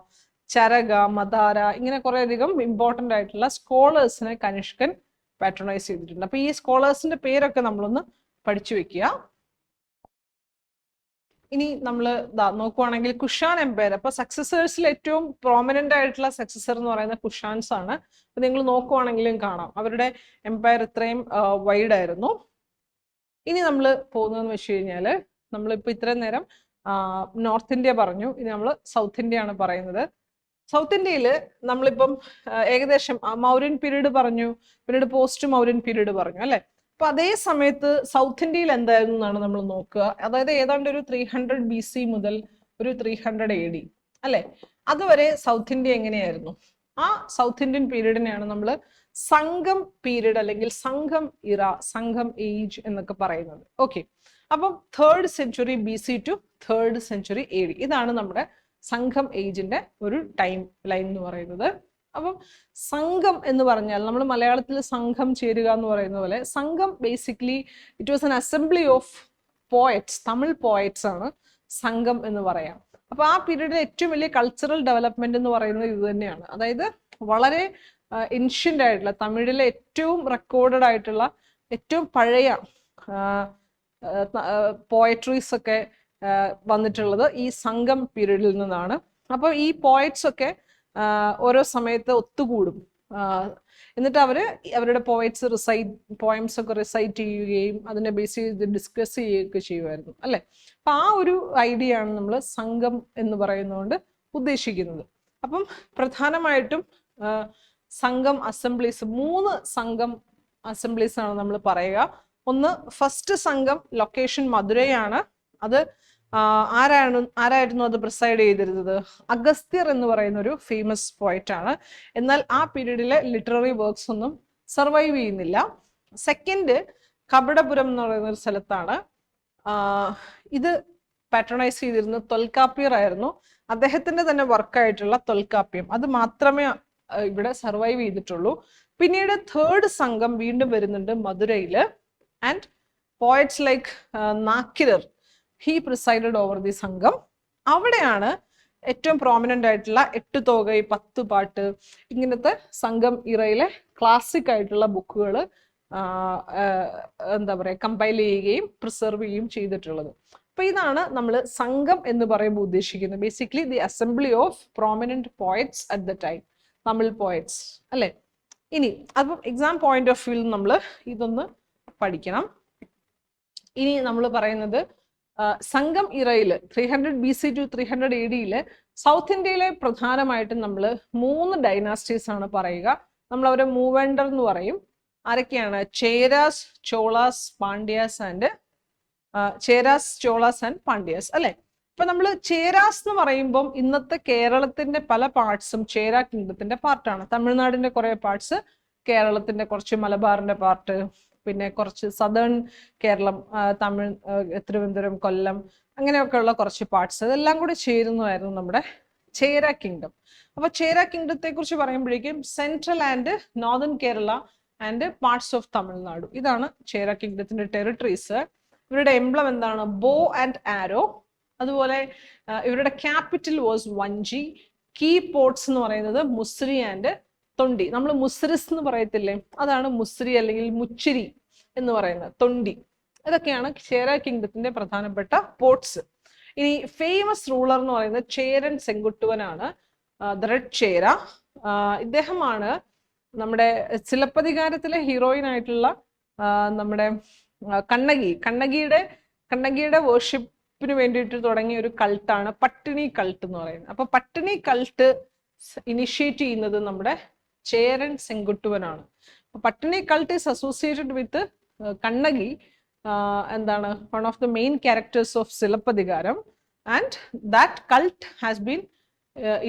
ചരക, മദാര, ഇങ്ങനെ കുറെ അധികം ഇമ്പോർട്ടൻ്റ് ആയിട്ടുള്ള സ്കോളേഴ്സിനെ കനിഷ്കൻ പാട്രണൈസ് ചെയ്തിട്ടുണ്ട്. അപ്പൊ ഈ സ്കോളേഴ്സിന്റെ പേരൊക്കെ നമ്മളൊന്ന് പഠിച്ചു വെക്കുക. ഇനി നമ്മൾ നോക്കുവാണെങ്കിൽ കുഷാൻ എംപയർ, അപ്പൊ സക്സസേഴ്സിൽ ഏറ്റവും പ്രോമിനന്റ് ആയിട്ടുള്ള സക്സസർ എന്ന് പറയുന്നത് കുഷാൻസ് ആണ്. അപ്പൊ നിങ്ങൾ നോക്കുവാണെങ്കിലും കാണാം അവരുടെ എംപയർ ഇത്രയും വൈഡ് ആയിരുന്നു. ഇനി നമ്മൾ പോകുന്നതെന്ന് വെച്ച് കഴിഞ്ഞാല്, നമ്മളിപ്പോ ഇത്രയും നേരം നോർത്ത് ഇന്ത്യ പറഞ്ഞു, ഇനി നമ്മൾ സൗത്ത് ഇന്ത്യ ആണ് പറയുന്നത്. സൗത്ത് ഇന്ത്യയിൽ നമ്മളിപ്പം ഏകദേശം മൗര്യൻ പീരീഡ് പറഞ്ഞു, പിന്നീട് പോസ്റ്റ് മൗര്യൻ പീരീഡ് പറഞ്ഞു അല്ലെ. അപ്പൊ അതേ സമയത്ത് സൗത്ത് ഇന്ത്യയിൽ എന്തായിരുന്നു എന്നാണ് നമ്മൾ നോക്കുക. അതായത് ഏതാണ്ട് ഒരു 300 BC മുതൽ ഒരു 300 AD അല്ലെ, അതുവരെ സൗത്ത് ഇന്ത്യ എങ്ങനെയായിരുന്നു? ആ സൗത്ത് ഇന്ത്യൻ പീരീഡിനെയാണ് നമ്മൾ സംഘം പീരീഡ് അല്ലെങ്കിൽ സംഘം ഇറ, സംഘം ഏജ് എന്നൊക്കെ പറയുന്നത്. ഓക്കെ, അപ്പം 3rd century BC to 3rd century AD, ഇതാണ് നമ്മുടെ സംഘം ഏജിന്റെ ഒരു ടൈം ലൈൻ എന്ന് പറയുന്നത്. അപ്പം സംഘം എന്ന് പറഞ്ഞാൽ നമ്മൾ മലയാളത്തിൽ സംഘം ചേരുക എന്ന് പറയുന്ന പോലെ, സംഘം basically it was an assembly of poets, Tamil poets ആണ് സംഘം എന്ന് പറയാം. അപ്പൊ ആ പീരീഡിലെ ഏറ്റവും വലിയ കൾച്ചറൽ ഡെവലപ്മെന്റ് എന്ന് പറയുന്നത് ഇത് തന്നെയാണ്. അതായത് വളരെ ഏൻഷ്യന്റ് ആയിട്ടുള്ള, തമിഴിലെ ഏറ്റവും റെക്കോർഡഡ് ആയിട്ടുള്ള ഏറ്റവും പഴയ പോയട്രീസ് ഒക്കെ വന്നിട്ടുള്ളത് ഈ സംഘം പീരീഡിൽ നിന്നാണ്. അപ്പോൾ ഈ പോയറ്റ്സ് ഒക്കെ ഓരോ സമയത്ത് ഒത്തുകൂടും. എന്നിട്ട് അവരുടെ പോയംസ് ഒക്കെ റിസൈറ്റ് ചെയ്യുകയും അതിനെ ബേസ് ചെയ്ത് ഡിസ്കസ് ചെയ്യുകയൊക്കെ ചെയ്യുമായിരുന്നു അല്ലെ. അപ്പൊ ആ ഒരു ഐഡിയ ആണ് നമ്മൾ സംഘം എന്ന് പറയുന്നതുകൊണ്ട് ഉദ്ദേശിക്കുന്നത്. അപ്പം പ്രധാനമായിട്ടും സംഘം അസംബ്ലീസ്, 3 സംഘം അസംബ്ലീസ് ആണ് നമ്മൾ പറയുക. ഒന്ന്, ഫസ്റ്റ് സംഘം ലൊക്കേഷൻ മധുരയാണ്. അത് ആരായിരുന്നു അത് പ്രിസൈഡ് ചെയ്തിരുന്നത്? അഗസ്ത്യർ എന്ന് പറയുന്ന ഒരു ഫേമസ് പോയറ്റ് ആണ്. എന്നാൽ ആ പീരീഡിലെ ലിറ്റററി വർക്ക്സ് ഒന്നും സർവൈവ് ചെയ്യുന്നില്ല. സെക്കൻഡ്, കപടപുരം എന്ന് പറയുന്ന ഒരു സ്ഥലത്താണ്. ഇത് പാട്രണൈസ് ചെയ്തിരുന്നത് തൊൽക്കാപ്പിയർ ആയിരുന്നു. അദ്ദേഹത്തിന്റെ തന്നെ വർക്കായിട്ടുള്ള തൊൽക്കാപ്യം, അത് മാത്രമേ ഇവിടെ സർവൈവ് ചെയ്തിട്ടുള്ളൂ. പിന്നീട് 3rd സംഘം വീണ്ടും വരുന്നുണ്ട് മധുരയില്. And poets like Nakkirar, he presided over the സംഘം. അവിടെയാണ് ഏറ്റവും പ്രോമിനൻ്റ് ആയിട്ടുള്ള 8 തോകൈ 10 പാട്ട് ഇങ്ങനത്തെ സംഘം ഇറയിലെ ക്ലാസിക് ആയിട്ടുള്ള ബുക്കുകൾ എന്താ പറയുക കമ്പൈൽ ചെയ്യുകയും പ്രിസർവ് ചെയ്യുകയും ചെയ്തിട്ടുള്ളത്. അപ്പൊ ഇതാണ് നമ്മൾ സംഘം എന്ന് പറയുമ്പോൾ ഉദ്ദേശിക്കുന്നത്. Basically the assembly of prominent poets at the time, Tamil poets അല്ലെ. ഇനി അപ്പം എക്സാം പോയിന്റ് ഓഫ് വ്യൂ നമ്മൾ ഇതൊന്ന് പഠിക്കണം. ഇനി നമ്മൾ പറയുന്നത് സംഘം ഇറയിൽ 300 BC to 300 AD സൗത്ത് ഇന്ത്യയിലെ പ്രധാനമായിട്ടും നമ്മൾ 3 ഡൈനാസ്റ്റീസ് ആണ് പറയുക. നമ്മൾ അവരെ മൂവെൻഡർ എന്ന് പറയും. ആരൊക്കെയാണ്? ചേരാസ്, ചോളാസ്, പാണ്ഡ്യാസ് ആൻഡ് പാണ്ഡ്യാസ് അല്ലെ. ഇപ്പൊ നമ്മൾ ചേരാസ് എന്ന് പറയുമ്പം ഇന്നത്തെ കേരളത്തിന്റെ പല പാർട്സും ചേര കിങ്ഡത്തിന്റെ പാർട്ടാണ്. തമിഴ്നാടിന്റെ കുറെ പാർട്സ്, കേരളത്തിന്റെ കുറച്ച്, മലബാറിന്റെ പാർട്ട്, പിന്നെ കുറച്ച് സദേൺ കേരളം, തമിഴ്, തിരുവനന്തപുരം, കൊല്ലം, അങ്ങനെയൊക്കെ ഉള്ള കുറച്ച് പാർട്സ്, ഇതെല്ലാം കൂടി ചേരുന്നതായിരുന്നു നമ്മുടെ ചേര കിങ്ഡം. അപ്പൊ ചേര കിങ്ഡത്തെ കുറിച്ച് പറയുമ്പോഴേക്കും central and northern Kerala and parts of Tamil Nadu, ഇതാണ് ചേര കിങ്ഡത്തിന്റെ ടെറിട്ടറീസ്. ഇവരുടെ എംബ്ലം എന്താണ്? Bow and arrow. അതുപോലെ ഇവരുടെ ക്യാപിറ്റൽ വാസ് വഞ്ചി. കീ പോർട്സ് എന്ന് പറയുന്നത് മുസ്രി ആൻഡ് തൊണ്ടി. നമ്മൾ മുസ്രിസ് എന്ന് പറയത്തില്ലേ, അതാണ് മുസ്രി അല്ലെങ്കിൽ മുച്ചിരി എന്ന് പറയുന്നത്, തൊണ്ടി. ഇതൊക്കെയാണ് ചേര കിങ്ഡത്തിന്റെ പ്രധാനപ്പെട്ട പോർട്സ്. ഇനി ഫേമസ് റൂളർ എന്ന് പറയുന്നത് ചേരൻ സെങ്കുട്ടുവനാണ്, ദ റെഡ് ചേര. ഇദ്ദേഹമാണ് നമ്മുടെ ചിലപ്പതികാരത്തിലെ ഹീറോയിൻ ആയിട്ടുള്ള നമ്മുടെ കണ്ണകിയുടെ വേർഷിപ്പിന് വേണ്ടിയിട്ട് തുടങ്ങിയ ഒരു കൾട്ടാണ് പട്ടിണി കൾട്ട് എന്ന് പറയുന്നത്. അപ്പൊ പട്ടിണി കൾട്ട് ഇനിഷ്യേറ്റ് ചെയ്യുന്നത് നമ്മുടെ ചേരൻ സെങ്കുട്ടുവനാണ്. Pattini cult is associated with Kannagi, എന്താണ്, one of the main characters of Silappatikaram, and that cult has been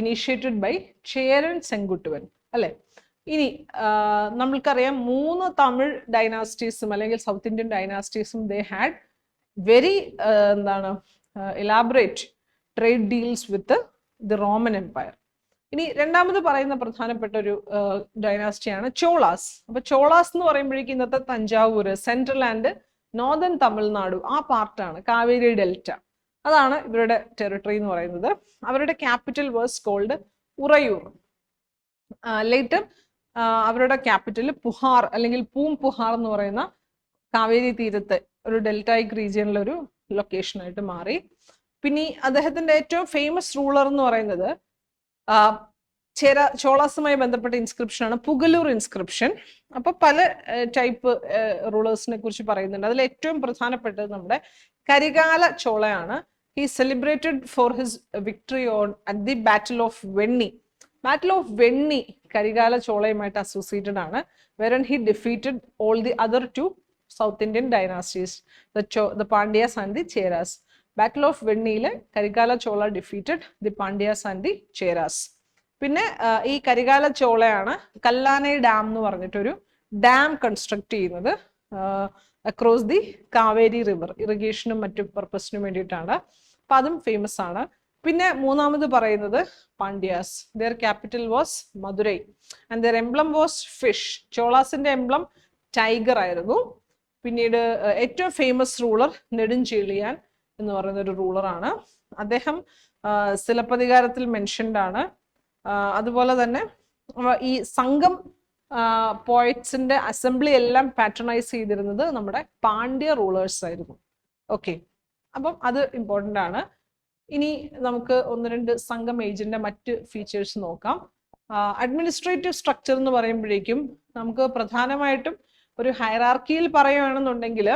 initiated by Cheran Senguttuvan അല്ലെ. ഇനി നമ്മൾക്കറിയാം 3 തമിഴ് ഡൈനാസ്റ്റീസും അല്ലെങ്കിൽ സൗത്ത് ഇന്ത്യൻ ഡൈനാസ്റ്റീസും ദേ ഹാഡ് വെരി എന്താണ് elaborate trade deals with the Roman empire. ഇനി രണ്ടാമത് പറയുന്ന പ്രധാനപ്പെട്ട ഒരു ഡൈനാസ്റ്റിയാണ് ചോളാസ്. അപ്പൊ ചോളാസ് എന്ന് പറയുമ്പോഴേക്കും ഇന്നത്തെ Thanjavur, central and northern Tamil Nadu, ആ പാർട്ടാണ്, കാവേരി ഡെൽറ്റ, അതാണ് ഇവരുടെ ടെറിട്ടറി എന്ന് പറയുന്നത്. അവരുടെ capital was called Uraiyur. Later അവരുടെ ക്യാപിറ്റൽ പുഹാർ അല്ലെങ്കിൽ പൂംപുഹാർ എന്ന് പറയുന്ന കാവേരി തീരത്തെ ഒരു ഡെൽറ്റൈക് റീജിയനിലെ ഒരു ലൊക്കേഷൻ ആയിട്ട് മാറി. പിന്നെ അദ്ദേഹത്തിന്റെ ഏറ്റവും ഫേമസ് റൂളർ എന്ന് പറയുന്നത് ചോളാസുമായി ബന്ധപ്പെട്ട ഇൻസ്ക്രിപ്ഷൻ ആണ് പുഗലൂർ ഇൻസ്ക്രിപ്ഷൻ. അപ്പൊ പല ടൈപ്പ് റൂളേഴ്സിനെ കുറിച്ച് പറയുന്നുണ്ട്. അതിൽ ഏറ്റവും പ്രധാനപ്പെട്ടത് നമ്മുടെ കരികാല ചോളയാണ്. He celebrated for his victory on at the battle of Venni. Battle of Venni Karikala ചോളയുമായിട്ട് അസോസിയേറ്റഡ് ആണ്, where he defeated all the other 2 South Indian dynasties, the Pandyas and the Cheras. Battle of വെണ്ണിയിലെ Karikala Chola defeated the Pandyas and the Cheras. പിന്നെ ഈ കരികാല ചോളയാണ് Kallanai dam എന്ന് പറഞ്ഞിട്ടൊരു dam construct ചെയ്യുന്നത് across the Kaveri river, ഇറിഗേഷനും മറ്റു പർപ്പസിനും വേണ്ടിയിട്ടാണ്. അപ്പൊ അതും ഫേമസ് ആണ്. പിന്നെ മൂന്നാമത് പറയുന്നത് Pandyas. Their capital was Madurai and their emblem was fish. ചോളാസിന്റെ എംബ്ലം ടൈഗർ ആയിരുന്നു. പിന്നീട് ഏറ്റവും ഫേമസ് റൂളർ നെടുഞ്ചേളിയാൻ എന്ന് പറയുന്ന ഒരു റൂളറാണ്. അദ്ദേഹം സിലപ്പതികാരത്തിൽ മെൻഷൻഡ് ആണ്. അതുപോലെ തന്നെ ഈ സംഘം പോയറ്റ്സിന്റെ അസംബ്ലി എല്ലാം പാട്രണൈസ് ചെയ്തിരുന്നത് നമ്മുടെ പാണ്ഡ്യ റൂളേഴ്സ് ആയിരുന്നു. ഓക്കെ, അപ്പം അത് ഇമ്പോർട്ടൻ്റ് ആണ്. ഇനി നമുക്ക് 1-2 സംഘം ഏജിന്റെ മറ്റ് ഫീച്ചേഴ്സ് നോക്കാം. അഡ്മിനിസ്ട്രേറ്റീവ് സ്ട്രക്ചർ എന്ന് പറയുമ്പോഴേക്കും നമുക്ക് പ്രധാനമായിട്ടും ഒരു ഹൈറാർക്കിയിൽ പറയുകയാണെന്നുണ്ടെങ്കിൽ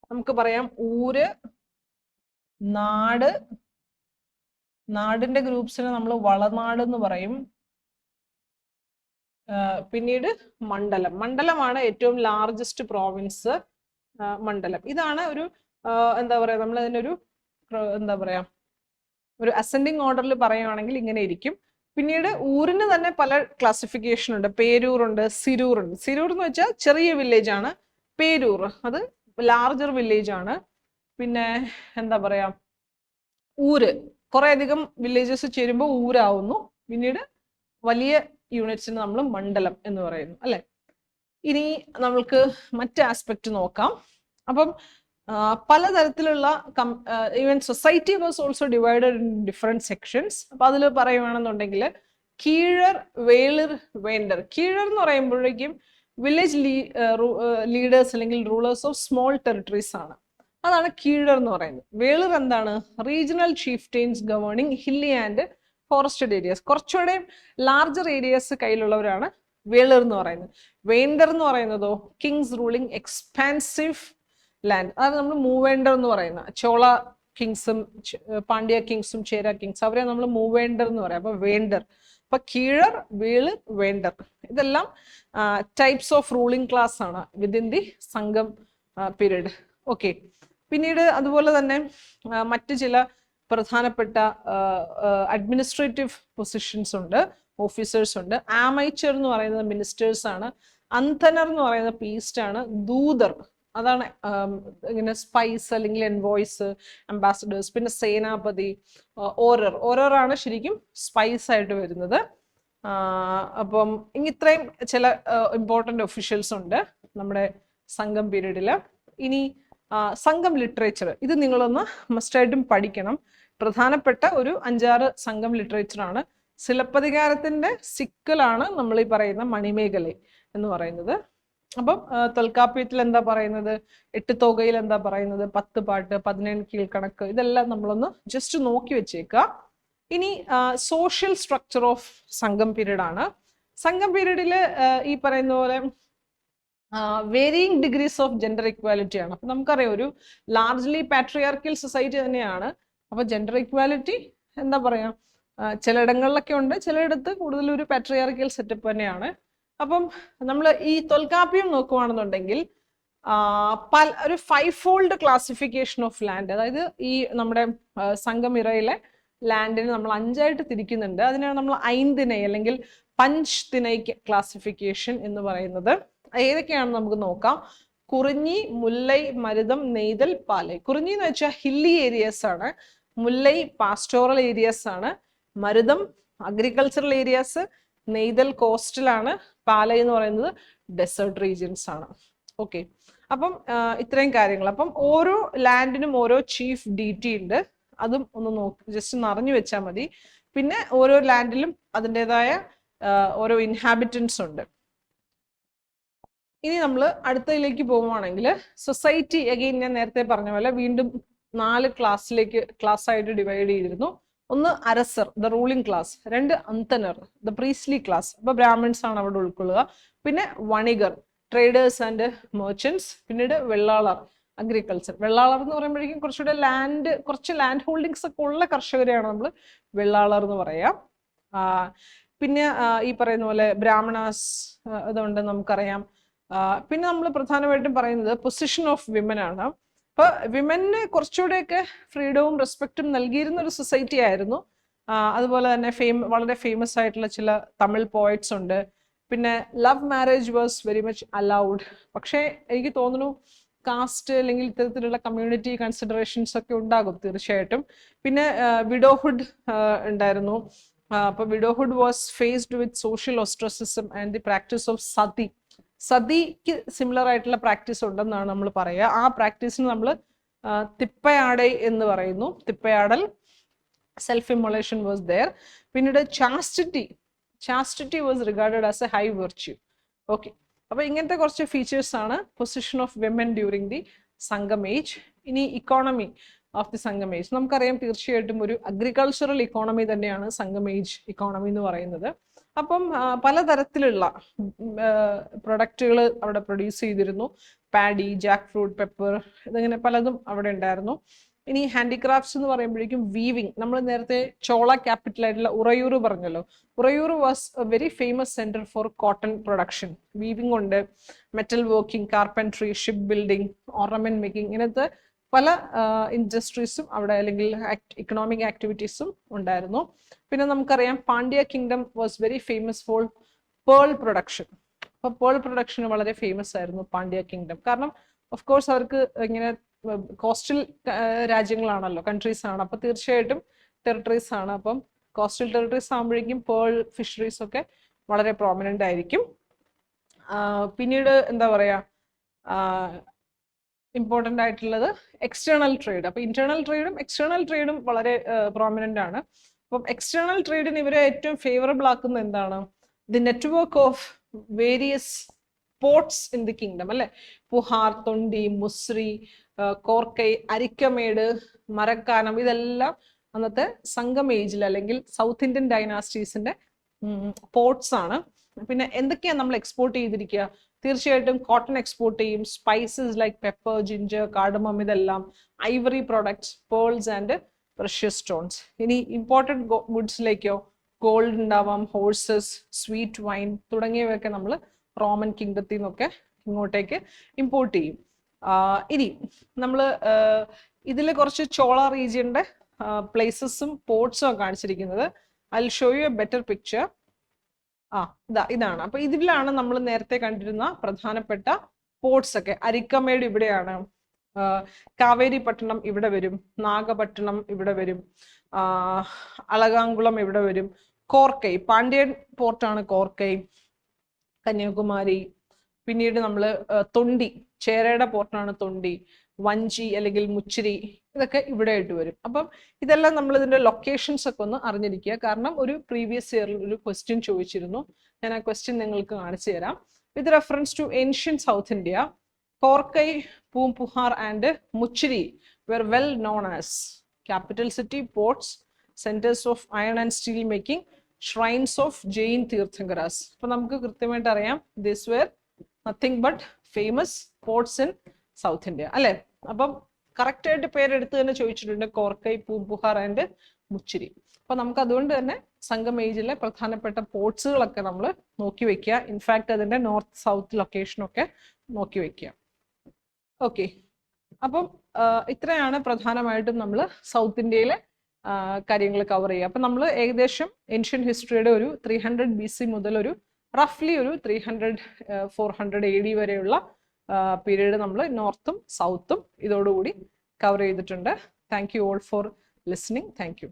നമുക്ക് പറയാം ഊര്, നാട്, നാടിന്റെ ഗ്രൂപ്പ്സിനെ നമ്മൾ വളനാട് എന്ന് പറയും. പിന്നീട് മണ്ഡലം. മണ്ഡലമാണ് ഏറ്റവും ലാർജസ്റ്റ് പ്രോവിൻസ്, മണ്ഡലം. ഇതാണ് ഒരു എന്താ പറയാ, നമ്മൾ അതിനൊരു എന്താ പറയാ, ഒരു അസെൻഡിങ് ഓർഡറിൽ പറയുകയാണെങ്കിൽ ഇങ്ങനെ ഇരിക്കും. പിന്നീട് ഊരിന് തന്നെ പല ക്ലാസിഫിക്കേഷൻ ഉണ്ട്. പേരൂറുണ്ട്, സിരൂറുണ്ട്. സിരൂർ എന്ന് വെച്ചാൽ ചെറിയ വില്ലേജ് ആണ്. പേരൂർ അത് ലാർജർ വില്ലേജ് ആണ്. പിന്നെ എന്താ പറയാ, ഊര് കുറെ അധികം വില്ലേജസ് ചേരുമ്പോൾ ഊരാവുന്നു. പിന്നീട് വലിയ യൂണിറ്റ്സിന് നമ്മൾ മണ്ഡലം എന്ന് പറയുന്നു അല്ലെ. ഇനി നമ്മൾക്ക് മറ്റ് ആസ്പെക്ട് നോക്കാം. അപ്പം പലതരത്തിലുള്ള even society was also divided in different sections. അപ്പൊ അതിൽ പറയുകയാണെന്നുണ്ടെങ്കിൽ കീഴർ, വേളിർ, വേണ്ടർ. കീഴർ എന്ന് പറയുമ്പോഴേക്കും വില്ലേജ് ലീഡേഴ്സ് അല്ലെങ്കിൽ റൂളേഴ്സ് ഓഫ് സ്മോൾ ടെറിട്ടറീസ് ആണ്. അതാണ് കീഴർ എന്ന് പറയുന്നത്. വേളിർ എന്താണ്? Regional chieftains governing hilly and forested areas. കുറച്ചുകൂടെ ലാർജർ ഏരിയാസ് കയ്യിലുള്ളവരാണ് വേളിർ എന്ന് പറയുന്നത്. വേണ്ടർ എന്ന് പറയുന്നതോ കിങ്സ് റൂളിംഗ് എക്സ്പാൻസീവ് ലാൻഡ്. അതാണ് നമ്മൾ മൂവേണ്ടർ എന്ന് പറയുന്നത്. ചോള കിങ്സും പാണ്ഡ്യ കിങ്സും ചേര കിങ്സും അവരെ നമ്മൾ മൂവേണ്ടർ എന്ന് പറയാം. അപ്പൊ വേണ്ടർ. അപ്പൊ കീഴർ, വേള്, വേണ്ടർ ഇതെല്ലാം ടൈപ്സ് ഓഫ് റൂളിംഗ് ക്ലാസ് ആണ് വിതിൻ ദി സംഘം പീരീഡ്. ഓക്കെ. പിന്നീട് അതുപോലെ തന്നെ മറ്റു ചില പ്രധാനപ്പെട്ട അഡ്മിനിസ്ട്രേറ്റീവ് പൊസിഷൻസ് ഉണ്ട്, ഓഫീസേഴ്സ് ഉണ്ട്. ആമൈച്ചർ എന്ന് പറയുന്നത് മിനിസ്റ്റേഴ്സ് ആണ്. അന്തനർ എന്ന് പറയുന്നത് പീസ്റ്റ് ആണ്. ദൂതർ അതാണ് ഇങ്ങനെ സ്പൈസ് അല്ലെങ്കിൽ എൻവോയ്സ്, അംബാസഡേഴ്സ്. പിന്നെ സേനാപതി, ഓരർ ആണ് ശരിക്കും സ്പൈസ് ആയിട്ട് വരുന്നത്. അപ്പം ഇത്രയും ചില ഇമ്പോർട്ടൻ്റ് ഒഫീഷ്യൽസ് ഉണ്ട് നമ്മുടെ സംഘം പീരീഡിൽ. ഇനി സംഘം ലിറ്ററേച്ചർ, ഇത് നിങ്ങളൊന്ന് മസ്റ്റായിട്ടും പഠിക്കണം. പ്രധാനപ്പെട്ട ഒരു 5-6 സംഘം ലിറ്ററേച്ചർ ആണ്. സിലപ്പതികാരത്തിന്റെ സിക്കലാണ് നമ്മൾ ഈ പറയുന്ന മണിമേഖല എന്ന് പറയുന്നത്. അപ്പം തൊൽക്കാപ്യത്തിൽ എന്താ പറയുന്നത്, 8 തോകയിൽ എന്താ പറയുന്നത്, 10 പാട്ട്, 17 കീഴ്ക്കണക്ക്, ഇതെല്ലാം നമ്മളൊന്ന് ജസ്റ്റ് നോക്കി വെച്ചേക്കുക. ഇനി സോഷ്യൽ സ്ട്രക്ചർ ഓഫ് സംഘം പീരീഡ് ആണ്. സംഘം പീരീഡിൽ ഈ പറയുന്ന പോലെ varying degrees of gender equality ആണ്. അപ്പൊ നമുക്കറിയാം ഒരു ലാർജ്ലി പാട്രിയാർക്കൽ സൊസൈറ്റി തന്നെയാണ്. അപ്പൊ ജെൻഡർ ഇക്വാലിറ്റി എന്താ പറയാ, ചിലയിടങ്ങളിലൊക്കെ ഉണ്ട്, ചിലയിടത്ത് കൂടുതൽ ഒരു പാട്രിയാർക്കൽ സെറ്റപ്പ് തന്നെയാണ്. അപ്പം നമ്മൾ ഈ തൊൽക്കാപ്യം നോക്കുകയാണെന്നുണ്ടെങ്കിൽ ഒരു 5-fold ക്ലാസിഫിക്കേഷൻ ഓഫ് ലാൻഡ്, അതായത് ഈ നമ്മുടെ സംഘമിറയിലെ ലാൻഡിനെ നമ്മൾ 5ആയിട്ട് തിരിക്കുന്നുണ്ട്. അതിനാണ് നമ്മൾ ഐന്തിനൈ അല്ലെങ്കിൽ പഞ്ച് തിനൈ ക്ലാസിഫിക്കേഷൻ എന്ന് പറയുന്നത്. ഏതൊക്കെയാണെന്ന് നമുക്ക് നോക്കാം. കുറിഞ്ഞി, മുല്ലൈ, മരുതം, നെയ്തൽ, പാലൈ. കുറിഞ്ഞി എന്ന് വെച്ചാൽ ഹില്ലി ഏരിയസ് ആണ്. മുല്ലൈ പാസ്റ്റോറൽ ഏരിയസ് ആണ്. മരുതം അഗ്രികൾച്ചറൽ ഏരിയാസ്. നെയ്തൽ കോസ്റ്റലാണ്. പാലൈ എന്ന് പറയുന്നത് ഡെസേർട്ട് റീജിയൻസ് ആണ്. ഓക്കെ. അപ്പം ഇത്രയും കാര്യങ്ങൾ. അപ്പം ഓരോ ലാൻഡിനും ഓരോ ചീഫ് ഡീറ്റി ഉണ്ട്. അതും ഒന്ന് ജസ്റ്റ് ഒന്ന് അറിഞ്ഞു വെച്ചാൽ മതി. പിന്നെ ഓരോ ലാൻഡിലും അതിൻ്റെതായ ഓരോ ഇൻഹാബിറ്റൻസ് ഉണ്ട്. ഇനി നമ്മൾ അടുത്തതിലേക്ക് പോവുകയാണെങ്കിൽ സൊസൈറ്റി, അഗെയിൻ ഞാൻ നേരത്തെ പറഞ്ഞ പോലെ വീണ്ടും 4 ക്ലാസ് ആയിട്ട് ഡിവൈഡ് ചെയ്തിരുന്നു. ഒന്ന് Arasar, the ruling class. 2 Anthanar, the priestly class. അപ്പൊ ബ്രാഹ്മിൺസ് ആണ് അവിടെ ഉൾക്കൊള്ളുക. പിന്നെ വണികർ, ട്രേഡേഴ്സ് ആൻഡ് മെർച്ചൻസ്. പിന്നീട് വെള്ളാളർ, അഗ്രികൾച്ചർ. വെള്ളാളർ എന്ന് പറയുമ്പോഴേക്കും കുറച്ച് ലാൻഡ് ഹോൾഡിങ്സ് ഒക്കെ ഉള്ള കർഷകരെയാണ് നമ്മൾ വെള്ളാളർ എന്ന് പറയാം. പിന്നെ ഈ പറയുന്ന പോലെ ബ്രാഹ്മണാസ് അതുകൊണ്ട് നമുക്കറിയാം. പിന്നെ നമ്മൾ പ്രധാനമായിട്ടും പറയുന്നത് പൊസിഷൻ ഓഫ് വിമൻ ആണ്. അപ്പൊ വിമന് കുറച്ചുകൂടെയൊക്കെ ഫ്രീഡവും റെസ്പെക്റ്റും നൽകിയിരുന്ന ഒരു സൊസൈറ്റി ആയിരുന്നു. അതുപോലെ തന്നെ വളരെ ഫേമസ് ആയിട്ടുള്ള ചില തമിഴ് പോയറ്റ്സ് ഉണ്ട്. പിന്നെ love marriage was very much allowed. പക്ഷേ എനിക്ക് തോന്നുന്നു കാസ്റ്റ് അല്ലെങ്കിൽ ഇത്തരത്തിലുള്ള കമ്മ്യൂണിറ്റി കൺസിഡറേഷൻസ് ഒക്കെ ഉണ്ടാകും തീർച്ചയായിട്ടും. പിന്നെ വിഡോഹുഡ് ഉണ്ടായിരുന്നു. അപ്പൊ widowhood was faced with social ostracism and the practice of sati. സതിക്ക് സിമിലർ ആയിട്ടുള്ള പ്രാക്ടീസ് ഉണ്ടെന്നാണ് നമ്മൾ പറയുക. ആ പ്രാക്ടീസിന് നമ്മൾ തിപ്പയാടൈ എന്ന് പറയുന്നു. Thippayadal, self immolation was there. പിന്നീട് chastity was regarded as a high virtue. Okay. അപ്പൊ ഇങ്ങനത്തെ കുറച്ച് ഫീച്ചേഴ്സ് ആണ് position of women during the Sangam age. ഇനി economy of the Sangam age നമുക്കറിയാം, തീർച്ചയായിട്ടും ഒരു അഗ്രികൾച്ചറൽ ഇക്കോണമി തന്നെയാണ് സംഘം ഏജ് ഇക്കോണമി എന്ന് പറയുന്നത്. അപ്പം പലതരത്തിലുള്ള പ്രൊഡക്റ്റുകൾ അവിടെ പ്രൊഡ്യൂസ് ചെയ്തിരുന്നു. പാഡി, ജാക്ക് ഫ്രൂട്ട്, പെപ്പർ, ഇതിങ്ങനെ പലതും അവിടെ ഉണ്ടായിരുന്നു. ഇനി ഹാൻഡിക്രാഫ്റ്റ്സ് എന്ന് പറയുമ്പോഴേക്കും വീവിങ്, നമ്മൾ നേരത്തെ ചോള ക്യാപിറ്റൽ ആയിട്ടുള്ള ഉറയൂർ പറഞ്ഞല്ലോ. Uraiyur was a very famous centre for cotton production. Weaving ഉണ്ട്, metal working, carpentry, ship building, ornament making, ഇങ്ങനത്തെ പല ഇൻഡസ്ട്രീസും അവിടെ അല്ലെങ്കിൽ ഇക്കണോമിക് ആക്ടിവിറ്റീസും ഉണ്ടായിരുന്നു. പിന്നെ നമുക്കറിയാം Pandya kingdom was very famous for pearl production. അപ്പൊ പേൾ പ്രൊഡക്ഷൻ വളരെ ഫേമസ് ആയിരുന്നു പാണ്ഡ്യ കിങ്ഡം. കാരണം ഓഫ് കോഴ്സ് അവർക്ക് ഇങ്ങനെ കോസ്റ്റൽ രാജ്യങ്ങളാണല്ലോ, കൺട്രീസ് ആണ്. അപ്പൊ തീർച്ചയായിട്ടും ടെറിട്ടറീസ് ആണ്. അപ്പം കോസ്റ്റൽ ടെറിട്ടറീസ് ആകുമ്പോഴേക്കും പേൾ ഫിഷറീസ് ഒക്കെ വളരെ പ്രോമിനന്റ് ആയിരിക്കും. പിന്നീട് എന്താ പറയാ, ഇമ്പോർട്ടൻ്റ് ആയിട്ടുള്ളത് എക്സ്റ്റേണൽ ട്രേഡ്. അപ്പോൾ ഇന്റേണൽ ട്രേഡും എക്സ്റ്റേണൽ ട്രേഡും വളരെ പ്രോമിനൻ്റ് ആണ്. അപ്പം എക്സ്റ്റേണൽ ട്രേഡിന് ഇവരെ ഏറ്റവും ഫേവറബിൾ ആക്കുന്ന എന്താണ്? The network of various ports in the kingdom അല്ലെ. പുഹാർ, തൊണ്ടി, മുസ്രി, കോർക്കൈ, അരിക്കമേട്, മരക്കാനം, ഇതെല്ലാം അന്നത്തെ സംഗം ഏജിൽ അല്ലെങ്കിൽ സൗത്ത് ഇന്ത്യൻ ഡൈനാസ്റ്റീസിന്റെ പോർട്സ് ആണ്. പിന്നെ എന്തൊക്കെയാണ് നമ്മൾ എക്സ്പോർട്ട് ചെയ്തിരിക്കുക? തീർച്ചയായിട്ടും കോട്ടൺ എക്സ്പോർട്ട് ചെയ്യും, spices like pepper, ginger, cardamom, ഇതെല്ലാം, ivory products, pearls and precious stones. ഇനി ഇമ്പോർട്ടൻറ്റ് ഗുഡ്സിലേക്കോ ഗോൾഡ് ഉണ്ടാവാം, ഹോഴ്സസ്, സ്വീറ്റ് വൈൻ തുടങ്ങിയവയൊക്കെ നമ്മൾ റോമൻ കിങ്ഡത്തിൽ നിന്നൊക്കെ ഇങ്ങോട്ടേക്ക് ഇമ്പോർട്ട് ചെയ്യും. ഇനി നമ്മൾ ഇതിൽ കുറച്ച് ചോള റീജിയന്റെ പ്ലേസസും പോർട്സും ഒക്കെ കാണിച്ചിരിക്കുന്നത്. I will show you A better picture. ഇതാണ്. അപ്പൊ ഇതിലാണ് നമ്മൾ നേരത്തെ കണ്ടിരുന്ന പ്രധാനപ്പെട്ട പോർട്സ് ഒക്കെ. അരിക്കമേട് ഇവിടെയാണ്, കാവേരി പട്ടണം ഇവിടെ വരും, നാഗപട്ടണം ഇവിടെ വരും, അളകാംകുളം ഇവിടെ വരും, കോർക്കൈ, പാണ്ഡ്യൻ പോർട്ടാണ് കോർക്കൈ, കന്യാകുമാരി. പിന്നീട് നമ്മൾ തൊണ്ടി, ചേരയുടെ പോർട്ടാണ് തൊണ്ടി, വഞ്ചി അല്ലെങ്കിൽ മുച്ചിരി, ഇതൊക്കെ ഇവിടെ ആയിട്ട് വരും. അപ്പം ഇതെല്ലാം നമ്മൾ ഇതിന്റെ ലൊക്കേഷൻസ് ഒക്കെ ഒന്ന് അറിഞ്ഞിരിക്കുക. കാരണം ഒരു പ്രീവിയസ് ഇയറിൽ ഒരു ക്വസ്റ്റ്യൻ ചോദിച്ചിരുന്നു. ഞാൻ ആ ക്വസ്റ്റ്യൻ നിങ്ങൾക്ക് കാണിച്ചു തരാം. With reference to ancient South India, Korkai, Poompuhar and Muchiri were well known as capital city, ports, centers of iron and steel making, shrines of Jain Tirthankaras. അപ്പൊ നമുക്ക് കൃത്യമായിട്ട് അറിയാം, these were nothing but famous ports in South India അല്ലെ. അപ്പം correct ആയിട്ട് പേരെടുത്ത് തന്നെ ചോദിച്ചിട്ടുണ്ട്, കോർക്കൈ, പൂംപുഹാർ ആൻഡ് മുച്ചിരി. അപ്പൊ നമുക്ക് അതുകൊണ്ട് തന്നെ സംഗം ഏജിലെ പ്രധാനപ്പെട്ട പോർട്സുകളൊക്കെ നമ്മൾ നോക്കി വെക്കുക. ഇൻഫാക്ട് അതിന്റെ നോർത്ത് സൗത്ത് ലൊക്കേഷനൊക്കെ നോക്കി വെക്കുക. ഓക്കെ, അപ്പം ഇത്രയാണ് പ്രധാനമായിട്ടും നമ്മൾ സൗത്ത് ഇന്ത്യയിലെ കാര്യങ്ങൾ കവർ ചെയ്യുക. അപ്പം നമ്മൾ ഏകദേശം ഏൻഷ്യൻ ഹിസ്റ്ററിയുടെ ഒരു 300 BC മുതൽ ഒരു റഫ്ലി ഒരു 300-400 AD വരെയുള്ള പീരീഡ് നമ്മൾ നോർത്തും സൗത്തും ഇതോടുകൂടി കവർ ചെയ്തിട്ടുണ്ട്. Thank you all for listening. Thank you.